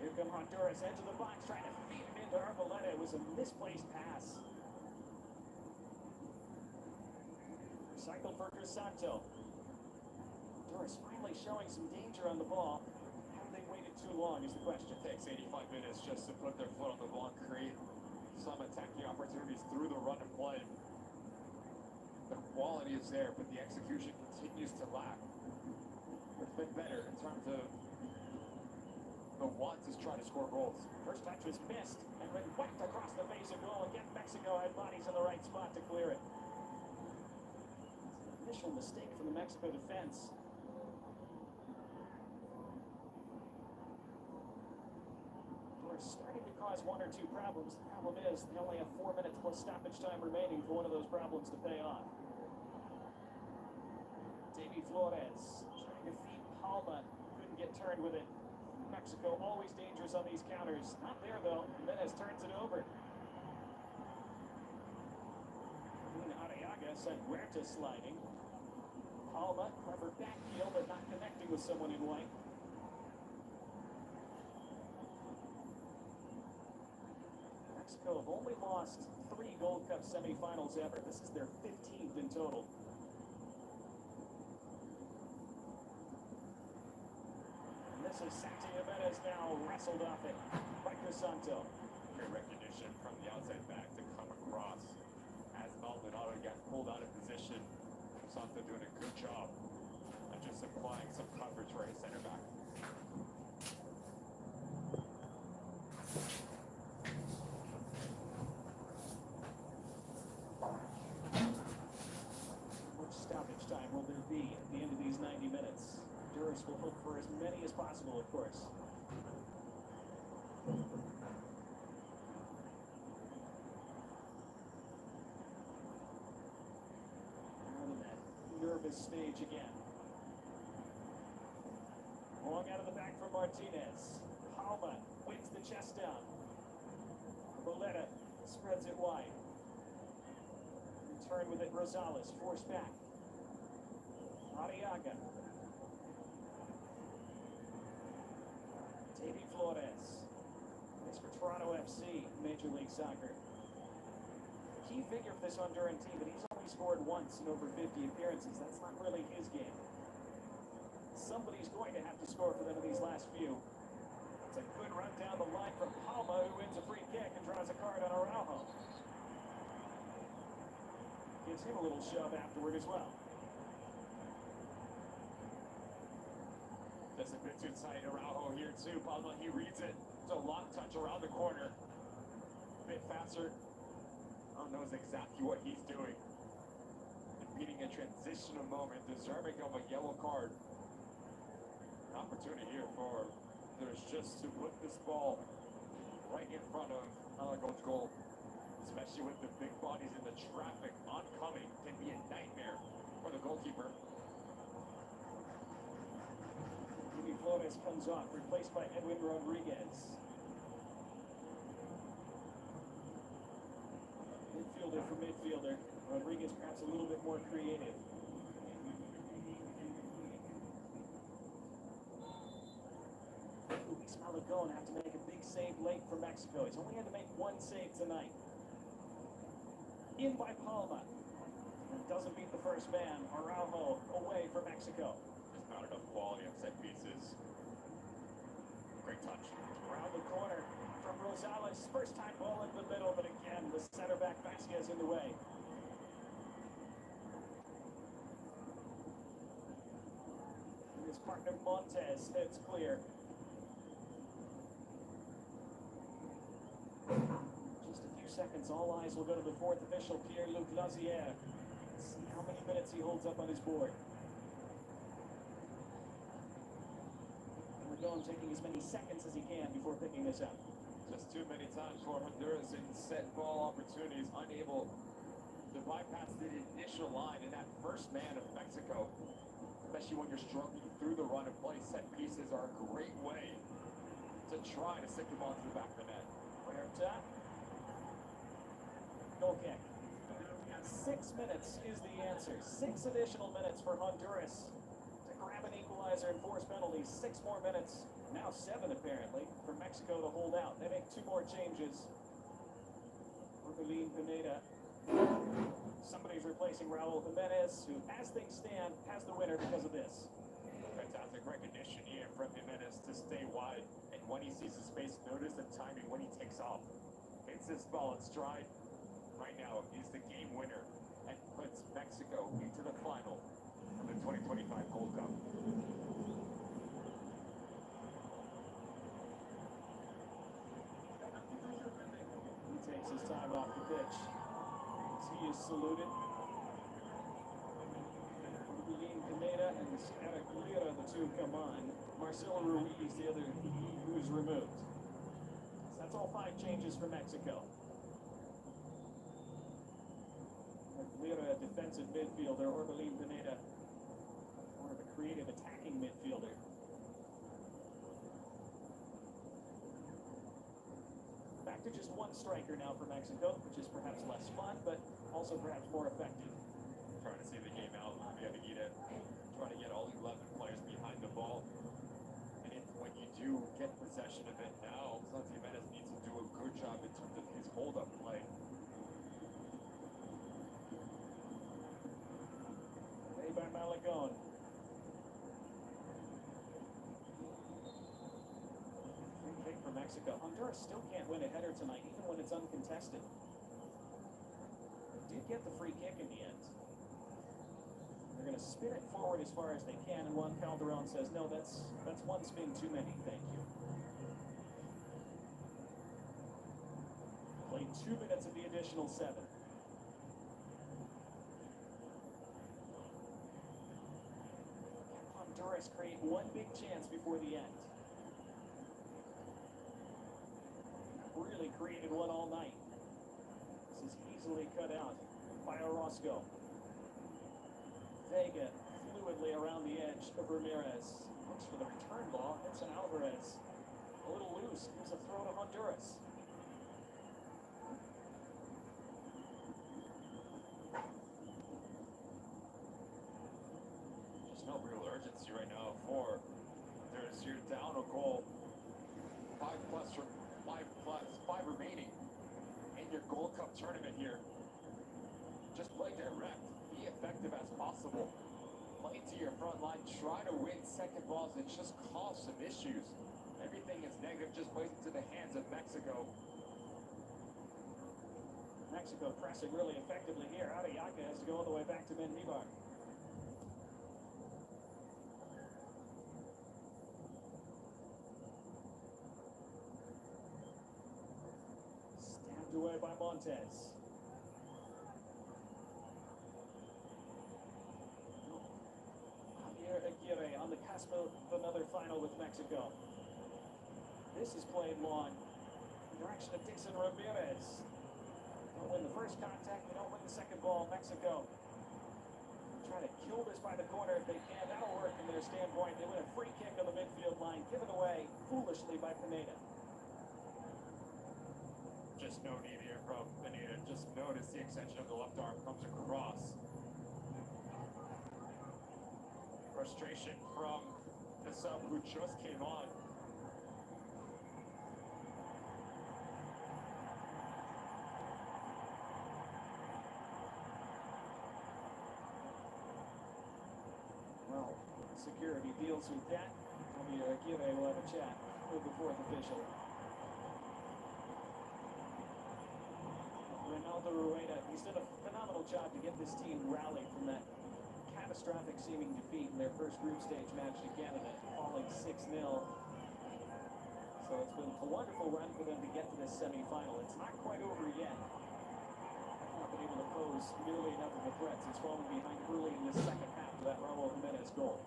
Here come Honduras, edge of the box, trying to feed it into Arboleda. It was a misplaced pass. Recycled for Crisanto. Honduras finally showing some danger on the ball. Have they waited too long is the question. Takes 85 minutes just to put their foot on the ball and create some attacking opportunities through the run and play. The quality is there, but the execution continues to lack. It's been better in terms of the want to try to score goals. First touch was missed and then whacked across the face of goal. Again, Mexico had bodies in the right spot to clear it. It's an initial mistake for the Mexico defense. We're starting to cause one or two problems. The problem is they only have 4 minutes plus stoppage time remaining for one of those problems to pay off. Davy Flores trying to feed Palma. Couldn't get turned with it. Mexico always dangerous on these counters. Not there though. Jimenez turns it over. Arriaga sent Huerta sliding. Palma, clever back heel, but not connecting with someone in white. Mexico have only lost 3 Gold Cup semifinals ever. This is their 15th in total. This is Santi Jimenez now wrestled off it by Crisanto. Great recognition from the outside back to come across. As Maldonado got pulled out of position, Crisanto doing a good job of just applying some coverage for his center back. Much stoppage time will there be at the end of these 90 minutes? Honduras will hope for as many as possible, of course. Out of that nervous stage again. Long out of the back from Martinez. Palma wins the chest down. Arboleda spreads it wide. Return with it, Rosales, forced back. Arriaga. Davy Flores. Plays for Toronto FC, Major League Soccer. Key figure for this Honduran team, but he's only scored once in over 50 appearances. That's not really his game. Somebody's going to have to score for them in these last few. It's a good run down the line from Palma, who wins a free kick and draws a card on Araujo. Gives him a little shove afterward as well. That's a bit too tight. Araujo here too. Palma, he reads it. It's a long touch around the corner. A bit faster. I don't know exactly what he's doing. Beating a transitional moment, deserving of a yellow card. An opportunity here for there's just to put this ball right in front of Alagon's goal. Especially with the big bodies in the traffic oncoming, can be a nightmare for the goalkeeper. Davy Flores comes off, replaced by Edwin Rodriguez. Midfielder for midfielder. Rodriguez perhaps a little bit more creative. Luis Malagón have to make a big save late for Mexico. He's only had to make one save tonight. In by Palma. And doesn't beat the first man. Araujo away for Mexico. There's not enough quality of set pieces. Great touch. Around the corner from Rosales. First time ball in the middle, but again, the center back Vasquez in the way. And his partner Montes heads clear. Just a few seconds. All eyes will go to the fourth official, Pierre-Luc Lazière. Let's see how many minutes he holds up on his board. Going, taking as many seconds as he can before picking this up. Just too many times for Honduras in set ball opportunities, unable to bypass the initial line, and that first man of Mexico, especially when you're struggling through the run of play. Set pieces are a great way to try to stick the ball to the back of the net. Huerta. Goal kick. 6 minutes is the answer. 6 additional minutes for Honduras to grab an equalizer and force penalties. 6 more minutes, now 7 apparently, for Mexico to hold out. They make 2 more changes. Orbelín Pineda. Somebody's replacing Raul Jimenez, who, as things stand, has the winner because of this. Fantastic recognition here from Jimenez to stay wide, and when he sees the space, notice the timing when he takes off. Hits this ball in stride. Right now is the game winner and puts Mexico into the final of the 2025 Gold Cup. He takes his time off the pitch. He is saluted. Orbelín Pineda and Clara, the two come on. Marcelo Ruiz, the other who's removed. So that's all 5 changes for Mexico. Clara, a defensive midfielder. Orbelín Pineda, more of a creative attacking midfielder. Back to just 1 striker now for Mexico, which is perhaps less fun, but also perhaps more effective. Trying to see the game out. Levi trying to get all 11 players behind the ball. And when you do get possession of it now, Jimenez needs to do a good job in terms of his hold-up play. By Malagón. Free kick for Mexico. Honduras still can't win a header tonight, even when it's uncontested. They did get the free kick in the end. They're going to spin it forward as far as they can, and Juan Calderon says, no, that's 1 spin too many, thank you. Played 2 minutes of the additional 7. Honduras create 1 big chance before the end. Really created one all night. This is easily cut out by Orozco. Vega fluidly around the edge of Ramirez. Looks for the return ball. It's an Alvarez. A little loose. Gives a throw to Honduras. There's no real urgency right now for there's you're down a goal. 5 remaining in your Gold Cup tournament here. Just play direct. Be effective as possible. Play to your front line. Try to win second balls and just cause some issues. Everything is negative. Just plays into the hands of Mexico. Mexico pressing really effectively here. Ariaga has to go all the way back to Mendíbar. Stabbed away by Montes. Javier Aguirre on the cusp of another final with Mexico. This is played long. In the direction of Dixon Ramirez. Don't win the first contact, they don't win the second ball. Mexico try to kill this by the corner if they can. That'll work from their standpoint. They win a free kick on the midfield line, given away foolishly by Pineda. Just no need here from Pineda. Just notice the extension of the left arm comes across. Frustration from the sub who just came on. Well, security deals with that. Javier Aguirre will have a chat with the 4th official. Ronaldo Rueda, he's done a phenomenal job to get this team rallied from that catastrophic seeming defeat in their first group stage match to Canada, falling 6-0. So it's been a wonderful run for them to get to this semifinal. It's not quite over yet. Not been able to pose nearly enough of a threat since falling behind early in the second half of that Raul Jimenez goal.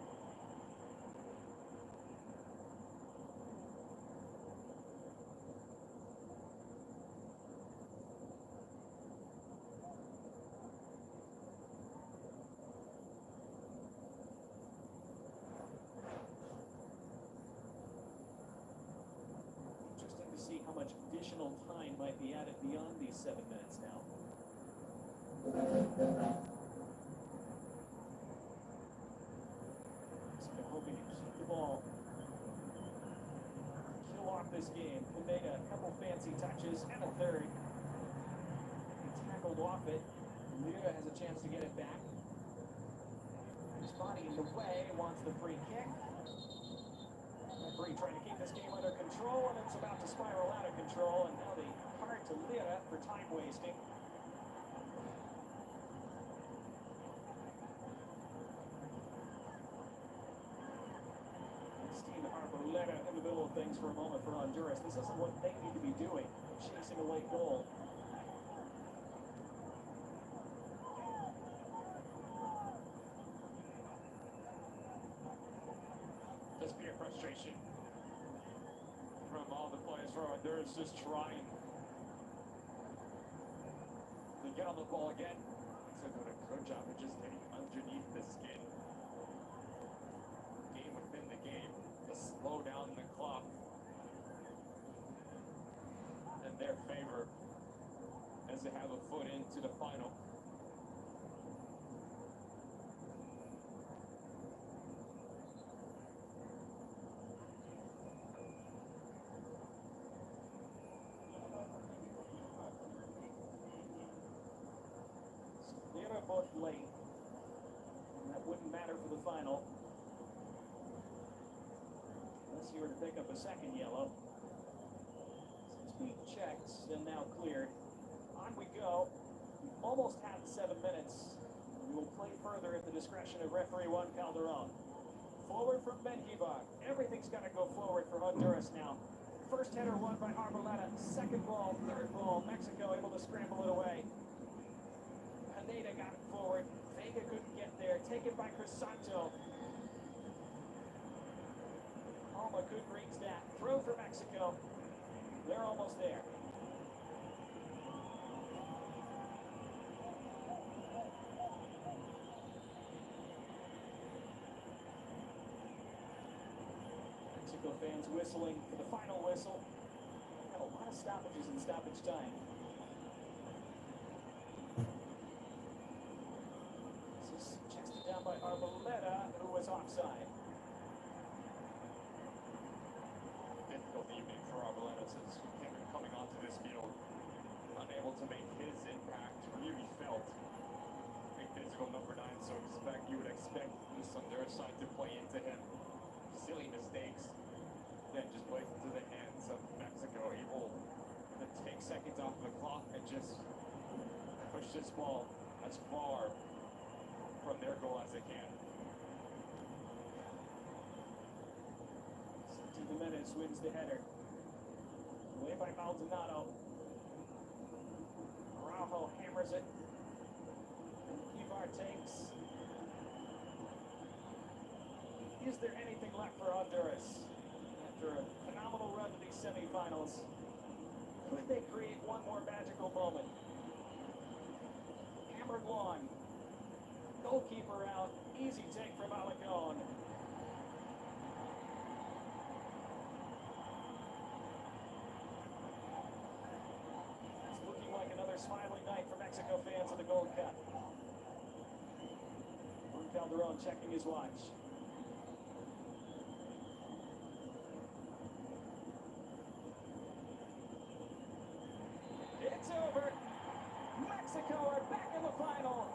Interesting to see how much additional time might be added beyond these 7 minutes now. So they're hoping to keep the ball, kill off this game. They made a couple fancy touches and a third. He tackled off it. Levi has a chance to get it back. His body in the way, wants the free kick. Referee trying to keep this game under control, and it's about to spiral out of control, and now the card to Levi for time wasting. Steve Arboleda in the middle of things for a moment for Honduras. This isn't what they need to be doing, chasing a late goal. Just pure frustration from all the players for Honduras, just trying to get on the ball again. So doing a good job of just getting underneath the skin. Game within the game, to slow down the clock in their favor as they have a foot into the final. They're both late. And that wouldn't matter for the final. Unless you were to pick up a second yellow. Since being checked and now cleared. On we go. We've almost had 7 minutes. We will play further at the discretion of referee Juan Calderon. Forward from Benjivar. Everything's got to go forward for Honduras now. First header won by Arboleda. Second ball, third ball. Mexico able to scramble it away. Pineda got it forward. Vega couldn't get there. Taken by Crisanto. Alma couldn't reach that. Throw for Mexico. They're almost there. Mexico fans whistling for the final whistle. Had a lot of stoppages in stoppage time. This is chested down by Arboleda, who was offside. Difficult evening for Arboleda since him coming onto this field, unable to make his impact really felt. Big physical number 9, so you would expect this Honduras side to play into him. Silly mistakes, then just plays into the hands of Mexico, able to take seconds off the clock and just push this ball as far from their goal as they can. 17 minutes wins the header. Away by Maldonado. Araujo hammers it. Ibar takes. Is there anything left for Honduras? After a phenomenal run to these semifinals, could they create one more magical moment? Hammered long. Goalkeeper out. Easy take from Alarcon. It's looking like another smiling night for Mexico fans in the Gold Cup. Juan Calderon checking his watch. It's over. Mexico are back in the final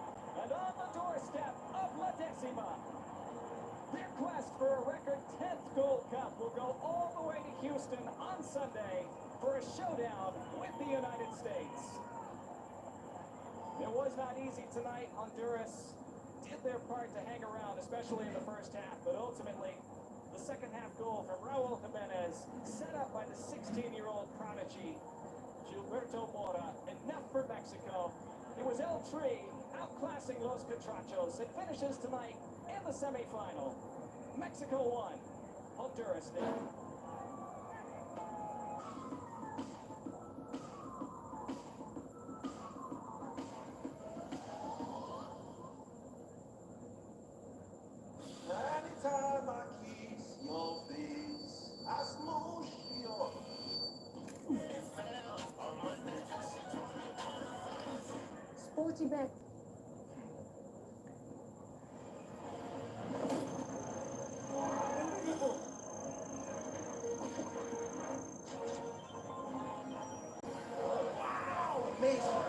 and on the doorstep of La Decima. Their quest for a record 10th Gold Cup will go all the way to Houston on Sunday for a showdown with the United States. It was not easy tonight. Honduras did their part to hang around, especially in the first half, but ultimately the the second half goal from Raul Jimenez, set up by the 16-year-old prodigy, Gilberto Mora. Enough for Mexico. It was El Tri outclassing Los Catrachos. It finishes tonight in the semifinal. Mexico 1, Honduras 0. Anytime I kiss your face, I smoosh your. Sporty bet. Wow, amazing.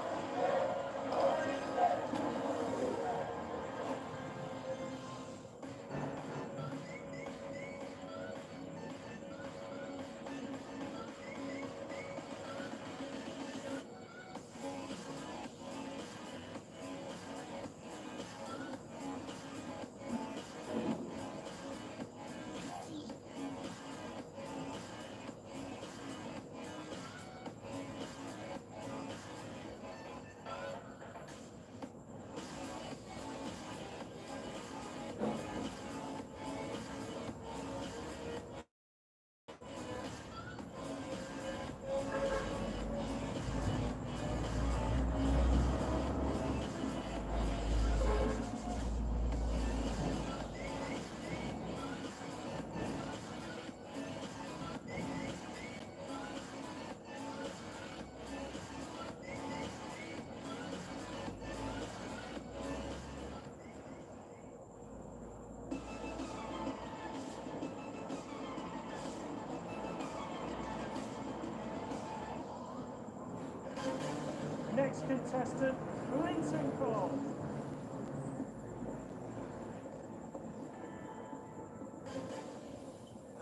Next contestant, Linton Cole.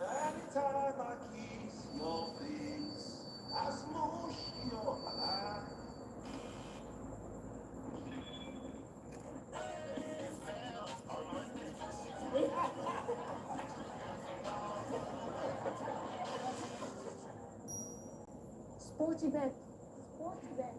Anytime I kiss your face, I smoosh your eye. Sporty bet. Sporty bet.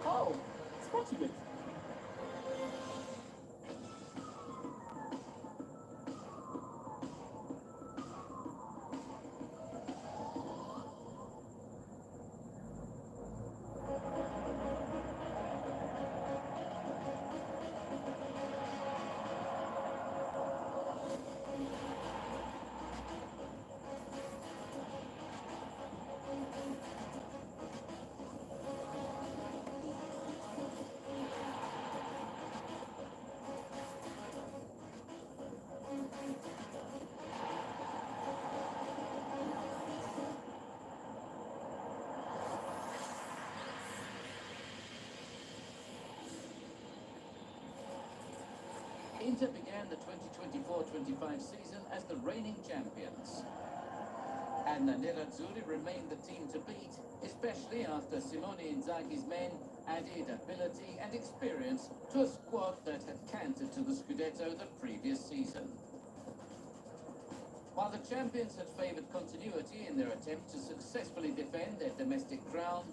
Oh, Sporty Bet. Inter began the 2024-25 season as the reigning champions. And the Nerazzurri remained the team to beat, especially after Simone Inzaghi's men added ability and experience to a squad that had cantered to the Scudetto the previous season. While the champions had favoured continuity in their attempt to successfully defend their domestic crown,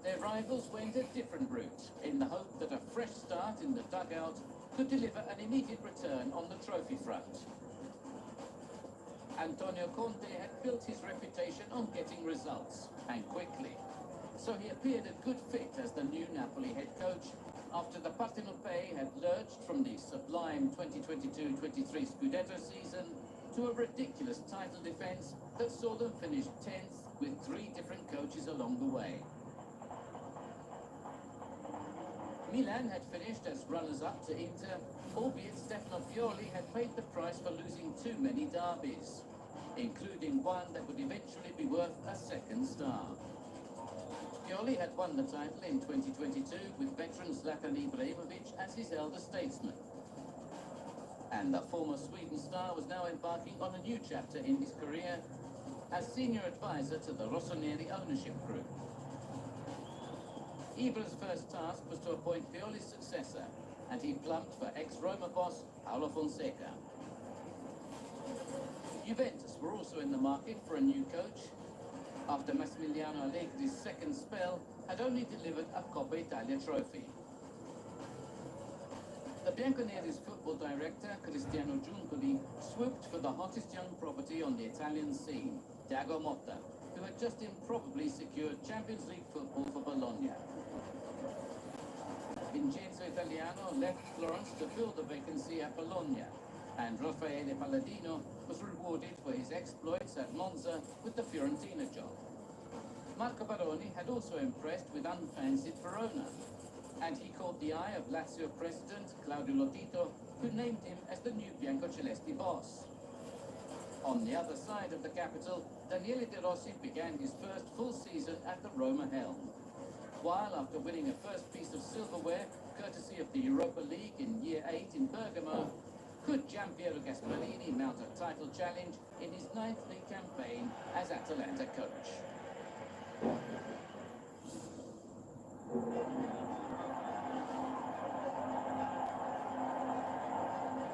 their rivals went a different route in the hope that a fresh start in the dugout could deliver an immediate return on the trophy front. Antonio Conte had built his reputation on getting results, and quickly. So he appeared a good fit as the new Napoli head coach after the Partenopei had lurched from the sublime 2022-23 Scudetto season to a ridiculous title defence that saw them finish 10th with 3 different coaches along the way. Milan had finished as runners-up to Inter, albeit Stefano Pioli had paid the price for losing too many derbies, including one that would eventually be worth a second star. Pioli had won the title in 2022 with veteran Zlatan Ibrahimovic as his elder statesman. And the former Sweden star was now embarking on a new chapter in his career as senior advisor to the Rossoneri ownership group. Ibra's first task was to appoint Pioli's successor, and he plumped for ex-Roma boss Paulo Fonseca. Juventus were also in the market for a new coach, after Massimiliano Allegri's second spell had only delivered a Coppa Italia trophy. The Bianconeri's football director, Cristiano Giuncoli, swooped for the hottest young property on the Italian scene, Thiago Motta, who had just improbably secured Champions League football for Bologna. Vincenzo Italiano left Florence to fill the vacancy at Bologna, and Raffaele Palladino was rewarded for his exploits at Monza with the Fiorentina job. Marco Baroni had also impressed with unfancied Verona, and he caught the eye of Lazio president Claudio Lotito, who named him as the new Biancocelesti boss. On the other side of the capital, Daniele De Rossi began his first full season at the Roma helm. While after winning a first piece of silverware, courtesy of the Europa League in year 8 in Bergamo, could Giampiero Gasparini mount a title challenge in his 9th league campaign as Atalanta coach?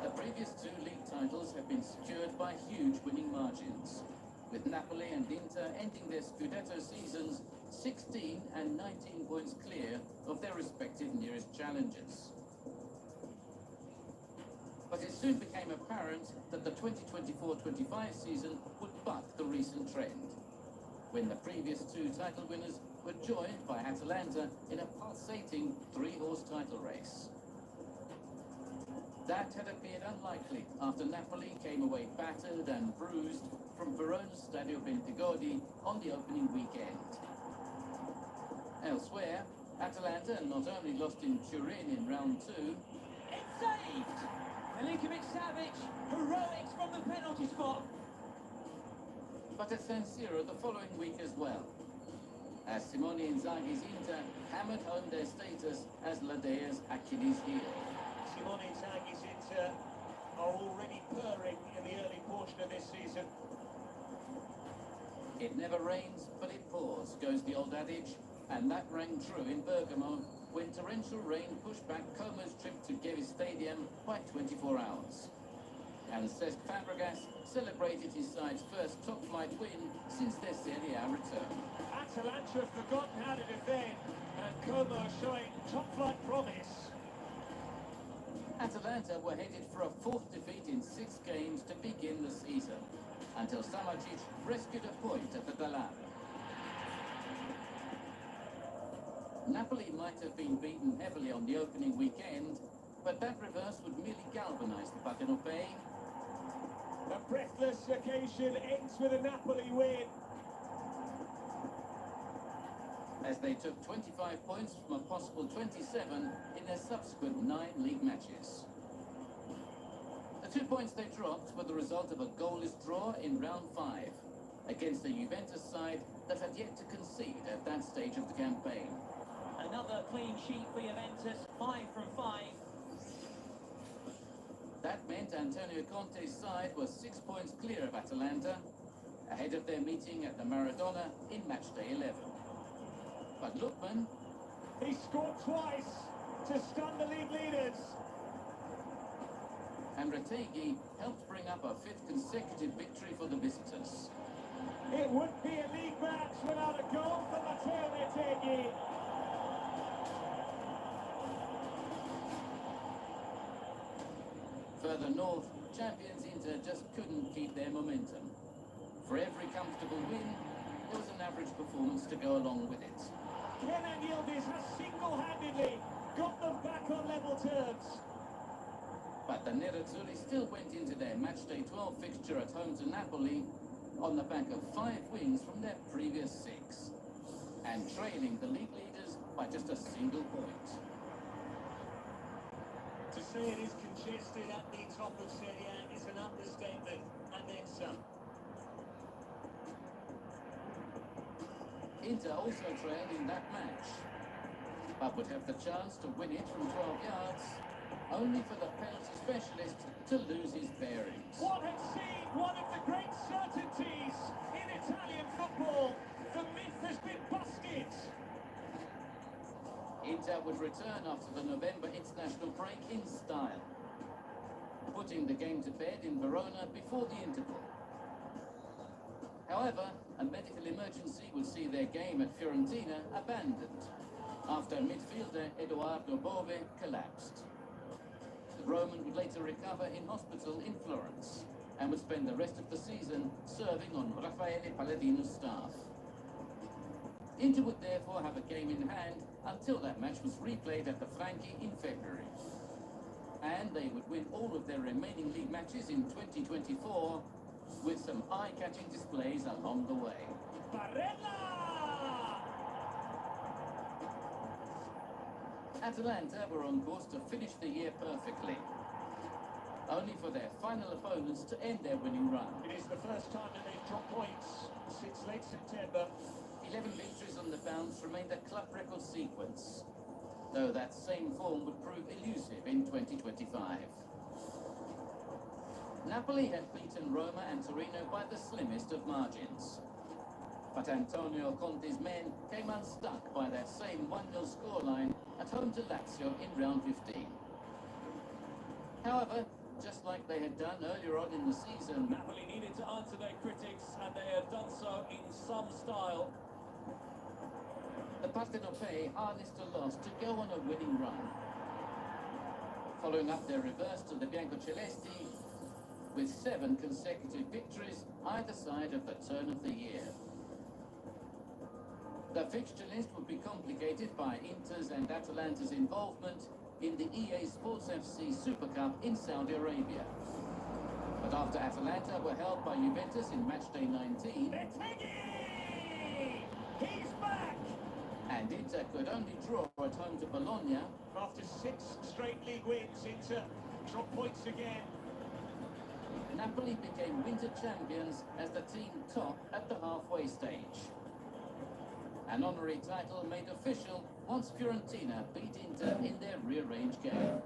The previous 2 league titles have been secured by huge winning margins, with Napoli and Inter ending their Scudetto seasons 16 and 19 points clear of their respective nearest challengers. But it soon became apparent that the 2024-25 season would buck the recent trend, when the previous 2 title winners were joined by Atalanta in a pulsating 3-horse title race. That had appeared unlikely after Napoli came away battered and bruised from Verona's Stadio Bentegodi on the opening weekend. Elsewhere, Atalanta not only lost in Turin in round 2, It's saved! Milinkovic-Savic, heroics from the penalty spot. but at San Siro the following week as well, as Simone Inzaghi's Inter hammered home their status as La Dea's Achilles heel. Simone Inzaghi's Inter are already purring in the early portion of this season. It never rains, but it pours, goes the old adage, and that rang true in Bergamo when torrential rain pushed back Como's trip to Gevi Stadium by 24 hours. And Cesc Fabregas celebrated his side's first top-flight win since their Serie A return. Atalanta have forgotten how to defend, and Como showing top-flight promise. Atalanta were headed for a 4th defeat in 6 games to begin the season, until Samajic rescued a point at the Dalam. Napoli might have been beaten heavily on the opening weekend, but that reverse would merely galvanise the Partenopei. A breathless occasion ends with a Napoli win. As they took 25 points from a possible 27 in their subsequent 9 league matches. The 2 points they dropped were the result of a goalless draw in round 5 against a Juventus side that had yet to concede at that stage of the campaign. Another clean sheet for Juventus, 5 from 5. That meant Antonio Conte's side was 6 points clear of Atalanta, ahead of their meeting at the Maradona in matchday 11. But Lookman, he scored twice to stun the league leaders. And Retegui helped bring up a 5th consecutive victory for the visitors. It would be a league match without a goal for Matteo Retegui. Further north, champions Inter just couldn't keep their momentum. For every comfortable win, there was an average performance to go along with it. Kenan Yildiz has single-handedly got them back on level terms. But the Nerazzurri still went into their matchday 12 fixture at home to Napoli on the back of 5 wins from their previous 6, and trailing the league leaders by just a single point. To say it is congested at the top of Serie A is an understatement, and then some. Inter also trailed in that match, but would have the chance to win it from 12 yards, only for the penalty specialist to lose his bearings. What a scene! One of the great certainties in Italian football. The myth has been busted. Inter would return after the November international break in style, putting the game to bed in Verona before the interval. However, a medical emergency would see their game at Fiorentina abandoned after midfielder Edoardo Bove collapsed. The Roman would later recover in hospital in Florence and would spend the rest of the season serving on Raffaele Palladino's staff. Inter would therefore have a game in hand until that match was replayed at the Franchi in February. And they would win all of their remaining league matches in 2024 with some eye-catching displays along the way. Barella! Atalanta were on course to finish the year perfectly, only for their final opponents to end their winning run. It is the first time that they've dropped points since late September. 11 victories on the bounce remained a club record sequence, though that same form would prove elusive in 2025. Napoli had beaten Roma and Torino by the slimmest of margins, but Antonio Conte's men came unstuck by that same 1-0 scoreline at home to Lazio in round 15. However, just like they had done earlier on in the season, Napoli needed to answer their critics, and they have done so in some style. the Partenope harnessed a loss to go on a winning run, following up their reverse to the Biancocelesti with 7 consecutive victories either side of the turn of the year. The fixture list would be complicated by Inter's and Atalanta's involvement in the EA Sports FC Super Cup in Saudi Arabia. But after Atalanta were held by Juventus in matchday 19, He's back! and Inter could only draw at home to Bologna, After 6 straight league wins, Inter drop points again. Napoli became winter champions as the team top at the halfway stage. An honorary title made official once Fiorentina beat Inter in their rearranged game.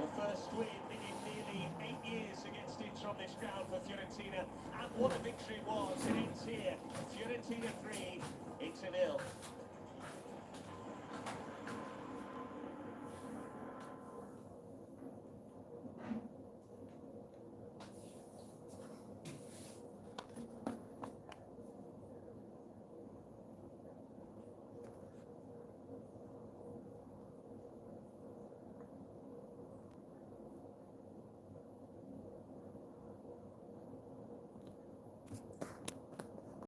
The first win in nearly 8 years against Inter on this ground for Fiorentina. And what a victory it was. It ends here. Fiorentina 3, Inter 0.